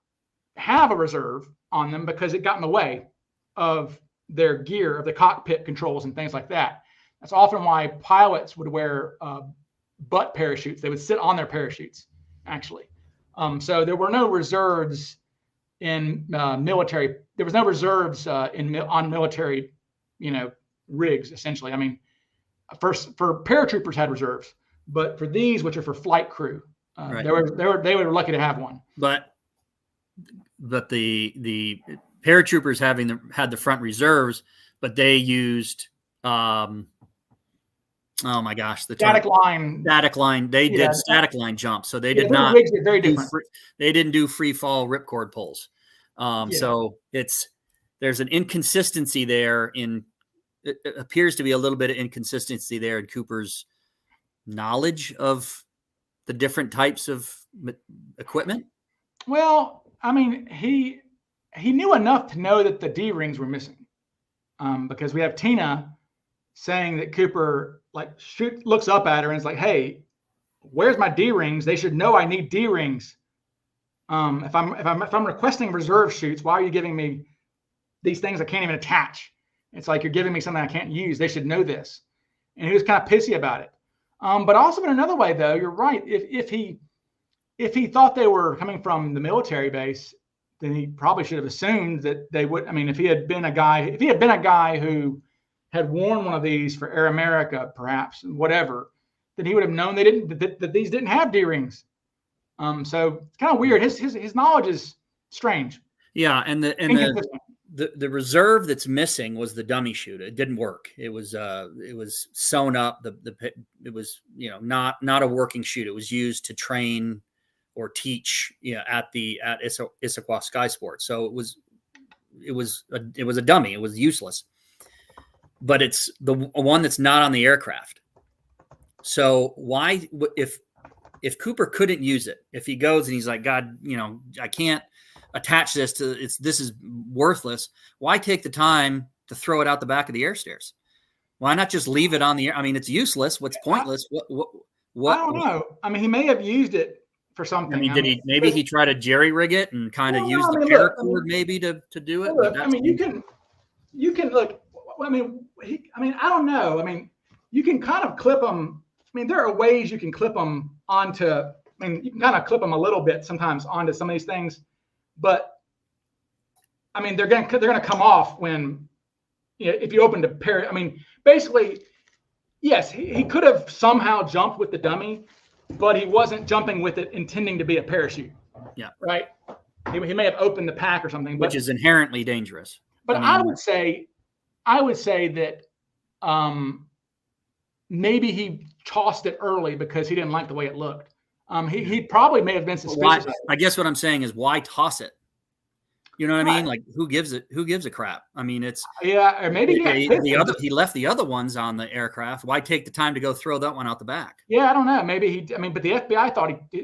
have a reserve on them because it got in the way of their gear, of the cockpit controls and things like that. That's often why pilots would wear butt parachutes. They would sit on their parachutes, actually. So there were no reserves in military. There was no reserves on military, rigs, essentially. I mean, first for paratroopers had reserves, but for these, which are for flight crew, right, they were lucky to have one. But the paratroopers had the front reserves, but they used oh my gosh, the static line. They did static line jumps, so they did not. Very different. They didn't do free fall ripcord pulls. So there's an inconsistency there it appears to be a little bit of inconsistency there in Cooper's knowledge of the different types of equipment. Well, I mean, he knew enough to know that the D rings were missing, because we have Tina saying that Cooper looks up at her and is like, "Hey, where's my D rings? They should know I need D rings. If I'm requesting reserve chutes, why are you giving me these things I can't even attach? It's like you're giving me something I can't use. They should know this." And he was kind of pissy about it. But also in another way, though, you're right. If he thought they were coming from the military base, then he probably should have assumed that they would. I mean, if he had been a guy who had worn one of these for Air America, perhaps, whatever, then he would have known that these didn't have D rings. So it's kind of weird. His knowledge is strange. Yeah, and the reserve that's missing was the dummy chute. It didn't work. It was sewn up. It was not a working chute. It was used to train or teach at Issaquah Sky Sports. So it was a dummy. It was useless. But it's the one that's not on the aircraft. So why, if Cooper couldn't use it, if he goes and he's like, God, I can't attach this to this is worthless. Why take the time to throw it out the back of the air stairs? Why not just leave it on the air? I mean, it's useless. What's pointless? What? I don't know. I mean, he may have used it for something. I mean, maybe he tried to jerry rig it and kind of use the paracord maybe to do it. Look, I mean, you can look. I mean, I don't know. I mean, you can kind of clip them. I mean, there are ways you can clip them onto. I mean, you can kind of clip them a little bit sometimes onto some of these things, but I mean, they're gonna come off when, if you open the pair. I mean, basically, yes, he could have somehow jumped with the dummy, but he wasn't jumping with it intending to be a parachute. Yeah. Right. He may have opened the pack or something, which is inherently dangerous. But I would say that maybe he tossed it early because he didn't like the way it looked. He probably may have been suspicious. I guess what I'm saying is, why toss it? You know what I mean? Like, who gives a crap? I mean, it's or maybe he left the other ones on the aircraft. Why take the time to go throw that one out the back? Yeah, I don't know. Maybe but the FBI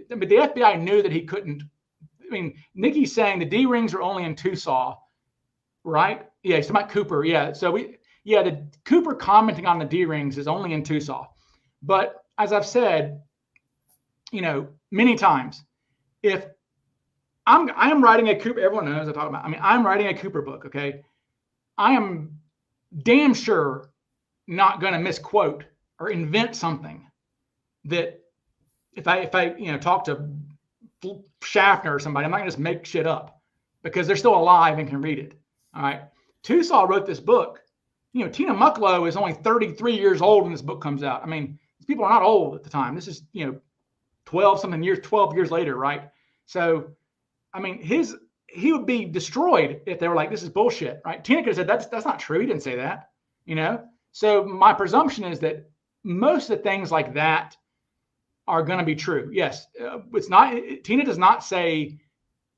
but the FBI knew that he couldn't. I mean, Nikki's saying the D rings are only in Tucson, right? Yeah, he's talking about Cooper. Yeah, so the Cooper commenting on the D rings is only in Tucson. But as I've said, many times, if I am writing a Cooper, everyone knows I talk about. I mean, I'm writing a Cooper book. Okay, I am damn sure not going to misquote or invent something that if I talk to Schaffner or somebody, I'm not going to just make shit up because they're still alive and can read it. All right, Tucson wrote this book. Tina Mucklow is only 33 years old when this book comes out. I mean, these people are not old at the time. This is 12 years later, right? So, I mean, his he would be destroyed if they were like, this is bullshit, right? Tina could have said, that's not true. He didn't say that, you know? So my presumption is that most of the things like that are going to be true. Yes. It's not, Tina does not say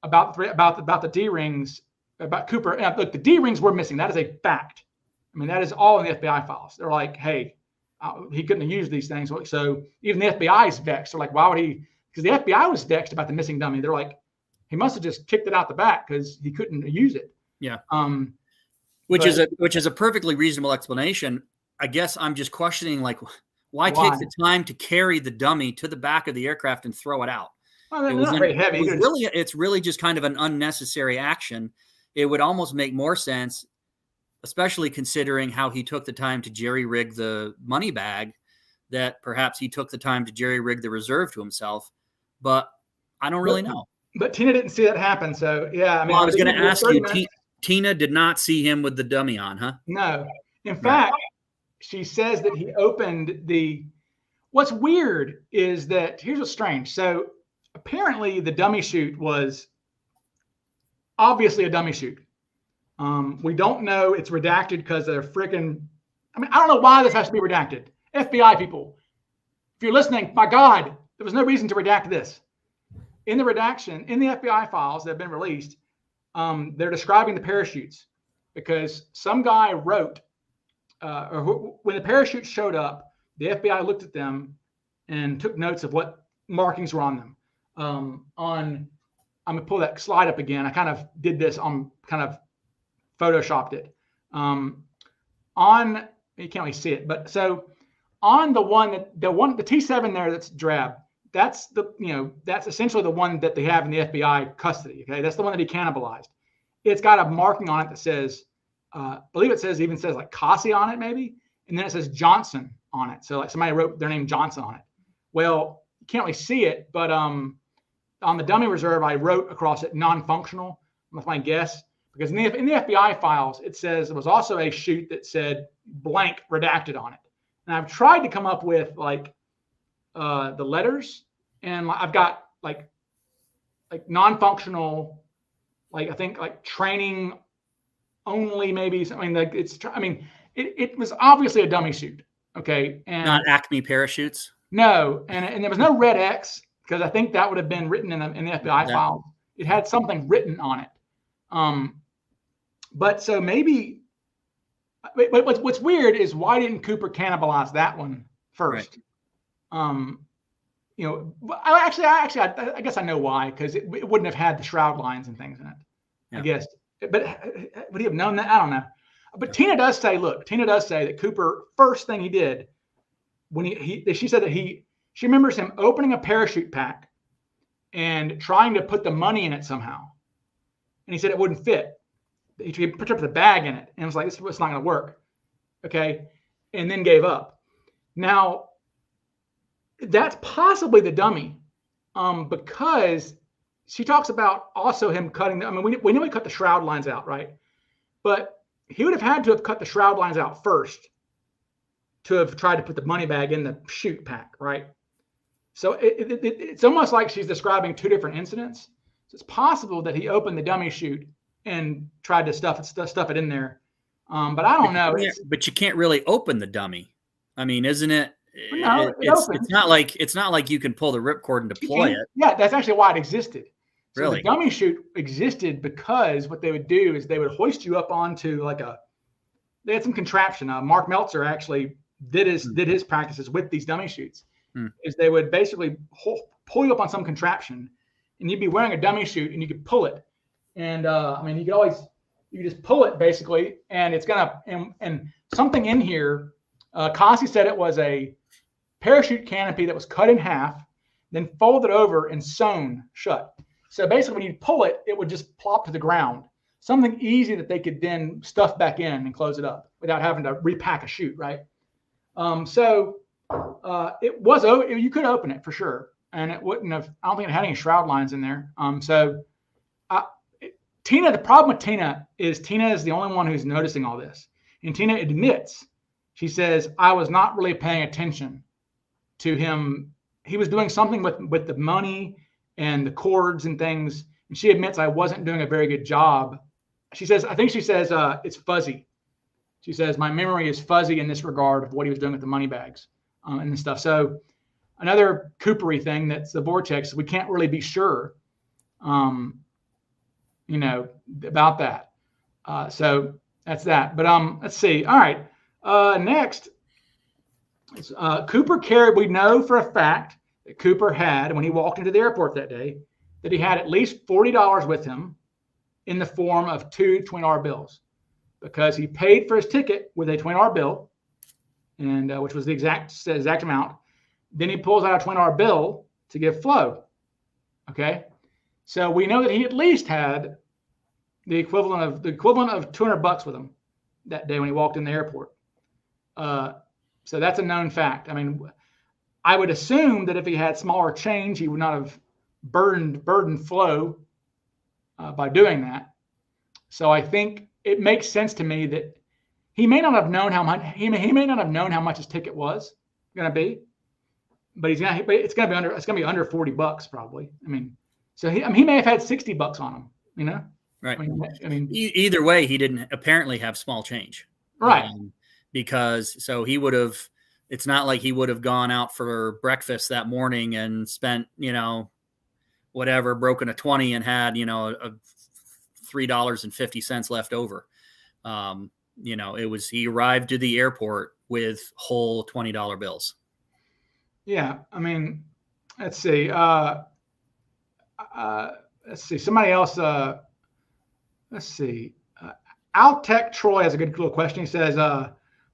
about the D-rings, about Cooper. Look, the D-rings were missing. That is a fact. I mean, that is all in the FBI files. They're like, hey, he couldn't have used these things. So even the FBI is vexed. They're like, why would he? Because the FBI was vexed about the missing dummy. They're like, he must have just kicked it out the back because he couldn't use it. Yeah. Which is a perfectly reasonable explanation. I guess I'm just questioning, like, why take the time to carry the dummy to the back of the aircraft and throw it out? Well, it's not very heavy. It's really just kind of an unnecessary action. It would almost make more sense, especially considering how he took the time to jerry-rig the money bag, that perhaps he took the time to jerry-rig the reserve to himself. But I don't really know. But Tina didn't see that happen. So, yeah. I mean, I was going to ask you, Tina did not see him with the dummy on, huh? No. In fact, she says that he opened the – what's weird is that – here's what's strange. So, apparently the dummy chute was obviously a dummy chute. We don't know. It's redacted because they're freaking – I mean, I don't know why this has to be redacted. FBI people, if you're listening, my God, there was no reason to redact this. In the redaction, in the FBI files that have been released, they're describing the parachutes because some guy wrote, when the parachutes showed up, the FBI looked at them and took notes of what markings were on them. I'm going to pull that slide up again. I kind of did this on kind of photoshopped it. You can't really see it, but so on the T7 there that's drab, that's essentially the one that they have in the FBI custody. Okay, that's the one that he cannibalized. It's got a marking on it that says, I believe it even says like Cassie on it, maybe, and then it says Johnson on it. So like somebody wrote their name Johnson on it. Well, you can't really see it, but on the dummy reserve, I wrote across it non-functional. That's my guess, because in the FBI files, it says there was also a chute that said blank redacted on it, and I've tried to come up with like the letters. And I've got like non-functional, like I think like training only, maybe something like it's. I mean, it was obviously a dummy chute, okay, and not Acme parachutes. No, and there was no red X because I think that would have been written in the FBI file. It had something written on it. But so maybe. But what's weird is why didn't Cooper cannibalize that one first? Right. I guess I know why, because it wouldn't have had the shroud lines and things in it. Yeah. I guess, but would he have known that? I don't know. But Tina does say that Cooper, first thing he did when she said that she remembers him opening a parachute pack and trying to put the money in it somehow, and he said it wouldn't fit. He put the bag in it and was like, "This is not going to work," okay, and then gave up. Now. That's possibly the dummy, because she talks about also him cutting. I mean, we know he cut the shroud lines out, right? But he would have had to have cut the shroud lines out first to have tried to put the money bag in the chute pack, right? So it's almost like she's describing two different incidents. So it's possible that he opened the dummy chute and tried to stuff it in there. But I don't know. But you can't really open the dummy. I mean, isn't it? No, it's not like you can pull the ripcord and deploy it. Yeah, that's actually why it existed. So really? The dummy chute existed because what they would do is they would hoist you up onto they had some contraption. Mark Meltzer actually did his practices with these dummy chutes. Is they would basically pull you up on some contraption, and you'd be wearing a dummy chute, and you could pull it. And I mean, you could just pull it basically, and it's gonna and something in here. Cassie said it was a parachute canopy that was cut in half, then folded over and sewn shut. So basically, when you pull it, it would just plop to the ground. Something easy that they could then stuff back in and close it up without having to repack a chute, right? It was, you could open it for sure, and it wouldn't have. I don't think it had any shroud lines in there. Tina. The problem with Tina is the only one who's noticing all this, and Tina admits. She says, I was not really paying attention to him. He was doing something with the money and the cords and things, And she admits, I wasn't doing a very good job. She says, it's fuzzy. She says, my memory is fuzzy in this regard of what he was doing with the money bags and stuff. So another Coopery thing that's the vortex, we can't really be sure, about that. So that's that. But let's see. All right. Next, Cooper carried, we know for a fact that Cooper had, when he walked into the airport that day, that he had at least $40 with him in the form of 2 $20 bills, because he paid for his ticket with a $20 bill, and which was the exact amount. Then he pulls out a $20 bill to give Flo. Okay, so we know that he at least had the equivalent of $200 with him that day when he walked in the airport. So that's a known fact. I mean, I would assume that if he had smaller change, he would not have burdened Flo by doing that. So I think it makes sense to me that he may not have known how much his ticket was going to be, but it's going to be under $40 probably. I mean, so he may have had $60 on him, Right. I mean, either way, he didn't apparently have small change. Right. Because so he would have, it's not like he would have gone out for breakfast that morning and spent, whatever, broken a 20 and had, a $3.50 left over. It was, he arrived to the airport with whole $20 bills. Yeah. I mean, let's see. Somebody else, let's see. Altec Troy has a good little question. He says,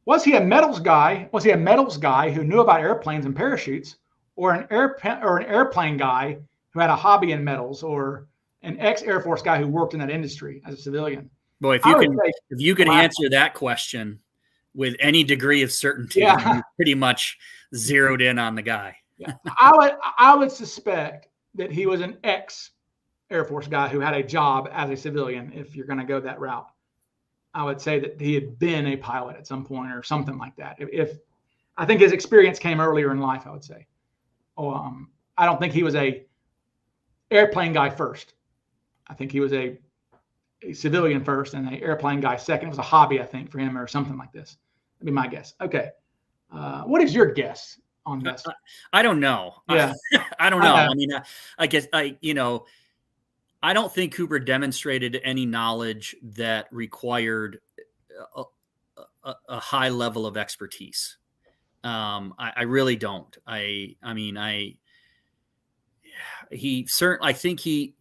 was he a metals guy who knew about airplanes and parachutes, or an airplane guy who had a hobby in metals, or an ex-Air Force guy who worked in that industry as a civilian? Boy, if you could answer that question with any degree of certainty, you pretty much zeroed in on the guy. Yeah. I would suspect that he was an ex-Air Force guy who had a job as a civilian, if you're going to go that route. I would say that he had been a pilot at some point or something like that. If I think his experience came earlier in life, I would say. I don't think he was a airplane guy first. I think he was a civilian first and an airplane guy second. It was a hobby, I think, for him or something like this. That'd be my guess. Okay. What is your guess on this? I don't know. Yeah. I don't know. I mean, I guess I don't think Cooper demonstrated any knowledge that required a high level of expertise. I really don't. I think he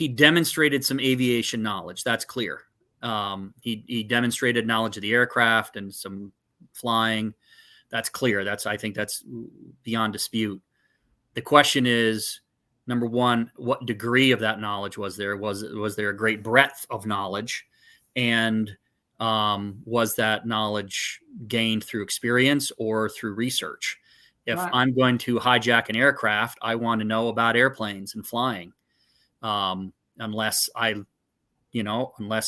demonstrated some aviation knowledge. That's clear. He demonstrated knowledge of the aircraft and some flying. That's clear. I think that's beyond dispute. The question is, number one, what degree of that knowledge was there? Was there a great breadth of knowledge? And was that knowledge gained through experience or through research? If I'm going to hijack an aircraft, I want to know about airplanes and flying. Unless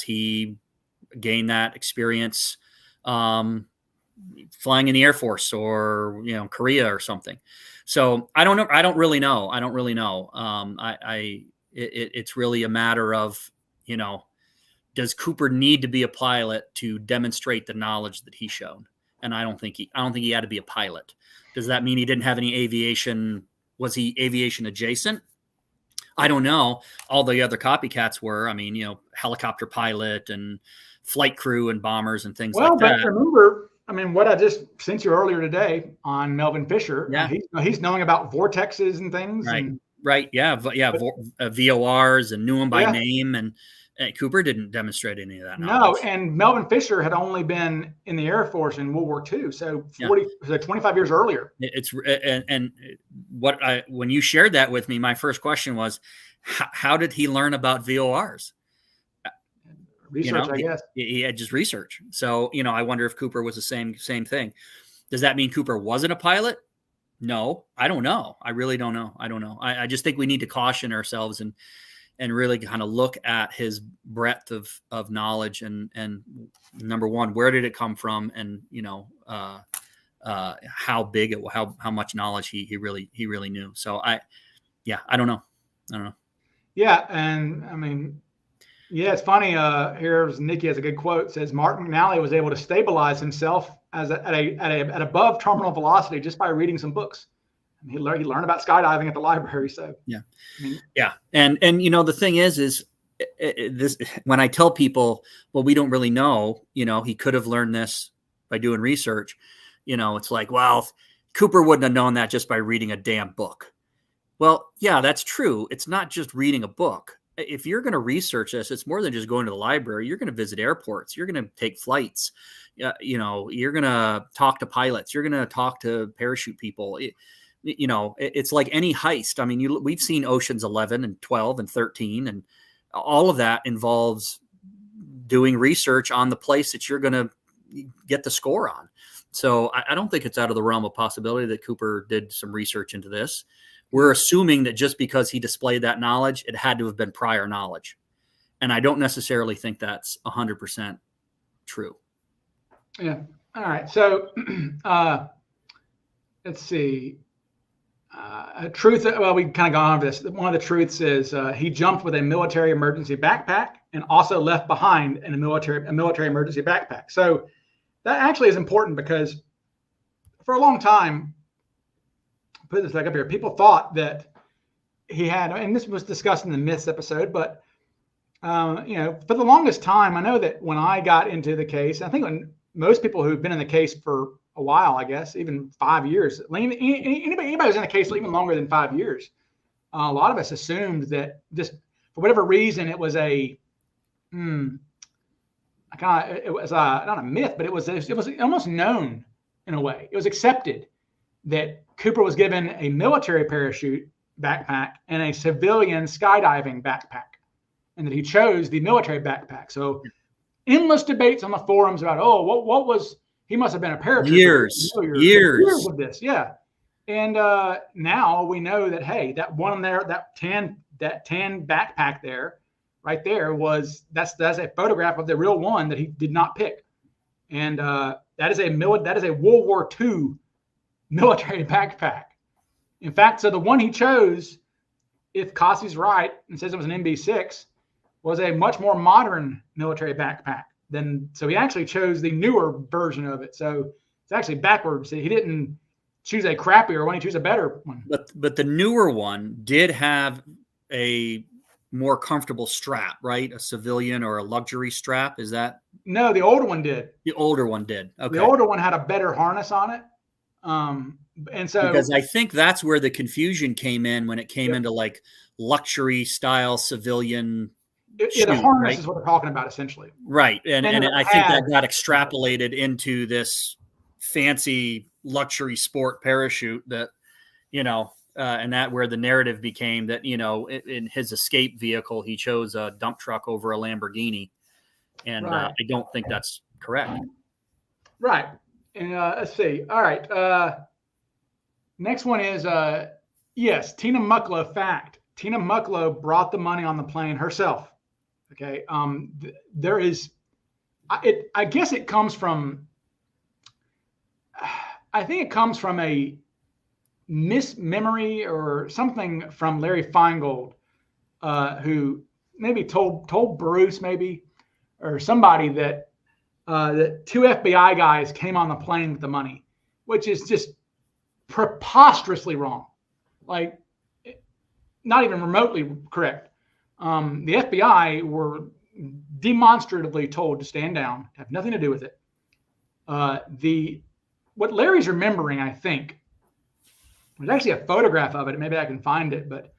he gained that experience flying in the Air Force or, Korea or something. So I don't know. I don't really know. It's really a matter of, does Cooper need to be a pilot to demonstrate the knowledge that he showed? And I don't think he had to be a pilot. Does that mean he didn't have any aviation? Was he aviation adjacent? I don't know. All the other copycats were. I mean, helicopter pilot and flight crew and bombers and things like that. Well, but remember, what I just sent you earlier today on Melvin Fisher. Yeah, he's knowing about vortexes and things. Right. And, right. Yeah. VORs and knew them by name, and Cooper didn't demonstrate any of that knowledge. No, and Melvin Fisher had only been in the Air Force in World War II, so 25 years earlier. When you shared that with me, my first question was, how did he learn about VORs? Research, I guess. He had just research. So, I wonder if Cooper was the same thing. Does that mean Cooper wasn't a pilot? No, I don't know. I really don't know. I don't know. I just think we need to caution ourselves and really kind of look at his breadth of knowledge and number one, where did it come from? And, how big how much knowledge he really knew. So I don't know. Yeah, and I mean, yeah, it's funny. Here's Nikki has a good quote. It says Mark McNally was able to stabilize himself at above terminal velocity just by reading some books. And he learned about skydiving at the library. So Yeah, I mean, yeah, and the thing is this, when I tell people, well, we don't really know. He could have learned this by doing research. It's like, well, Cooper wouldn't have known that just by reading a damn book. Well, yeah, that's true. It's not just reading a book. If you're going to research this, it's more than just going to the library. You're going to visit airports. You're going to take flights. You're going to talk to pilots. You're going to talk to parachute people. It's like any heist. I mean, we've seen Oceans 11 and 12 and 13, and all of that involves doing research on the place that you're going to get the score on. So I don't think it's out of the realm of possibility that Cooper did some research into this. We're assuming that just because he displayed that knowledge, it had to have been prior knowledge. And I don't necessarily think that's 100% true. Yeah. All right. So let's see. A truth. Well, we kind of gone over this. One of the truths is he jumped with a military emergency backpack and also left behind in a military emergency backpack. So that actually is important because for a long time, put this back up here, people thought that he had, and this was discussed in the myths episode, but for the longest time, I know that when I got into the case, I think when most people who've been in the case for a while, I guess, even 5 years, anybody who's in the case even longer than 5 years, a lot of us assumed that just for whatever reason, it was it was not a myth, but it was almost known in a way. It was accepted that Cooper was given a military parachute backpack and a civilian skydiving backpack, and that he chose the military backpack. So endless debates on the forums about, what was, he must have been a paratrooper. Years of this. Yeah. And now we know that, hey, that one there, that tan backpack there, right there that's a photograph of the real one that he did not pick. And that is a World War II military backpack. In fact, so the one he chose, if Cossey's right and says it was an MB6, was a much more modern military backpack so he actually chose the newer version of it. So it's actually backwards. He didn't choose a crappier one, he chose a better one. But the newer one did have a more comfortable strap, right? A civilian or a luxury strap. Is that? No, the older one did. The older one did. Okay. The older one had a better harness on it. And so, because I think that's where the confusion came in when it came into like luxury style civilian. The harness, right? Is what they're talking about essentially. Right. And I think that got extrapolated into this fancy luxury sport parachute that, and that where the narrative became that, in his escape vehicle, he chose a dump truck over a Lamborghini. And right. I don't think that's correct. Right. And let's see. All right. Next one is, yes, Tina Mucklow fact. Tina Mucklow brought the money on the plane herself. Okay. There is, I guess it comes from, I think it comes from a mismemory or something from Larry Feingold, who maybe told Bruce maybe, or somebody that two FBI guys came on the plane with the money, which is just preposterously wrong. Like, not even remotely correct. The FBI were demonstratively told to stand down, have nothing to do with it. What Larry's remembering, I think, there's actually a photograph of it. Maybe I can find it. But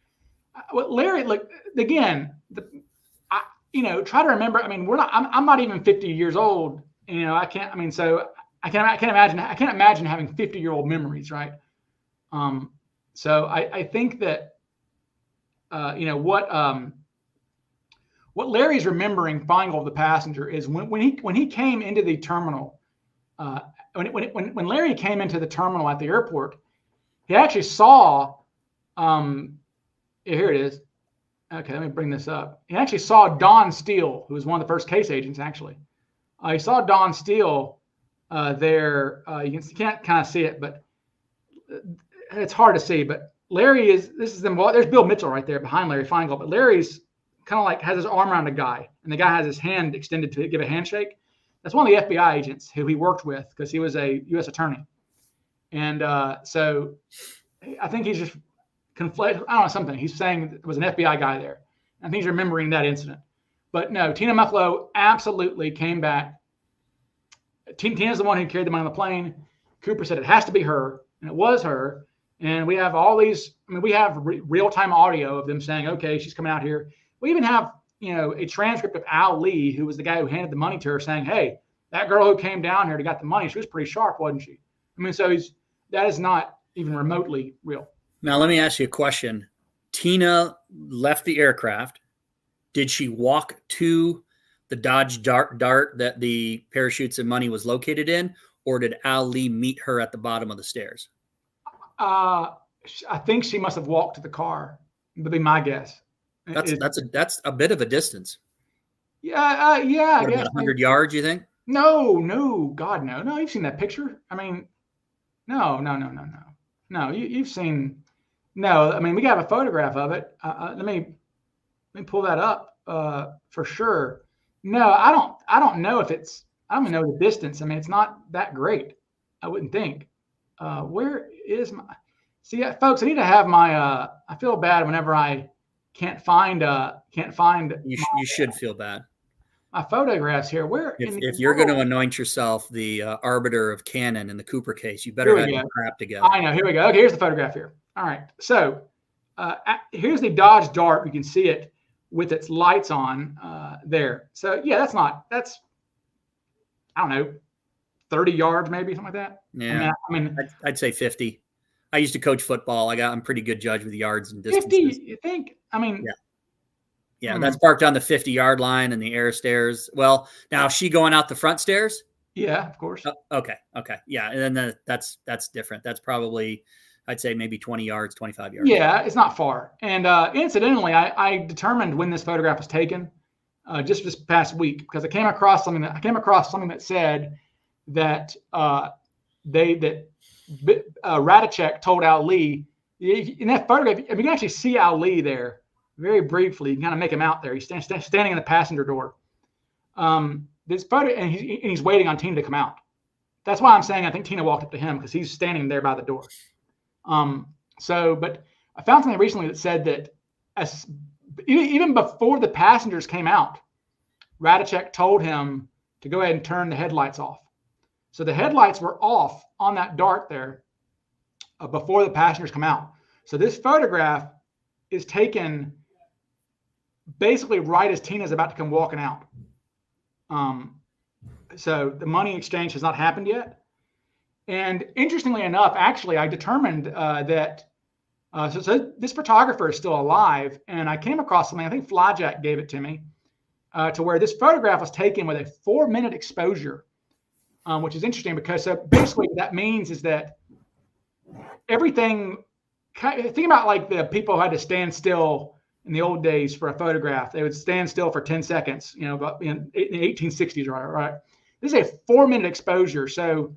what Larry, like, again, try to remember. I mean, I'm not even 50 years old. I can't. I mean, so I can't imagine having 50-year-old memories, right? So I think that what Larry's remembering, Feingold, the passenger, is when he came into the terminal. When Larry came into the terminal at the airport, he actually saw. Here it is. Okay, let me bring this up. He actually saw Don Steele, who was one of the first case agents, actually. He saw Don Steele there. You can't kind of see it, but it's hard to see. But Larry is, this is them. Well, there's Bill Mitchell right there behind Larry Feingold, but Larry's kind of like has his arm around a guy, and the guy has his hand extended to give a handshake. That's one of the FBI agents who he worked with because he was a U.S. attorney. And so I think he's just conflated. I don't know, something. He's saying it was an FBI guy there. I think he's remembering that incident. But no, Tina Mucklow absolutely came back. Tina's the one who carried the money on the plane. Cooper said it has to be her, and it was her. And we have all these, I mean, we have real-time audio of them saying, okay, she's coming out here. We even have, a transcript of Al Lee, who was the guy who handed the money to her, saying, hey, that girl who came down here to get the money, she was pretty sharp, wasn't she? I mean, so that is not even remotely real. Now, let me ask you a question. Tina left the aircraft. Did she walk to the Dodge Dart that the parachutes and money was located in, or did Al Lee meet her at the bottom of the stairs? I think she must have walked to the car. That'd be my guess. That's a bit of a distance. Yeah, I guess about 100 yards, you think? No, God, no. No, you've seen that picture. I mean, no. No, you've seen. No, I mean, we got a photograph of it. Let me pull that up for sure. No, I don't know if it's. I don't even know the distance. I mean, it's not that great. I wouldn't think. Where is my? See, folks, I need to have my. I feel bad whenever I can't find. You should feel bad. My photographs here. Where? If you're going to anoint yourself the arbiter of canon in the Cooper case, you better have your crap together. I know. Here we go. Okay, here's the photograph here. All right. So here's the Dodge Dart. You can see it with its lights on there. So yeah, that's I don't know, 30 yards maybe, something like that. Yeah. I mean, I'd say 50. I used to coach football. I'm pretty good judge with yards and distances. 50, you think? I mean, yeah, that's parked on the 50-yard line and the air stairs. Well, now is she going out the front stairs? Yeah, of course. Okay. Yeah, and then that's different. That's probably, I'd say maybe 20 yards, 25 yards. Yeah, it's not far. And incidentally, I determined when this photograph was taken just this past week because I came across something that said that Radicek told Al Lee in that photograph. You can actually see Al Lee there very briefly. You can kind of make him out there. He's standing in the passenger door. This photo, and he's waiting on Tina to come out. That's why I'm saying I think Tina walked up to him because he's standing there by the door. But I found something recently that said that even before the passengers came out, Radicek told him to go ahead and turn the headlights off. So the headlights were off on that Dart there before the passengers come out. So this photograph is taken basically right as Tina's about to come walking out. So the money exchange has not happened yet. And interestingly enough, actually, I determined that so this photographer is still alive. And I came across something, I think Flyjack gave it to me, to where this photograph was taken with a 4-minute exposure, which is interesting because so basically what that means is that everything, think about like the people who had to stand still in the old days for a photograph. They would stand still for 10 seconds, but in the 1860s, right? This is a 4-minute exposure. So,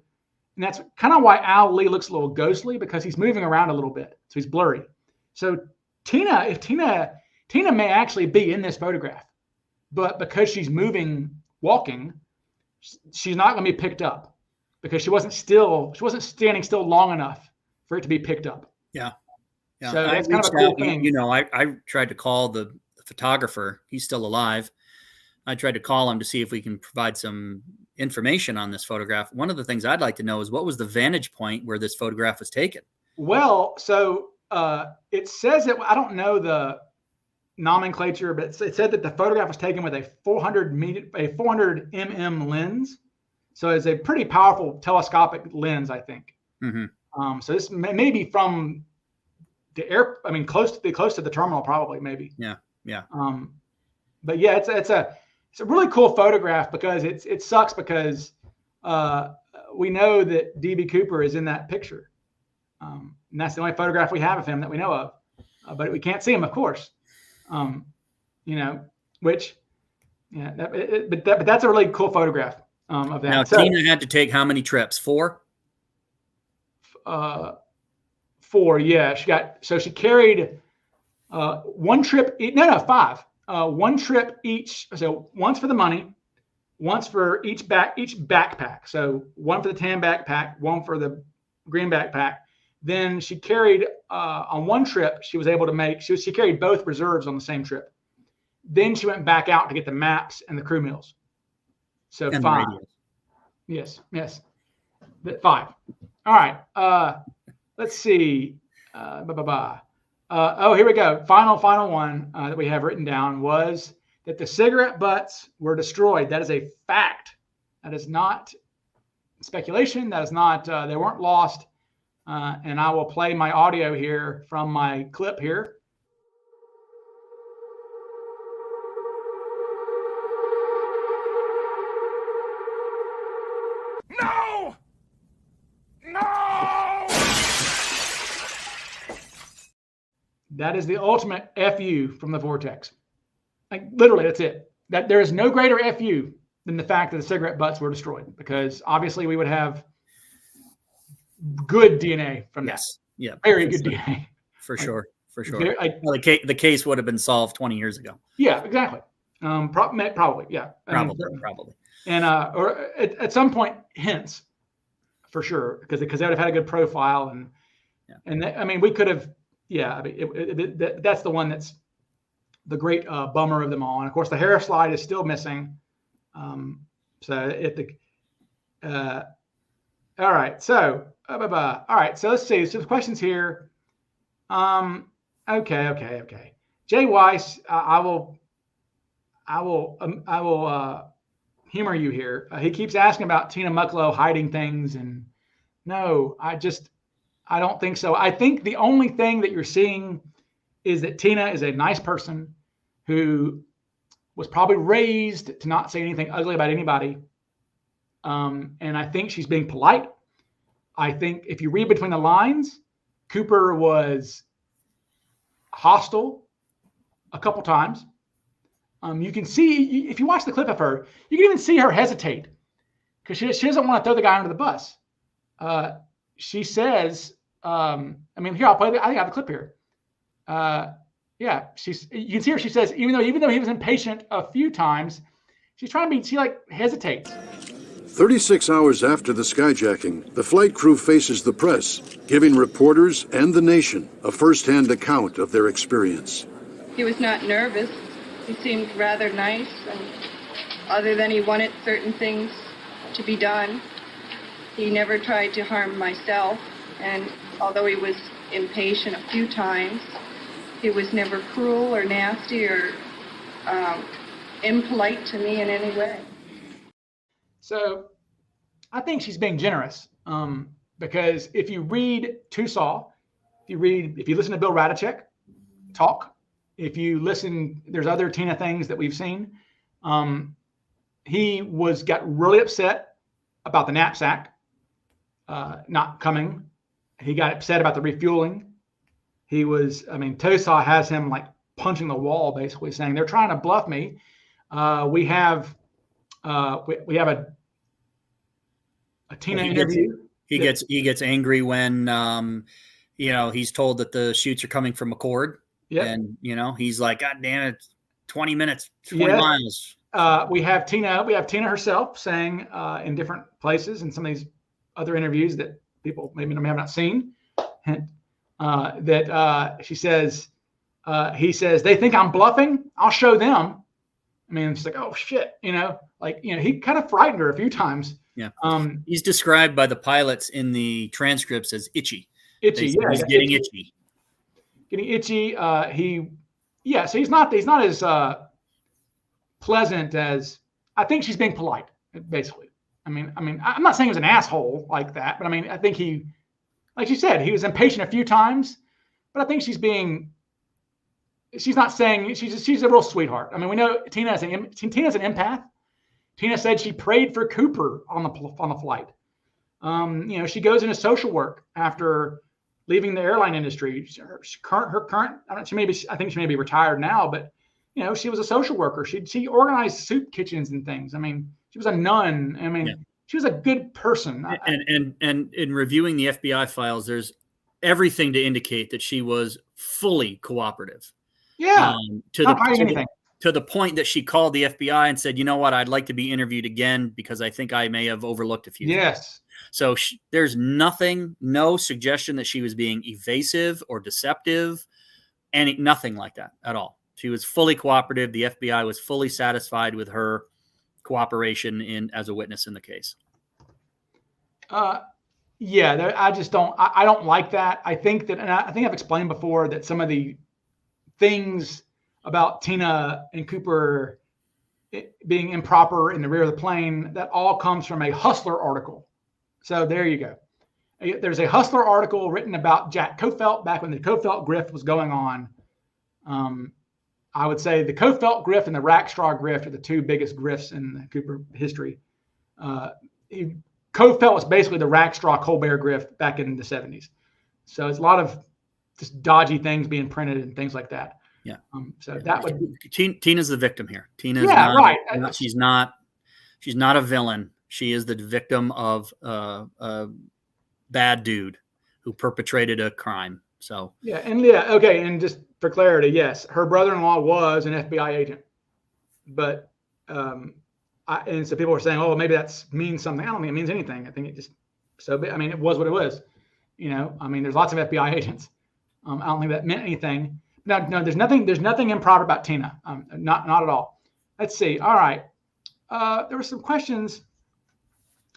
and that's kind of why Al Lee looks a little ghostly because he's moving around a little bit. So he's blurry. So Tina may actually be in this photograph, but because she's walking, she's not going to be picked up because she wasn't standing still long enough for it to be picked up. Yeah. Yeah, so that's kind of a cool thing. I tried to call the photographer. He's still alive. I tried to call him to see if we can provide some information on this photograph. One of the things I'd like to know is what was the vantage point where this photograph was taken? Well, so it says that I don't know the nomenclature, but it said that the photograph was taken with a 400 mm lens. So it's a pretty powerful telescopic lens, I think. Mm-hmm. So this may be from the air. I mean, close to the terminal, probably, maybe. Yeah. But yeah, it's a really cool photograph because it sucks because we know that DB Cooper is in that picture, and that's the only photograph we have of him that we know of. But we can't see him, of course. But that's a really cool photograph of that. Now, Tina had to take how many trips? 4? 4. Yeah, she carried one trip. No, 5. One trip each. So once for the money, once for each backpack. So one for the tan backpack, one for the green backpack. Then she carried on one trip. She was able to make. She carried both reserves on the same trip. Then she went back out to get the maps and the crew meals. So and 5. Yes. 5. All right. Let's see. Here we go. Final one that we have written down was that the cigarette butts were destroyed. That is a fact. That is not speculation. That is not. They weren't lost. And I will play my audio here from my clip here. That is the ultimate FU from the vortex. Like literally, that's it. That there is no greater FU than the fact that the cigarette butts were destroyed, because obviously we would have good DNA from that. Yeah, very good DNA. For sure. The case would have been solved 20 years ago. Yeah, exactly. Probably. Yeah. Probably. And or at some point, hence, for sure, because they would have had a good profile, and we could have. Yeah, I mean, that's the one that's the great bummer of them all. And of course, the hair slide is still missing. All right. So, all right. So let's see. Some questions here. Okay. Jay Weiss, I will humor you here. He keeps asking about Tina Mucklow hiding things, and no, I don't think so. I think the only thing that you're seeing is that Tina is a nice person who was probably raised to not say anything ugly about anybody. And I think she's being polite. I think if you read between the lines, Cooper was hostile a couple times. You can see, if you watch the clip of her, you can even see her hesitate because she doesn't want to throw the guy under the bus. She says, here, I'll play I think I have the clip here. You can see her. She says, even though he was impatient a few times, she's trying to she hesitates. 36 hours after the skyjacking, the flight crew faces the press, giving reporters and the nation a first-hand account of their experience. He was not nervous. He seemed rather nice, and other than he wanted certain things to be done, he never tried to harm myself. And although he was impatient a few times, he was never cruel or nasty or impolite to me in any way. So I think she's being generous because if you read Tussaw, if you listen to Bill Radicek talk, if you listen, there's other Tina things that we've seen. He got really upset about the knapsack not coming. He got upset about the refueling. Tussaw has him punching the wall, basically saying they're trying to bluff me. We have a Tina interview. He gets angry when he's told that the shoots are coming from McCord. Yeah. And he's like, God damn it, 20 minutes, 20 miles. We have Tina herself saying in different places in some of these other interviews that people maybe have not seen, that she says, he says, they think I'm bluffing. I'll show them. She's like, oh shit, he kind of frightened her a few times. Yeah. He's described by the pilots in the transcripts as itchy. He's getting itchy. Getting itchy. So he's not as pleasant as, I think she's being polite, basically. I'm not saying he was an asshole like that, but I think he, like you said, he was impatient a few times, but I think she's not saying, she's a real sweetheart. We know Tina's an empath. Tina said she prayed for Cooper on the flight. She goes into social work after leaving the airline industry. Her current, I think she may be retired now, but she was a social worker. She organized soup kitchens and things. She was a nun. She was a good person. And in reviewing the FBI files, there's everything to indicate that she was fully cooperative. Yeah. To the point that she called the FBI and said, you know what, I'd like to be interviewed again because I think I may have overlooked a few things. So there's no suggestion that she was being evasive or deceptive, nothing like that at all. She was fully cooperative. The FBI was fully satisfied with her cooperation as a witness in the case. Yeah, I just don't. I don't like that. I think that, and I think I've explained before that some of the things about Tina and Cooper being improper in the rear of the plane, that all comes from a Hustler article. So there you go. There's a Hustler article written about Jack Kofelt back when the Kofelt grift was going on. I would say the Kofelt grift and the Rackstraw grift are the two biggest grifts in the Cooper history. Kofelt was basically the Rackstraw Colbert grift back in the 70s. So it's a lot of just dodgy things being printed and things like that. Yeah. So that would Tina's the victim here. Tina's she's not a villain. She is the victim of a bad dude who perpetrated a crime. So okay. And just for clarity, yes, her brother-in-law was an FBI agent, but and so people were saying, oh, maybe that means something. I don't think it means anything. I think it just it was what it was. There's lots of FBI agents. I don't think that meant anything. No, there's nothing improper about Tina. Not at all. Let's see. All right. There were some questions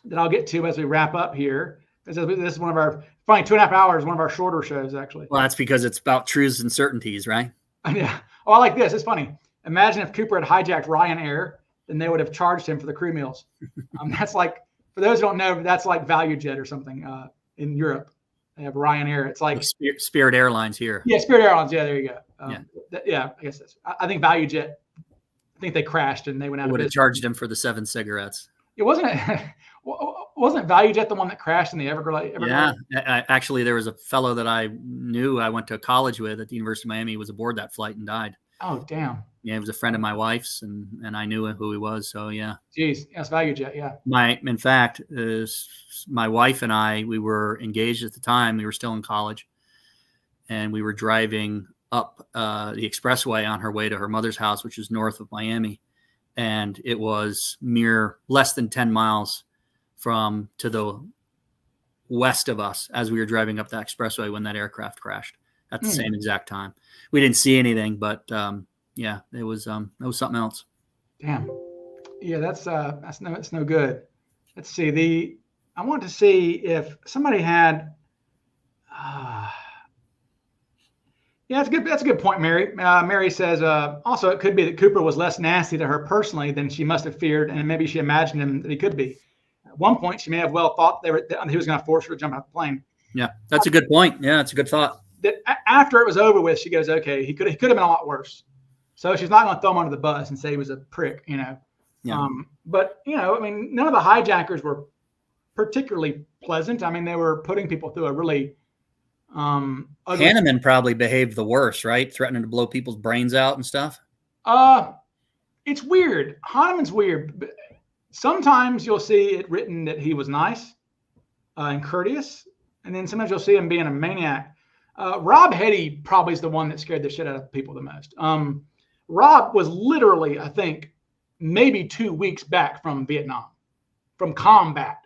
that I'll get to as we wrap up here. This is one of our 2.5 hours, one of our shorter shows, actually. Well, that's because it's about truths and certainties, right? Yeah. Oh, I like this. It's funny. Imagine if Cooper had hijacked Ryanair, then they would have charged him for the crew meals. That's like, for those who don't know, that's like ValueJet or something in Europe. They have Ryanair. It's like Spirit Airlines here. Yeah, Spirit Airlines. Yeah, there you go. I guess I think ValueJet. I think they crashed and they went out of business. Would have charged him for the 7 cigarettes. It wasn't ValueJet the one that crashed in the Everglades? Yeah, actually, there was a fellow that I knew I went to college with at the University of Miami. He was aboard that flight and died. Oh, damn. Yeah, he was a friend of my wife's, and I knew who he was. So yeah. Geez, that's ValueJet. Yeah. In fact, my wife and I, we were engaged at the time. We were still in college, and we were driving up the expressway on her way to her mother's house, which is north of Miami, and it was mere less than 10 miles to the west of us as we were driving up that expressway when that aircraft crashed at the same exact time. We didn't see anything, but it was something else. Damn. Yeah, that's no good. Let's see. I want to see if somebody had. That's a good point, Mary. Mary says also it could be that Cooper was less nasty to her personally than she must have feared, and maybe she imagined him that he could be. At one point, she may have well thought he was going to force her to jump out the plane. Yeah, that's a good point. Yeah, that's a good thought. That after it was over with, she goes, "Okay, he could have been a lot worse." So she's not going to throw him under the bus and say he was a prick, Yeah. But none of the hijackers were particularly pleasant. They were putting people through a really ugly. Hanneman probably behaved the worst, right? Threatening to blow people's brains out and stuff. It's weird. Hanneman's weird. But sometimes you'll see it written that he was nice and courteous, and then sometimes you'll see him being a maniac. Rob Hetty probably is the one that scared the shit out of people the most. Rob was literally, I think, maybe 2 weeks back from Vietnam, from combat.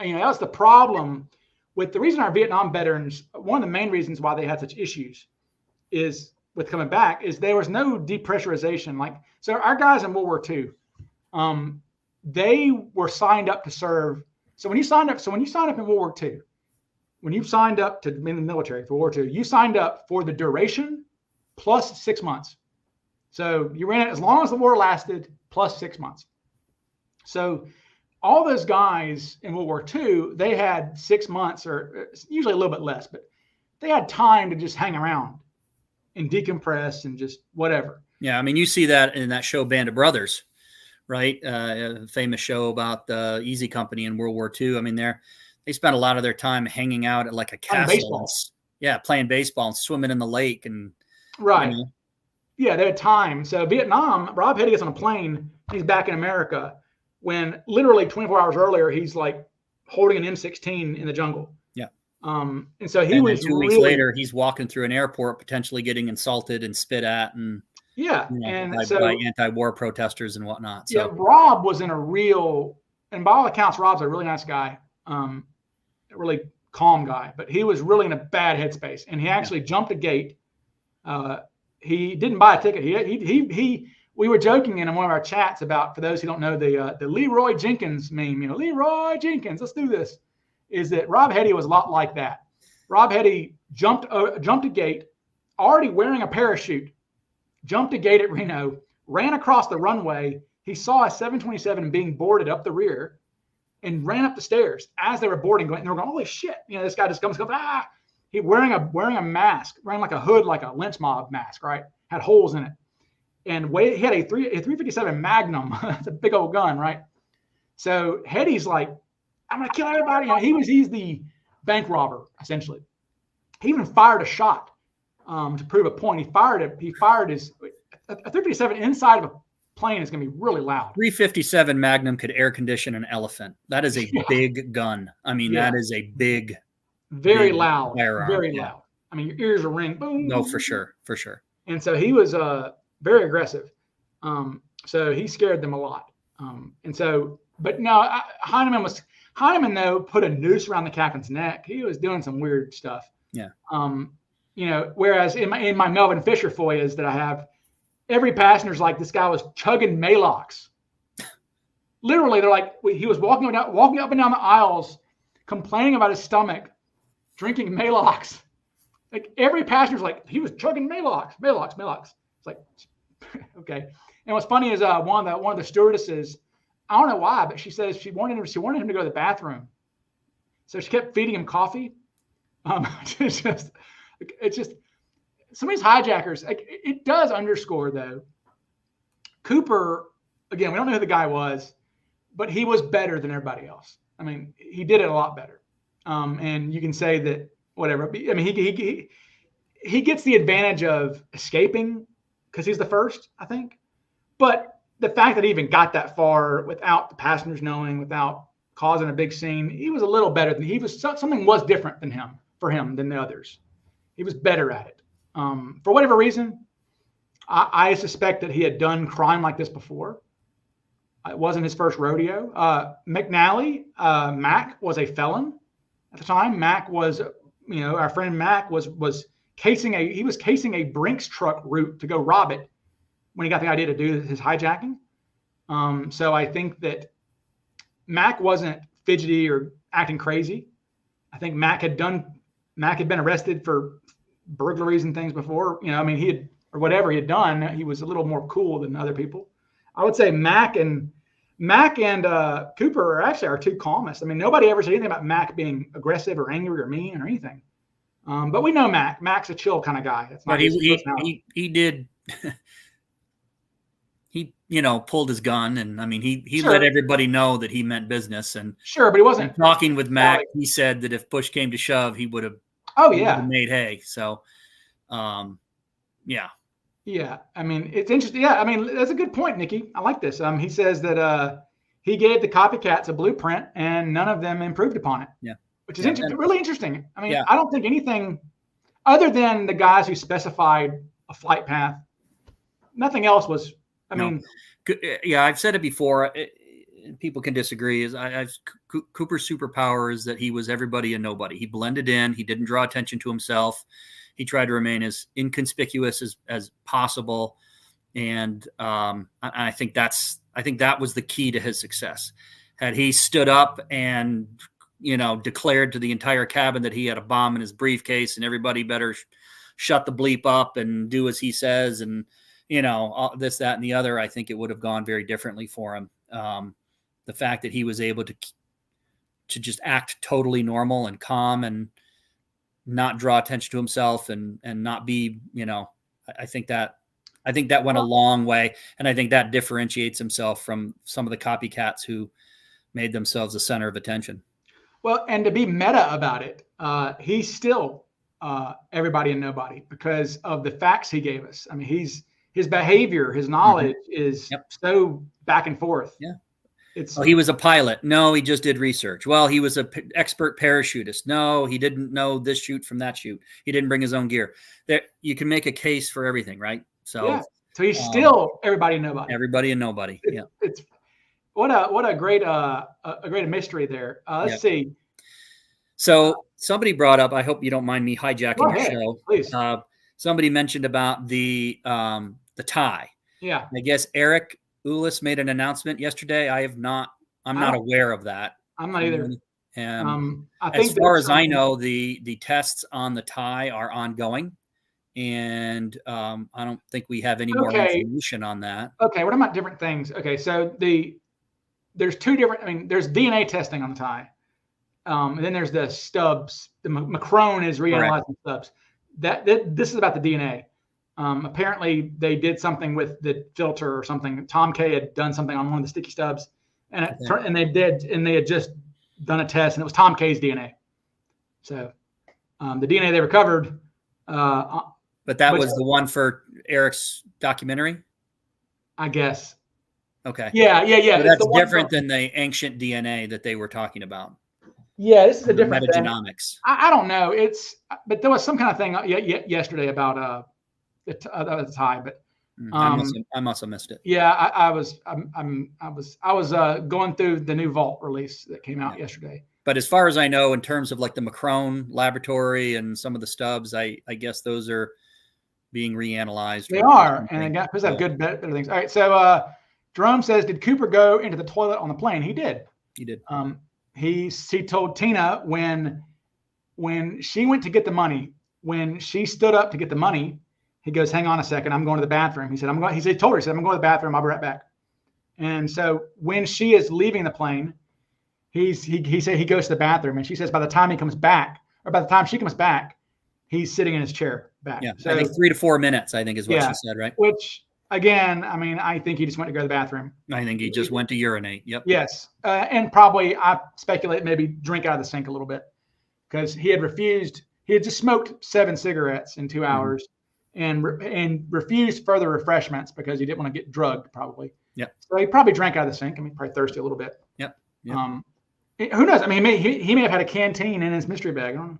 That's the problem with the reason our Vietnam veterans, one of the main reasons why they had such issues is with coming back is there was no depressurization. So our guys in World War II, they were signed up to serve. So when you signed up in World War II, when you signed up to be in the military for World War II, you signed up for the duration plus 6 months. So you ran it as long as the war lasted plus 6 months. So all those guys in World War II, they had 6 months or usually a little bit less, but they had time to just hang around and decompress and just whatever. Yeah. You see that in that show, Band of Brothers, right? A famous show about the Easy Company in World War II. They spent a lot of their time hanging out at like a castle. Playing baseball and swimming in the lake. And right. Yeah, they had time. So Vietnam, Rob Hetty gets on a plane. He's back in America when literally 24 hours earlier, he's like holding an M16 in the jungle. Yeah. And so he and was then 2 weeks really, later, he's walking through an airport, potentially getting insulted and spit at, and yeah. you know, And by so anti-war protesters and whatnot. yeah, So Rob was in a real, and by all accounts, Rob's a really nice guy, a really calm guy, but he was really in a bad headspace, and he actually jumped a gate. He didn't buy a ticket. We were joking in one of our chats about, for those who don't know, the Leroy Jenkins meme. You know, Leroy Jenkins, let's do this. Is that Rob Hetty was a lot like that. Rob Hetty jumped a gate, already wearing a parachute, jumped a gate at Reno, ran across the runway. He saw a 727 being boarded up the rear, and ran up the stairs as they were boarding. And they were going, "Holy shit!" You know, this guy just comes, ah! He wearing a mask, wearing like a hood, like a lynch mob mask, right? Had holes in it, and he had a 357 Magnum. It's a big old gun, right? So Hetty's like, "I'm gonna kill everybody." You know, he's the bank robber essentially. He even fired a shot to prove a point. He fired a 357 inside of a plane is going to be really loud. 357 Magnum could air condition an elephant. That is a big gun. I mean, that is a big, very loud, firearm. Very loud. I mean, your ears will ring. Boom. No, for sure. And so he was very aggressive. So he scared them a lot. And so, but no, Heinemann though put a noose around the captain's neck. He was doing some weird stuff. Yeah. You know, whereas in my Melvin Fisher FOIAs that I have, every passenger's like, this guy was chugging Maalox. Literally, they're like, he was walking up and down the aisles, complaining about his stomach, drinking Maalox. Like every passenger's like, he was chugging Maalox. It's like, okay. And what's funny is one of the stewardesses, I don't know why, but she says she wanted him to go to the bathroom, so she kept feeding him coffee. It's just some of these hijackers. Like, it does underscore though. Cooper, again, we don't know who the guy was, but he was better than everybody else. I mean, he did it a lot better. And you can say that whatever. I mean, he gets the advantage of escaping because he's the first, I think. But the fact that he even got that far without the passengers knowing, without causing a big scene, he was a little better than something was different than the others. He was better at it. For whatever reason, I suspect that he had done crime like this before. It wasn't his first rodeo. McNally, Mac was a felon at the time. Mac was, our friend Mac was casing a Brinks truck route to go rob it when he got the idea to do his hijacking. So I think that Mac wasn't fidgety or acting crazy. I think Mac had been arrested for burglaries and things before. Whatever he had done, he was a little more cool than other people. I would say Mac and Cooper are actually our two calmest. I mean, nobody ever said anything about Mac being aggressive or angry or mean or anything. But we know Mac. Mac's a chill kind of guy. That's not his personality. He did. He pulled his gun, and I mean he let everybody know that he meant business. And sure, but he wasn't talking with Mac. He said that if push came to shove, he would have. Made hay. So, yeah. Yeah, I mean, it's interesting. Yeah, I mean, that's a good point, Nikki. I like this. He says that he gave the copycats a blueprint, and none of them improved upon it. Yeah, which is really interesting. I mean, I don't think anything other than the guys who specified a flight path. Nothing else was. I've said it before. People can disagree. Cooper's superpower is that he was everybody and nobody. He blended in. He didn't draw attention to himself. He tried to remain as inconspicuous as possible. And I think that was the key to his success. Had he stood up and, declared to the entire cabin that he had a bomb in his briefcase and everybody better shut the bleep up and do as he says and, this, that, and the other, I think it would have gone very differently for him. The fact that he was able to just act totally normal and calm and not draw attention to himself and not be, I think that went a long way. And I think that differentiates himself from some of the copycats who made themselves the center of attention. Well, and to be meta about it, he's still everybody and nobody because of the facts he gave us. I mean, his behavior, his knowledge is so back and forth. Yeah. It's Well, he was a pilot. No, he just did research. Well, he was an expert parachutist. No, he didn't know this chute from that chute. He didn't bring his own gear. There, you can make a case for everything, right? So, yeah. So he's still everybody and nobody. Everybody and nobody. Yeah. It's what a great mystery there. Let's see. So somebody brought up. I hope you don't mind me hijacking your show. Please. Somebody mentioned about the tie. Yeah. I guess Eric Ulis made an announcement yesterday. I'm not aware of that. I'm not either. I think as far as I know, the tests on the tie are ongoing, and I don't think we have any more information on that. Okay, what about different things? Okay, so there's two different. I mean, there's DNA testing on the tie, and then there's the stubs. The Macron is reanalyzing stubs. This is about the DNA. Apparently they did something with the filter or something. Tom K had done something on one of the sticky stubs, and they had just done a test, and it was Tom K's DNA. So the DNA they recovered. But that was the one for Eric's documentary, I guess. Okay. Yeah. So that's different than the ancient DNA that they were talking about. Yeah, this is a different metagenomics. I don't know. But there was some kind of thing yesterday about the tie, but I must have missed it. Yeah, I was going through the new Vault release that came out yesterday. But as far as I know, in terms of like the Macron laboratory and some of the stubs, I guess those are being reanalyzed. They are, and they got because they have good better things. All right, so Jerome says, did Cooper go into the toilet on the plane? He did. He did. He told Tina when she went to get the money, when she stood up to get the money, he goes, hang on a second, I'm going to the bathroom. He said, I'm going to the bathroom, I'll be right back. And so when she is leaving the plane, he said he goes to the bathroom, and she says by the time she comes back, he's sitting in his chair back. Yeah, so, I think 3 to 4 minutes, I think is what she said, right? Which, again, I mean, I think he just went to go to the bathroom. I think he just went to urinate. Yep. Yes. And probably, I speculate, maybe drink out of the sink a little bit, because he had just smoked 7 cigarettes in 2 hours and refused further refreshments because he didn't want to get drugged, probably. Yeah. So he probably drank out of the sink. I mean, probably thirsty a little bit. Yep. Who knows? I mean, he may have had a canteen in his mystery bag. I don't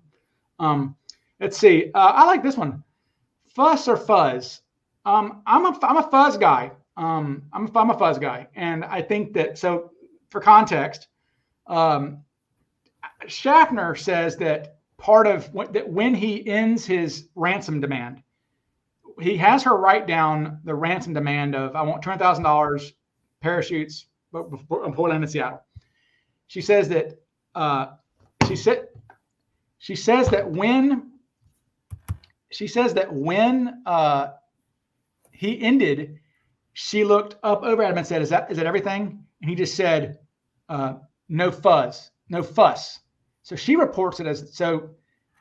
know. Let's see. I like this one. Fuss or fuzz? I'm a fuzz guy. I'm a fuzz guy, and I think that, so for context, Schaffner says that part of that when he ends his ransom demand, he has her write down the ransom demand of, I want $200,000 parachutes in Portland and Seattle. She says that when he ended, she looked up over at him and said, is that everything? And he just said, no fuss. So she reports it as, so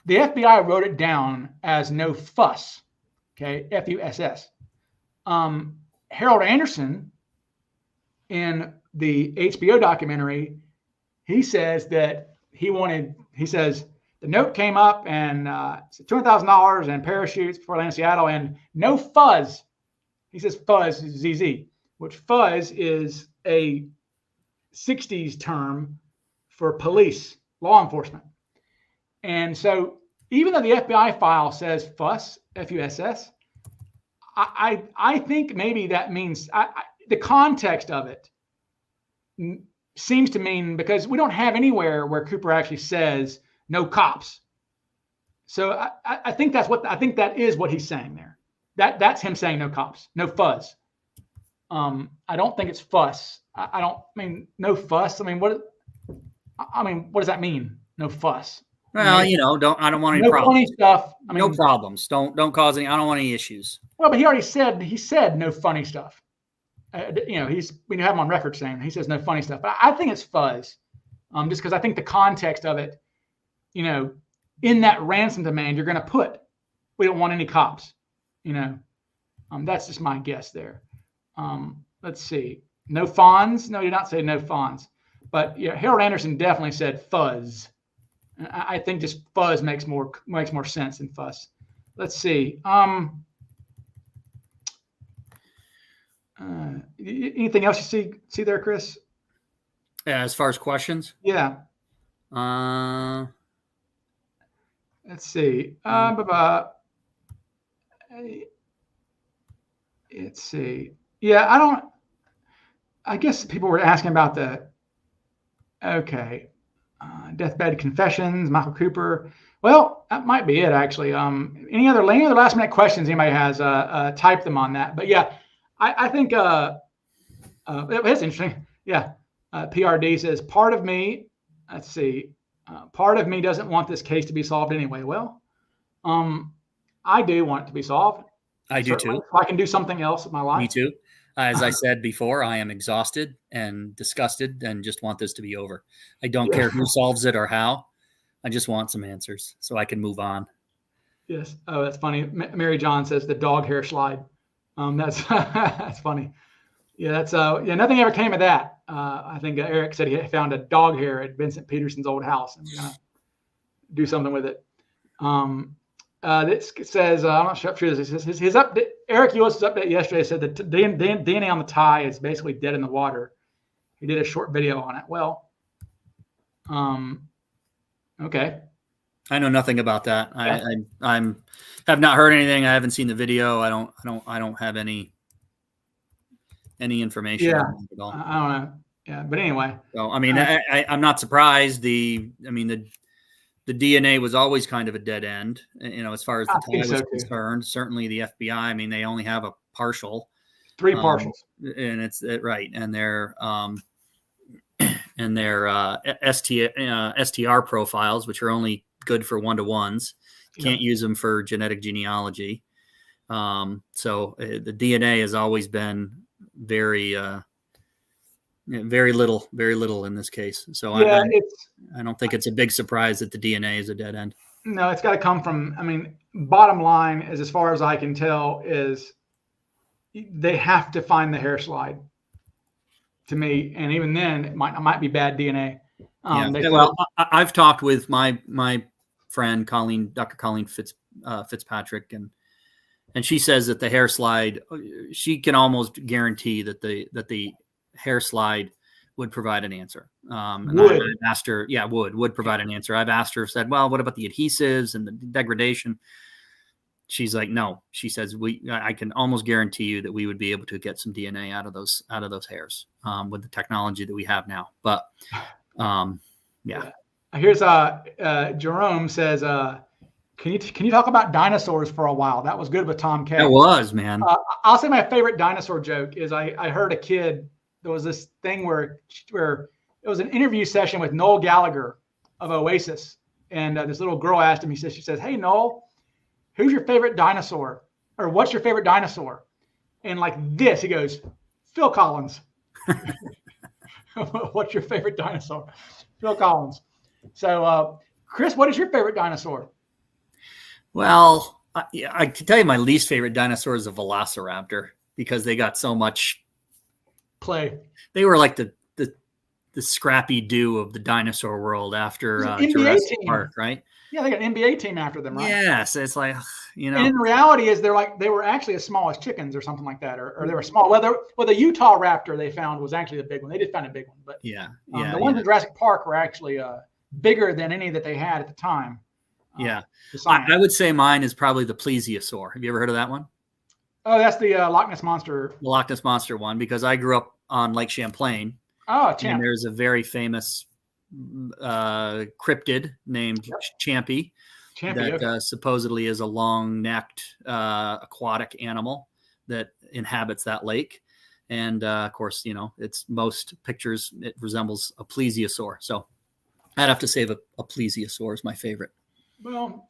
the FBI wrote it down as no fuss. Okay, F-U-S-S. Harold Anderson, in the HBO documentary, he says that he says the note came up and $200,000 and parachutes for Atlanta, Seattle, and no fuzz. He says fuzz is ZZ, which fuzz is a 60s term for police, law enforcement. And so even though the FBI file says fuss, F-U-S-S, I think maybe that means the context of it seems to mean, because we don't have anywhere where Cooper actually says no cops. So I think that is what he's saying there. That's him saying no cops, no fuzz. I don't think it's fuss. I mean, no fuss. I mean, what does that mean? No fuss. Well, I don't want any problems. Funny stuff. I mean, no problems. Don't cause any. I don't want any issues. Well, but he said no funny stuff. We have him on record saying he says no funny stuff. But I think it's fuzz, just because I think the context of it, in that ransom demand, you're going to put, we don't want any cops. That's just my guess there. Let's see. No fawns. No, he did not say no fawns. But Harold Anderson definitely said fuzz. I think just fuzz makes more sense than fuss. Let's see. Anything else you see there, Chris? As far as questions, Yeah. Let's see. Let's see. Yeah, I guess people were asking about deathbed confessions, Michael Cooper. Well, that might be it actually. Any other last minute questions anybody has, type them on that. But yeah, I think it's interesting. Yeah. PRD says, part of me doesn't want this case to be solved anyway. Well, I do want it to be solved. I do too. If I can do something else in my life. Me too. As I said before, I am exhausted and disgusted and just want this to be over. I don't care who solves it or how. I just want some answers so I can move on. Yes. Oh, that's funny. Mary John says the dog hair slide. That's that's funny. Yeah, that's nothing ever came of that. I think Eric said he found a dog hair at Vincent Peterson's old house and gonna do something with it. This says, I'm not sure this is his update. Eric Ewis's update yesterday said that DNA on the tie is basically dead in the water. He did a short video on it. Well, okay. I know nothing about that. Yeah. I have not heard anything. I haven't seen the video. I don't have any information. Yeah. At all. I don't know. Yeah, but anyway. So I mean, I'm not surprised. The DNA was always kind of a dead end, as far as the tie was concerned. Certainly the FBI, I mean, they only have a partial. 3 partials. And it's right. And their STR profiles, which are only good for 1-to-1s. You can't use them for genetic genealogy. So the DNA has always been very little in this case. So I don't think it's a big surprise that the DNA is a dead end. No, it's got to come from, bottom line is, as far as I can tell, is they have to find the hair slide to me. And even then it might be bad DNA. I've talked with my friend, Dr. Colleen Fitzpatrick, and she says that the hair slide, she can almost guarantee that the hair slide would provide an answer. And I've asked her, would provide an answer. I've asked her, said, well, what about the adhesives and the degradation? She's like, no. She says, I can almost guarantee you that we would be able to get some DNA out of those hairs with the technology that we have now. But Here's Jerome says, can you talk about dinosaurs for a while? That was good with Tom K. It was, man. I'll say my favorite dinosaur joke is I heard a kid. There was this thing where it was an interview session with Noel Gallagher of Oasis, and this little girl asked him. She says, "Hey Noel, who's your favorite dinosaur? Or what's your favorite dinosaur?" And like this, he goes, "Phil Collins." What's your favorite dinosaur? Phil Collins. So, Chris, what is your favorite dinosaur? Well, I can tell you my least favorite dinosaur is a velociraptor because they got so much play. They were like the Scrappy Doo of the dinosaur world after Jurassic Park, right? Yeah, they got an NBA team after them, right? Yes, it's like, And in reality, is they were actually as small as chickens or something like that, or they were small. Well, the Utah raptor they found was actually the big one. They did find a big one, but the ones in Jurassic Park were actually bigger than any that they had at the time. I would say mine is probably the plesiosaur. Have you ever heard of that one? Oh, that's the Loch Ness Monster. The Loch Ness Monster one, because I grew up on Lake Champlain. Oh, and there's a very famous cryptid named Champy that supposedly is a long-necked aquatic animal that inhabits that lake. And of course, it's most pictures, it resembles a plesiosaur. So I'd have to say a plesiosaur is my favorite. Well,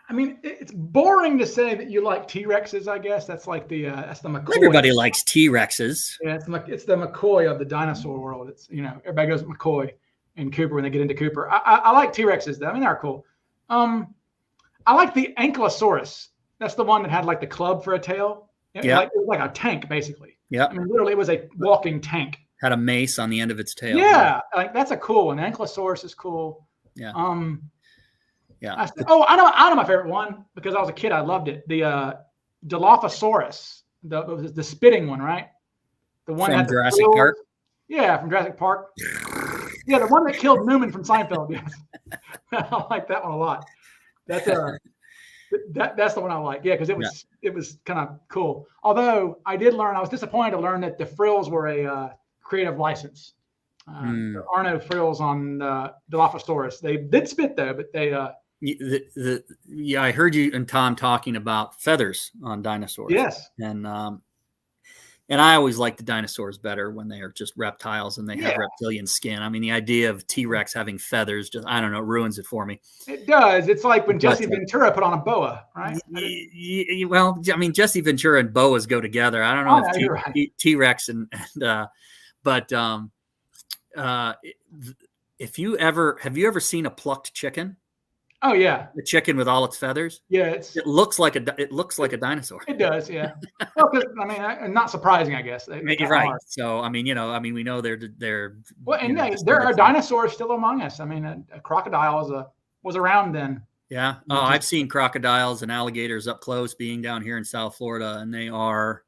it's boring to say that you like T-Rexes. I guess that's like that's the McCoy. Everybody likes T-Rexes. Yeah, it's the McCoy of the dinosaur world. It's everybody goes McCoy and Cooper when they get into Cooper. I like T-Rexes though. They're cool. I like the Ankylosaurus. That's the one that had like the club for a tail. It was like a tank basically. Yeah. Literally, it was a walking tank. Had a mace on the end of its tail. Yeah, like that's a cool one. Ankylosaurus is cool. Yeah. I know my favorite one because I was a kid. I loved it. The Dilophosaurus, the spitting one, right? The one from Jurassic Park. Yeah, from Jurassic Park. Yeah, the one that killed Newman from Seinfeld. Yes. I like that one a lot. That's that's the one I like. Yeah, because it was kind of cool. Although I was disappointed to learn that the frills were a creative license. There are no frills on Dilophosaurus. They did spit though, but they. I heard you and Tom talking about feathers on dinosaurs. Yes. And I always like the dinosaurs better when they are just reptiles and they have reptilian skin. I mean, the idea of T-Rex having feathers, just, I don't know, ruins it for me. It does. It's like when Jesse Ventura put on a boa, right? Well, I mean, Jesse Ventura and boas go together. I don't know if T-Rex but have you ever seen a plucked chicken? Oh yeah, the chicken with all its feathers. Yeah, it looks like a dinosaur. It does, yeah. Well, I mean, not surprising, I guess. You're right. So I mean, we know they're. Well, and there are dinosaurs still among us. I mean, a crocodile was around then. Yeah. Oh, I've seen crocodiles and alligators up close, being down here in South Florida, and they are.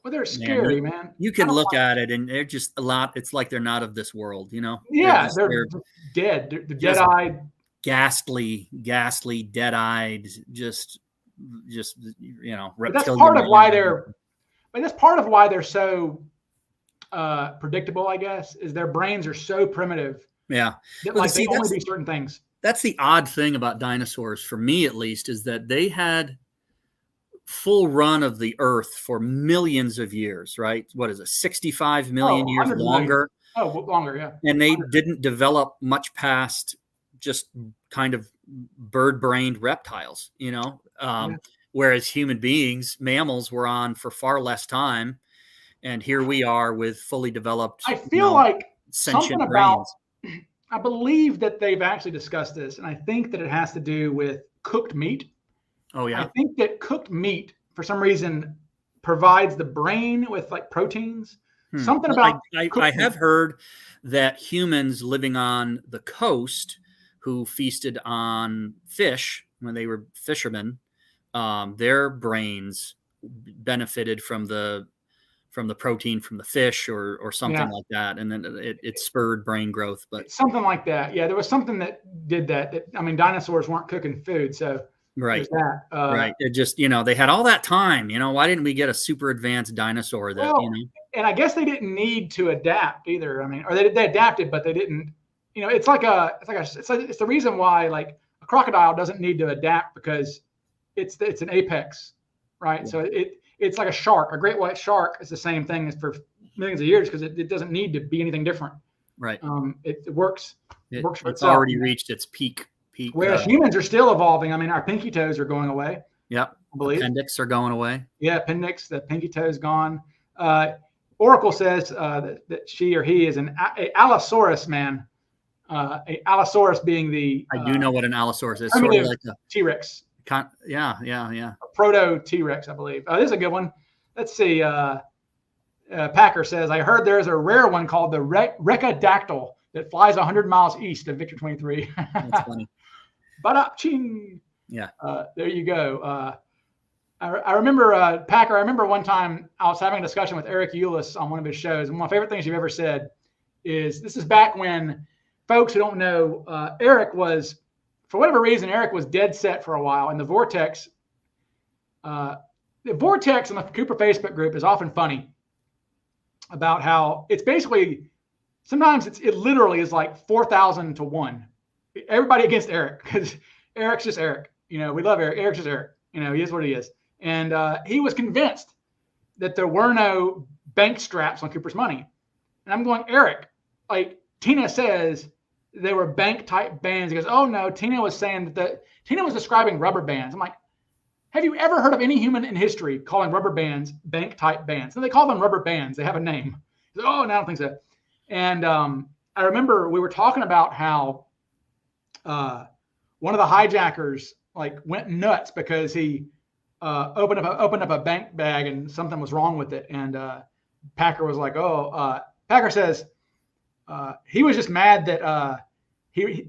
Well, they're scary, man. You can look at it, and they're just a lot. It's like they're not of this world, Yeah, they're dead. They're dead-eyed, ghastly, dead-eyed. Just reptilian. But that's part of why they're. That's part of why they're so predictable, I guess, is their brains are so primitive. Yeah, that, they only do certain things. That's the odd thing about dinosaurs, for me at least, is that they had full run of the earth for millions of years, right? What is it, 65 million years longer? Million. Oh, longer, yeah. And they didn't develop much past just kind of bird-brained reptiles, whereas human beings, mammals, were on for far less time. And here we are with fully developed, I feel like sentient something brains. I believe that they've actually discussed this, and I think that it has to do with cooked meat. Oh, yeah. I think that cooked meat, for some reason, provides the brain with like proteins. Something about I have heard that humans living on the coast who feasted on fish when they were fishermen, their brains benefited from the protein from the fish or something like that, and then it spurred brain growth. But something like that, yeah. There was something that did that. I mean, dinosaurs weren't cooking food, so. Right. Right. It just, they had all that time, why didn't we get a super advanced dinosaur that, And I guess they didn't need to adapt either. I mean, or they adapted, but they didn't, it's the reason why like a crocodile doesn't need to adapt because it's an apex, right? Yeah. So it's like a shark, a great white shark is the same thing as for millions of years because it doesn't need to be anything different. Right. It works. It works for it's itself. Already reached its peak. Whereas humans are still evolving. I mean, our pinky toes are going away. Yep. I believe. Appendix are going away. Yeah, appendix, the pinky toe is gone. Oracle says that she or he is an Allosaurus man. A Allosaurus being the. I do know what an Allosaurus is. Sort of like a T-Rex. Yeah. A proto T-Rex, I believe. This is a good one. Let's see. Packer says, I heard there's a rare one called the Recadactyl that flies 100 miles east of Victor 23. That's funny. Ba-da-ching. Yeah. There you go. I remember, Packer, I remember one time I was having a discussion with Eric Eulis on one of his shows. And one of my favorite things you've ever said is this is back when folks who don't know, Eric was, for whatever reason, Eric was dead set for a while. And the Vortex on the Cooper Facebook group is often funny about how it's basically, sometimes it literally is like 4,000 to 1. Everybody against Eric because Eric's just Eric. We love Eric. Eric's just Eric. He is what he is. And he was convinced that there were no bank straps on Cooper's money. And I'm going, Eric, like Tina says they were bank type bands. He goes, oh no, Tina was saying that Tina was describing rubber bands. I'm like, have you ever heard of any human in history calling rubber bands bank type bands? And they call them rubber bands. They have a name. He goes, oh, no, I don't think so. And I remember we were talking about how one of the hijackers like went nuts because he opened up a bank bag and something was wrong with it. And Packer was like, Packer says he was just mad that he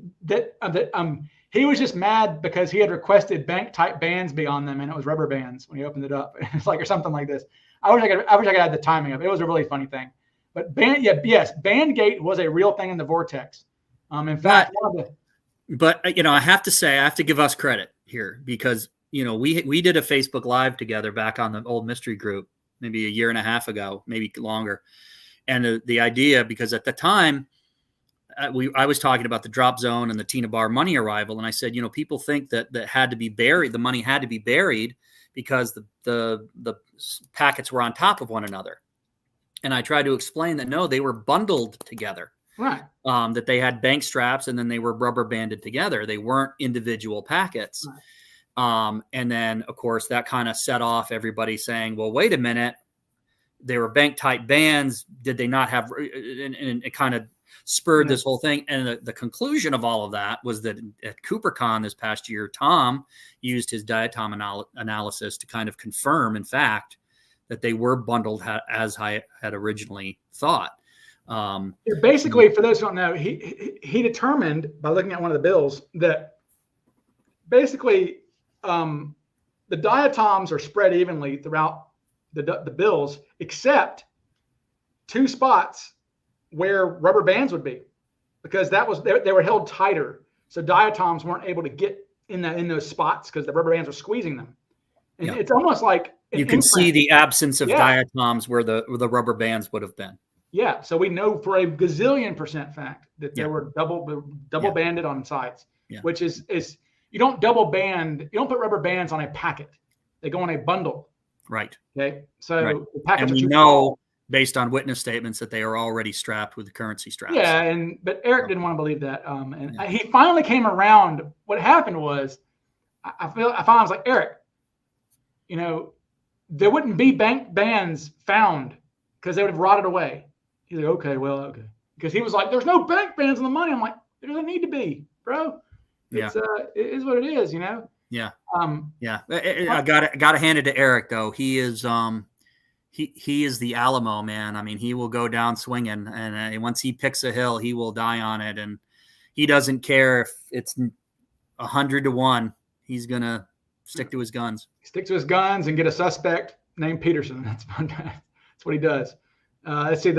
was just mad because he had requested bank type bands be on them and it was rubber bands when he opened it up. It's like, or something like this. I wish I could have the timing of it. It was a really funny thing. But yes, Bandgate was a real thing in the vortex. In fact, but I have to say, I have to give us credit here because we did a Facebook Live together back on the old mystery group maybe a year and a half ago, maybe longer, and the idea, because at the time I was talking about the drop zone and the Tina Bar money arrival, and I said, people think that had to be buried, the money had to be buried because the packets were on top of one another. And I tried to explain that no, they were bundled together. Right. That they had bank straps and then they were rubber banded together. They weren't individual packets. Right. And then, of course, that kind of set off everybody saying, well, wait a minute, they were bank type bands. Did they not have, and it kind of spurred this whole thing. And the conclusion of all of that was that at CooperCon this past year, Tom used his diatom analysis to kind of confirm, in fact, that they were bundled as I had originally thought. Basically, for those who don't know, he determined by looking at one of the bills that basically the diatoms are spread evenly throughout the bills, except two spots where rubber bands would be, because they were held tighter, so diatoms weren't able to get in those spots because the rubber bands were squeezing them. And it's almost like you can see the absence of diatoms where the rubber bands would have been. Yeah. So we know for a gazillion % fact that there were double banded on sides, which is you don't double band. You don't put rubber bands on a packet. They go in a bundle. Right. Okay. So the packets and we know based on witness statements that they are already strapped with the currency straps. Yeah. But Eric didn't want to believe that. He finally came around. What happened was I was like, Eric, there wouldn't be bank bands found because they would have rotted away. He's like, okay. Because he was like, there's no bank bands on the money. I'm like, there doesn't need to be, bro. It is what it is, Yeah. I gotta hand it to Eric though. He is he is the Alamo, man. I mean, he will go down swinging, and once he picks a hill, he will die on it, and he doesn't care if it's 100 to 1. He's gonna stick to his guns. Stick to his guns and get a suspect named Peterson. That's fun. That's what he does. Let's see.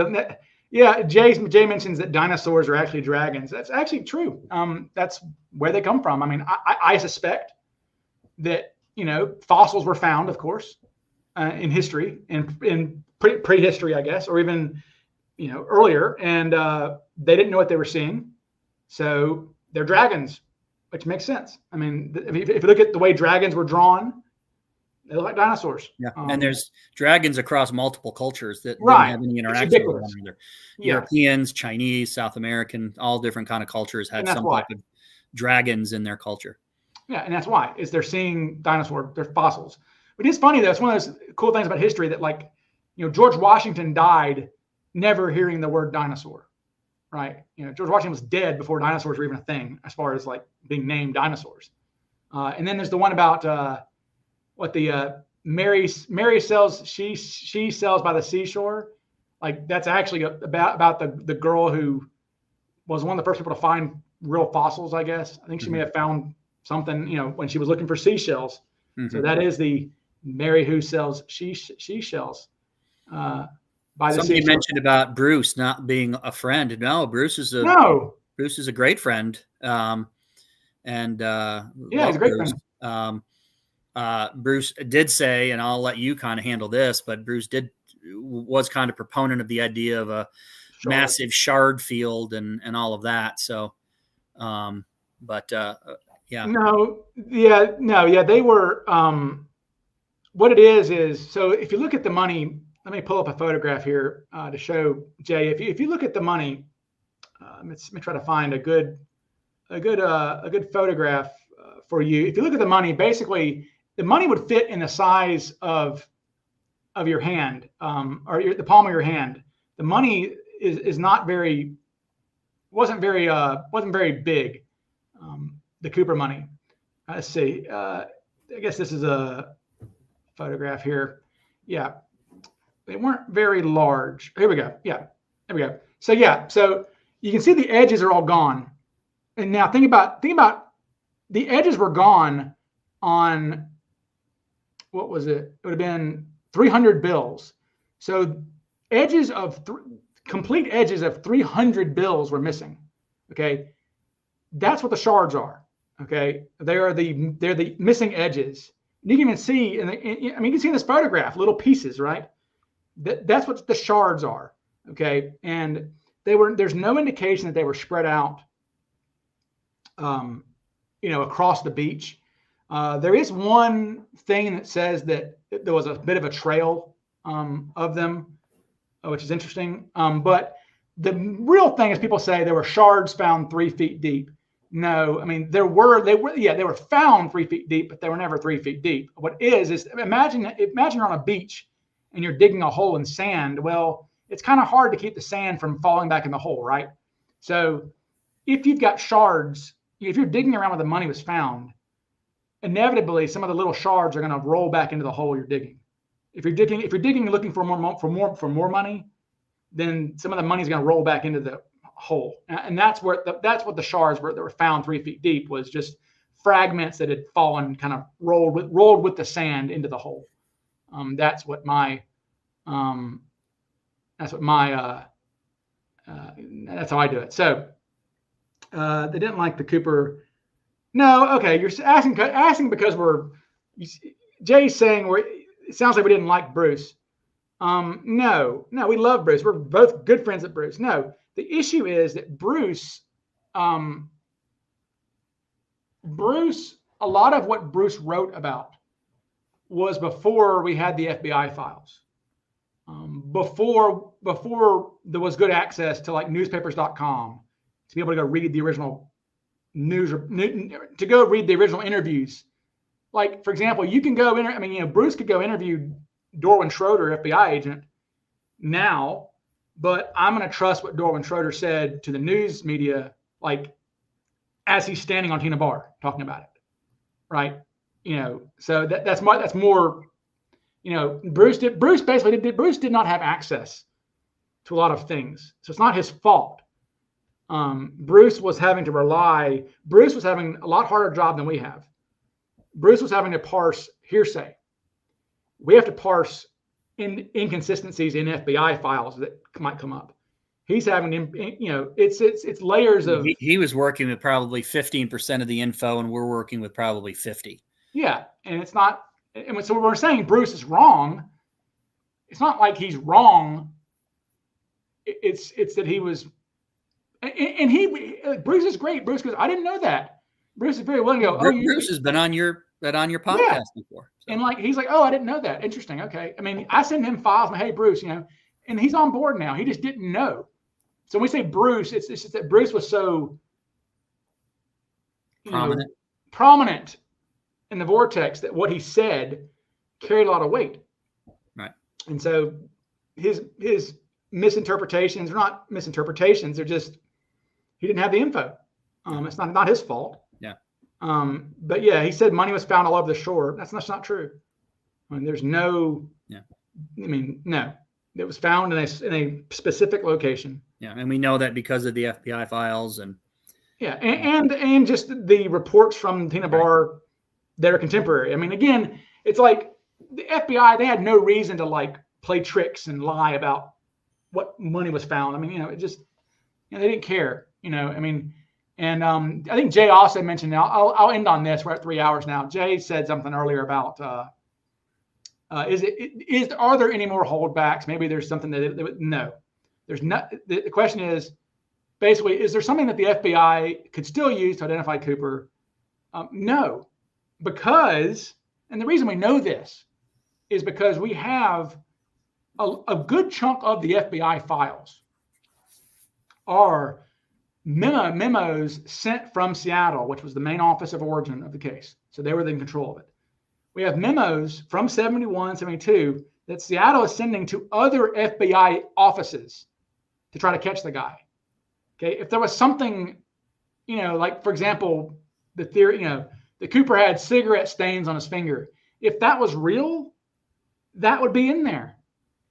Jay mentions that dinosaurs are actually dragons. That's actually true. That's where they come from. I mean, I suspect that fossils were found, of course, in history, in prehistory, I guess, or even earlier, and they didn't know what they were seeing, so they're dragons, which makes sense. I mean, if you look at the way dragons were drawn, they look like dinosaurs. Yeah, and there's dragons across multiple cultures that didn't have any interaction with one another. Europeans, Chinese, South American, all different kind of cultures had some type of dragons in their culture. Yeah, and that's why they're seeing they're fossils. But it's funny though. It's one of those cool things about history that, George Washington died never hearing the word dinosaur, right? George Washington was dead before dinosaurs were even a thing, as far as being named dinosaurs. And then there's the one about what the Mary sells, she sells by the seashore. That's actually about the girl who was one of the first people to find real fossils, I guess. I think she may have found something, when she was looking for seashells. Mm-hmm. So that is the Mary who sells seashells by the seashore. Somebody mentioned about Bruce not being a friend. No, Bruce is a great friend. He's a great friend. Bruce did say, and I'll let you kind of handle this, but Bruce was kind of proponent of the idea of a massive shard field and all of that. So, they were, what it is, so if you look at the money, let me pull up a photograph here to show Jay. If you look at the money, let me try to find a good photograph for you. If you look at the money, basically the money would fit in the size of your hand, or the palm of your hand. The money wasn't very big. The Cooper money. Let's see. I guess this is a photograph here. Yeah, they weren't very large. Here we go. Yeah, there we go. So you can see the edges are all gone. And now think about the edges were gone on, what was it? It would have been 300 bills. So edges of complete edges of 300 bills were missing. Okay. That's what the shards are. Okay. They're the missing edges. You can even see, I mean, you can see in this photograph, little pieces, right? That's what the shards are. Okay. And there's no indication that they were spread out, across the beach. There is one thing that says that there was a bit of a trail of them, which is interesting. But the real thing is people say there were shards found 3 feet deep. No, I mean, they were found 3 feet deep, but they were never 3 feet deep. What is imagine you're on a beach and you're digging a hole in sand. Well, it's kind of hard to keep the sand from falling back in the hole, right? So if you've got shards, if you're digging around where the money was found, inevitably some of the little shards are going to roll back into the hole you're digging. If you're digging looking for more money, then some of the money is going to roll back into the hole, and that's what the shards were that were found 3 feet deep, was just fragments that had fallen, kind of rolled with the sand into the hole. That's how I do it. So they didn't like the Cooper. No, okay, you're asking because Jay's saying it sounds like we didn't like Bruce. No, we love Bruce. We're both good friends with Bruce. No, the issue is that Bruce, a lot of what Bruce wrote about was before we had the FBI files. Before there was good access to like newspapers.com to be able to go read the original to go read the original interviews. Like, for example, you can go Bruce could go interview Dorwin Schroeder, FBI agent, now, but I'm going to trust what Dorwin Schroeder said to the news media, like as he's standing on Tina Bar talking about it, right? So that's more. Bruce did not have access to a lot of things, so it's not his fault. Bruce was having a lot harder job than we have. Bruce was having to parse hearsay. We have to parse inconsistencies in FBI files that might come up. He's having, it's layers of. He was working with probably 15% of the info, and we're working with probably 50. Yeah, and it's not. And so when we're saying Bruce is wrong, it's not like he's wrong. It's that he was, and Bruce is great. Bruce goes, I didn't know that. Bruce is very willing to go. Bruce has been on your podcast before. So. And he's like, oh, I didn't know that. Interesting. Okay. I mean, I send him files. Hey, Bruce, and he's on board now. He just didn't know. So when we say Bruce, it's just that Bruce was so prominent in the vortex that what he said carried a lot of weight. Right. And so his misinterpretations are not misinterpretations. They're just, he didn't have the info. It's not his fault. Yeah. But yeah, he said money was found all over the shore. That's not true. I mean, there's no. Yeah. I mean, no. It was found in a specific location. Yeah, and we know that because of the FBI files and. Yeah, and just the reports from Tina Bar that are contemporary. I mean, again, it's like the FBI, they had no reason to play tricks and lie about what money was found. I mean, it just, they didn't care. I mean. And I think Jay also mentioned, I'll end on this. We're at 3 hours now. Jay said something earlier about, are there any more holdbacks? Maybe there's something no, there's not. The question is basically, is there something that the FBI could still use to identify Cooper? No, because, and the reason we know this is because we have a good chunk of the FBI files are memos sent from Seattle, which was the main office of origin of the case. So they were in control of it. We have memos from 71, 72 that Seattle is sending to other FBI offices to try to catch the guy. Okay. If there was something, like, for example, the theory, the Cooper had cigarette stains on his finger. If that was real, that would be in there.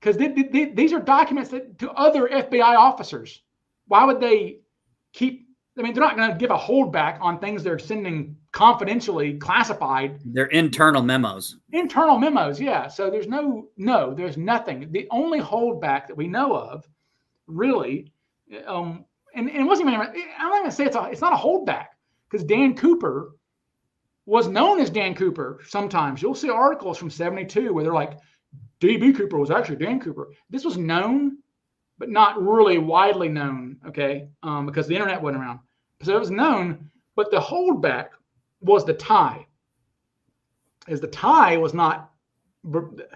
Because these are documents to other FBI officers. Why would they they're not going to give a holdback on things they're sending confidentially classified. They're internal memos. Yeah. So there's there's nothing. The only holdback that we know of really. And it wasn't even, I'm not going to say it's not a holdback, because Dan Cooper was known as Dan Cooper. Sometimes you'll see articles from 72 where they're like, DB Cooper was actually Dan Cooper. This was known, but not really widely known, okay, because the internet wasn't around. So it was known, but the holdback was the tie. As the tie was not, the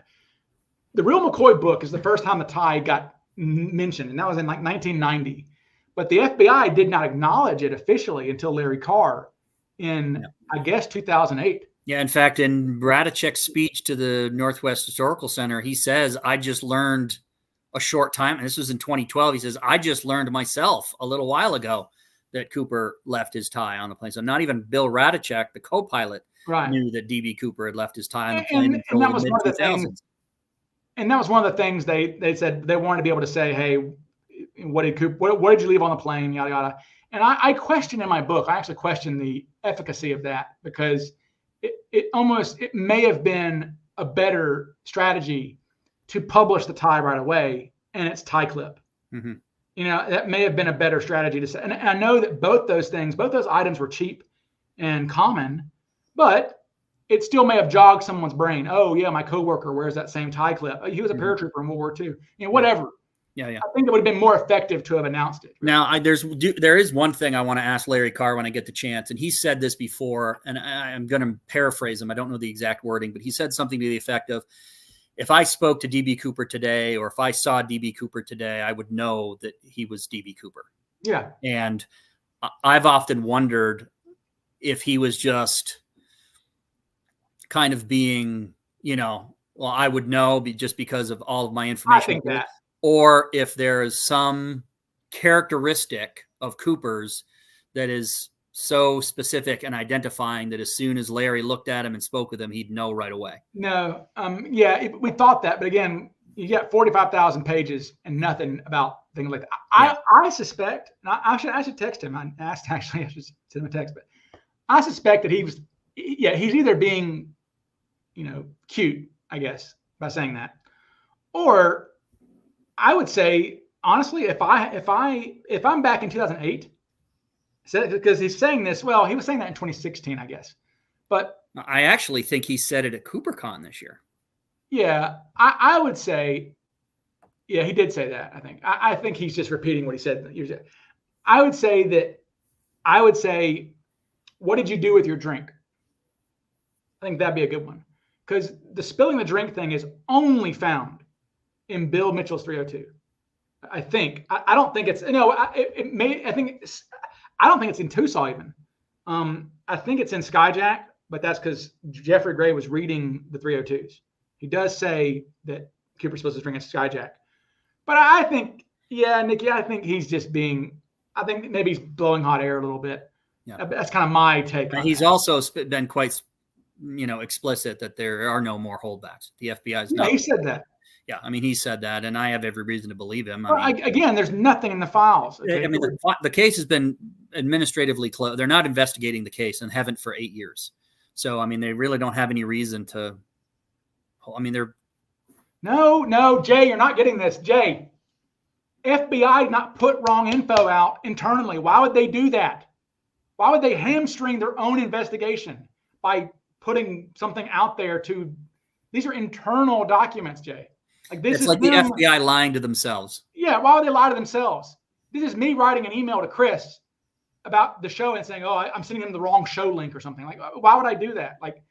real McCoy book is the first time the tie got mentioned, and that was in like 1990. But the FBI did not acknowledge it officially until Larry Carr in, I guess, 2008. Yeah, in fact, in Radachek's speech to the Northwest Historical Center, he says, I just learned a short time, and this was in 2012, he says, I just learned myself a little while ago that Cooper left his tie on the plane. So not even Bill Radachek, the co-pilot, knew that DB Cooper had left his tie on the plane until the mid-2000s. And that was one of the things they said they wanted to be able to say, hey, what did you leave on the plane, yada, yada. And I question in my book, I actually question the efficacy of that, because it may have been a better strategy to publish the tie right away and its tie clip. Mm-hmm. You know, that may have been a better strategy to say. And I know that both those items were cheap and common, but it still may have jogged someone's brain. Oh yeah, my coworker wears that same tie clip. He was a paratrooper in World War II. You know, whatever. Yeah. I think it would have been more effective to have announced it. Now, there is one thing I want to ask Larry Carr when I get the chance, and he said this before, and I'm going to paraphrase him. I don't know the exact wording, but he said something to the effect of, if I spoke to DB Cooper today, or if I saw DB Cooper today, I would know that he was DB Cooper. Yeah. And I've often wondered if he was just kind of being, well, I would know just because of all of my information. I think that. Or if there is some characteristic of Cooper's that is so specific and identifying that as soon as Larry looked at him and spoke with him, he'd know right away. No. We thought that, but again, you get 45,000 pages and nothing about things like that. I suspect, and I should text him. I should send him a text, but I suspect that he's either being, cute, I guess, by saying that, or I would say, honestly, if I'm back in 2008, because he's saying this, well, he was saying that in 2016, I guess, but I actually think he said it at CooperCon this year. Yeah, I would say, yeah, he did say that. I think he's just repeating what he said. I would say, what did you do with your drink? I think that'd be a good one, because the spilling the drink thing is only found in Bill Mitchell's 302. I think. I don't think it's, I don't think it's in Tucson even. I think it's in Skyjack, but that's because Jeffrey Gray was reading the 302s. He does say that Cooper's supposed to drink a Skyjack. But I think, yeah, Nikki, I think he's just I think maybe he's blowing hot air a little bit. Yeah. That's kind of my take. He's also been quite, explicit that there are no more holdbacks. The FBI's not. Yeah, he said that. Yeah, he said that, and I have every reason to believe him. Again, there's nothing in the files. Okay? The case has been administratively closed. They're not investigating the case and haven't for 8 years. So, they really don't have any reason to. They're. No, Jay, you're not getting this. Jay, FBI not put wrong info out internally. Why would they do that? Why would they hamstring their own investigation by putting something out there these are internal documents, Jay. It's like the FBI lying to themselves. Yeah, why would they lie to themselves? This is me writing an email to Chris about the show and saying, "Oh, I'm sending him the wrong show link or something." Like, why would I do that? Like,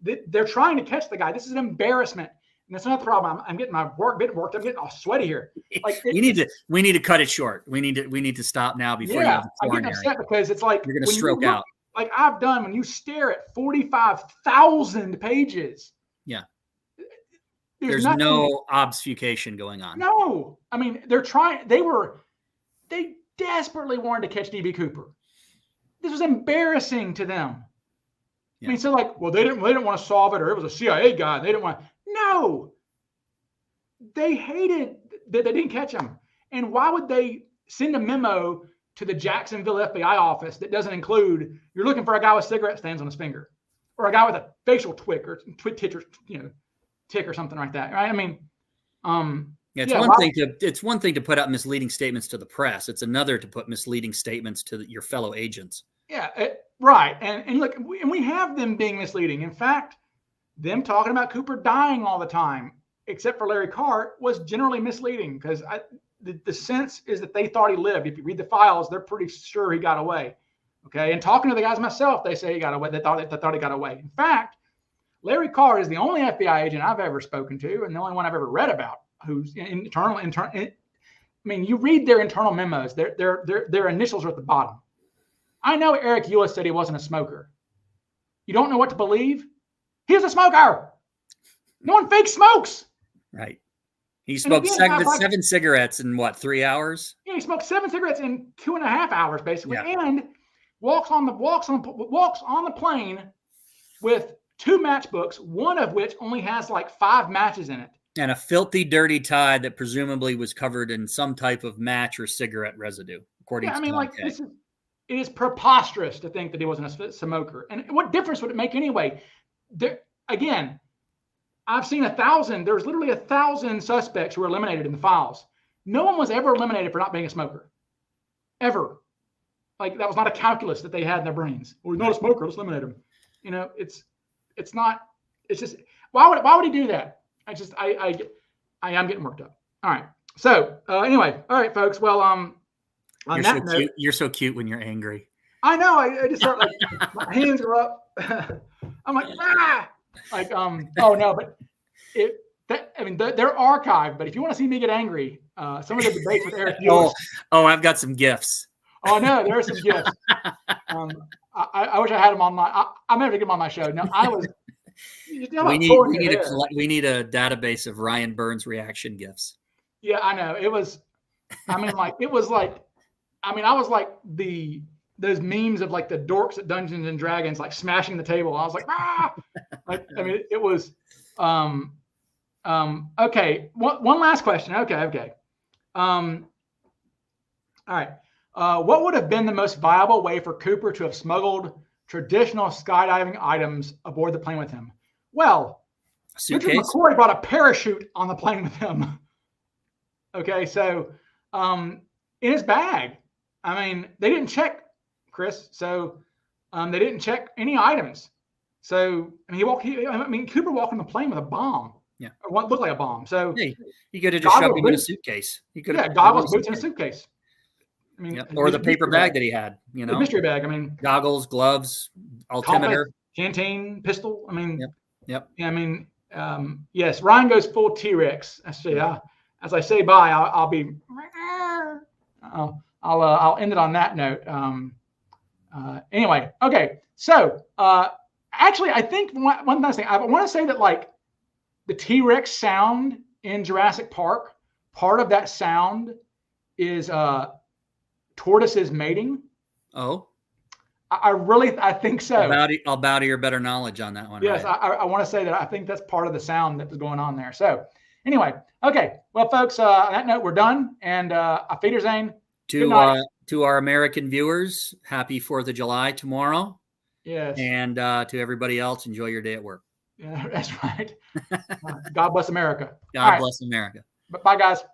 they're trying to catch the guy. This is an embarrassment, and that's not the problem. I'm getting my bit worked. I'm getting all sweaty here. Like, we need to cut it short. We need to stop now before you have a I'm getting upset because it's like you're going to stroke out. Like I've done when you stare at 45,000 pages. Yeah. There's no obfuscation going on. No. They desperately wanted to catch DB Cooper. This was embarrassing to them. Yeah. So well, they didn't want to solve it, or it was a CIA guy. They didn't want. No. They hated that they didn't catch him. And why would they send a memo to the Jacksonville FBI office that doesn't include, you're looking for a guy with cigarette stands on his finger, or a guy with a facial tick or something like that, right? Yeah, it's Yeah, one thing to put out misleading statements to the press. It's another to put misleading statements to your fellow agents. Yeah, right. And look, we have them being misleading. In fact, them talking about Cooper dying all the time, except for Larry Carr, was generally misleading because the sense is that they thought he lived. If you read the files, they're pretty sure he got away. Okay, and talking to the guys myself, they say he got away. They thought he got away. In fact, Larry Carr is the only FBI agent I've ever spoken to, and the only one I've ever read about who's internal. I mean, you read their internal memos. Their initials are at the bottom. I know Eric Ewis said he wasn't a smoker. You don't know what to believe? He was a smoker. No one fake smokes. Right. He smoked seven cigarettes in what, 3 hours? Yeah, he smoked 7 cigarettes in 2.5 hours, basically, yeah. and walks on the plane with 2 matchbooks, one of which only has like 5 matches in it, and a filthy, dirty tie that presumably was covered in some type of match or cigarette residue. According to like it is preposterous to think that he wasn't a smoker. And what difference would it make anyway? Again, I've seen 1,000. There's literally 1,000 suspects who were eliminated in the files. No one was ever eliminated for not being a smoker, ever. Like that was not a calculus that they had in their brains. Well, he's not a smoker. Let's eliminate him. You know, it's not. It's just why would he do that? I am getting worked up. All right. So anyway, all right, folks. Well, you're so cute when you're angry. I know. I just start like my hands are up. I'm like, like oh no, but they're archived. But if you want to see me get angry, some of the debates with Eric Ewis. I've got some gifts. Oh no, there are some gifts. I wish I had them on my. I'm never to get them on my show. No, I was. We need a database of Ryan Burns reaction gifs. Yeah, I know. It was. I was like those memes of like the dorks at Dungeons and Dragons, like smashing the table. I was like, it was. Okay. One last question. Okay. All right. What would have been the most viable way for Cooper to have smuggled traditional skydiving items aboard the plane with him? Well, Richard McCoy brought a parachute on the plane with him. Okay, so in his bag. I mean, they didn't check, Chris. So they didn't check any items. So Cooper walked on the plane with a bomb. Yeah, or what looked like a bomb. So he could have just shoved him in a suitcase. Goggles, boots in a suitcase. I mean, or the paper bag that he had. You know, the mystery bag. I mean, goggles, gloves, altimeter, canteen, pistol. I mean, yep. Yeah, I mean, yes. Ryan goes full T-Rex. As I say bye, I'll be. I'll end it on that note. Anyway, okay. So actually, I think one last thing. I want to say that like the T-Rex sound in Jurassic Park, part of that sound is tortoises mating. Oh, I think so. I'll bow to your better knowledge on that one. Yes, right? I want to say that I think that's part of the sound that was going on there. So anyway, okay. Well, folks, on that note, we're done. And Auf Wiedersehen. To our American viewers, happy 4th of July tomorrow. Yes. And to everybody else, enjoy your day at work. Yeah, that's right. God bless America. God bless America. Bye, guys.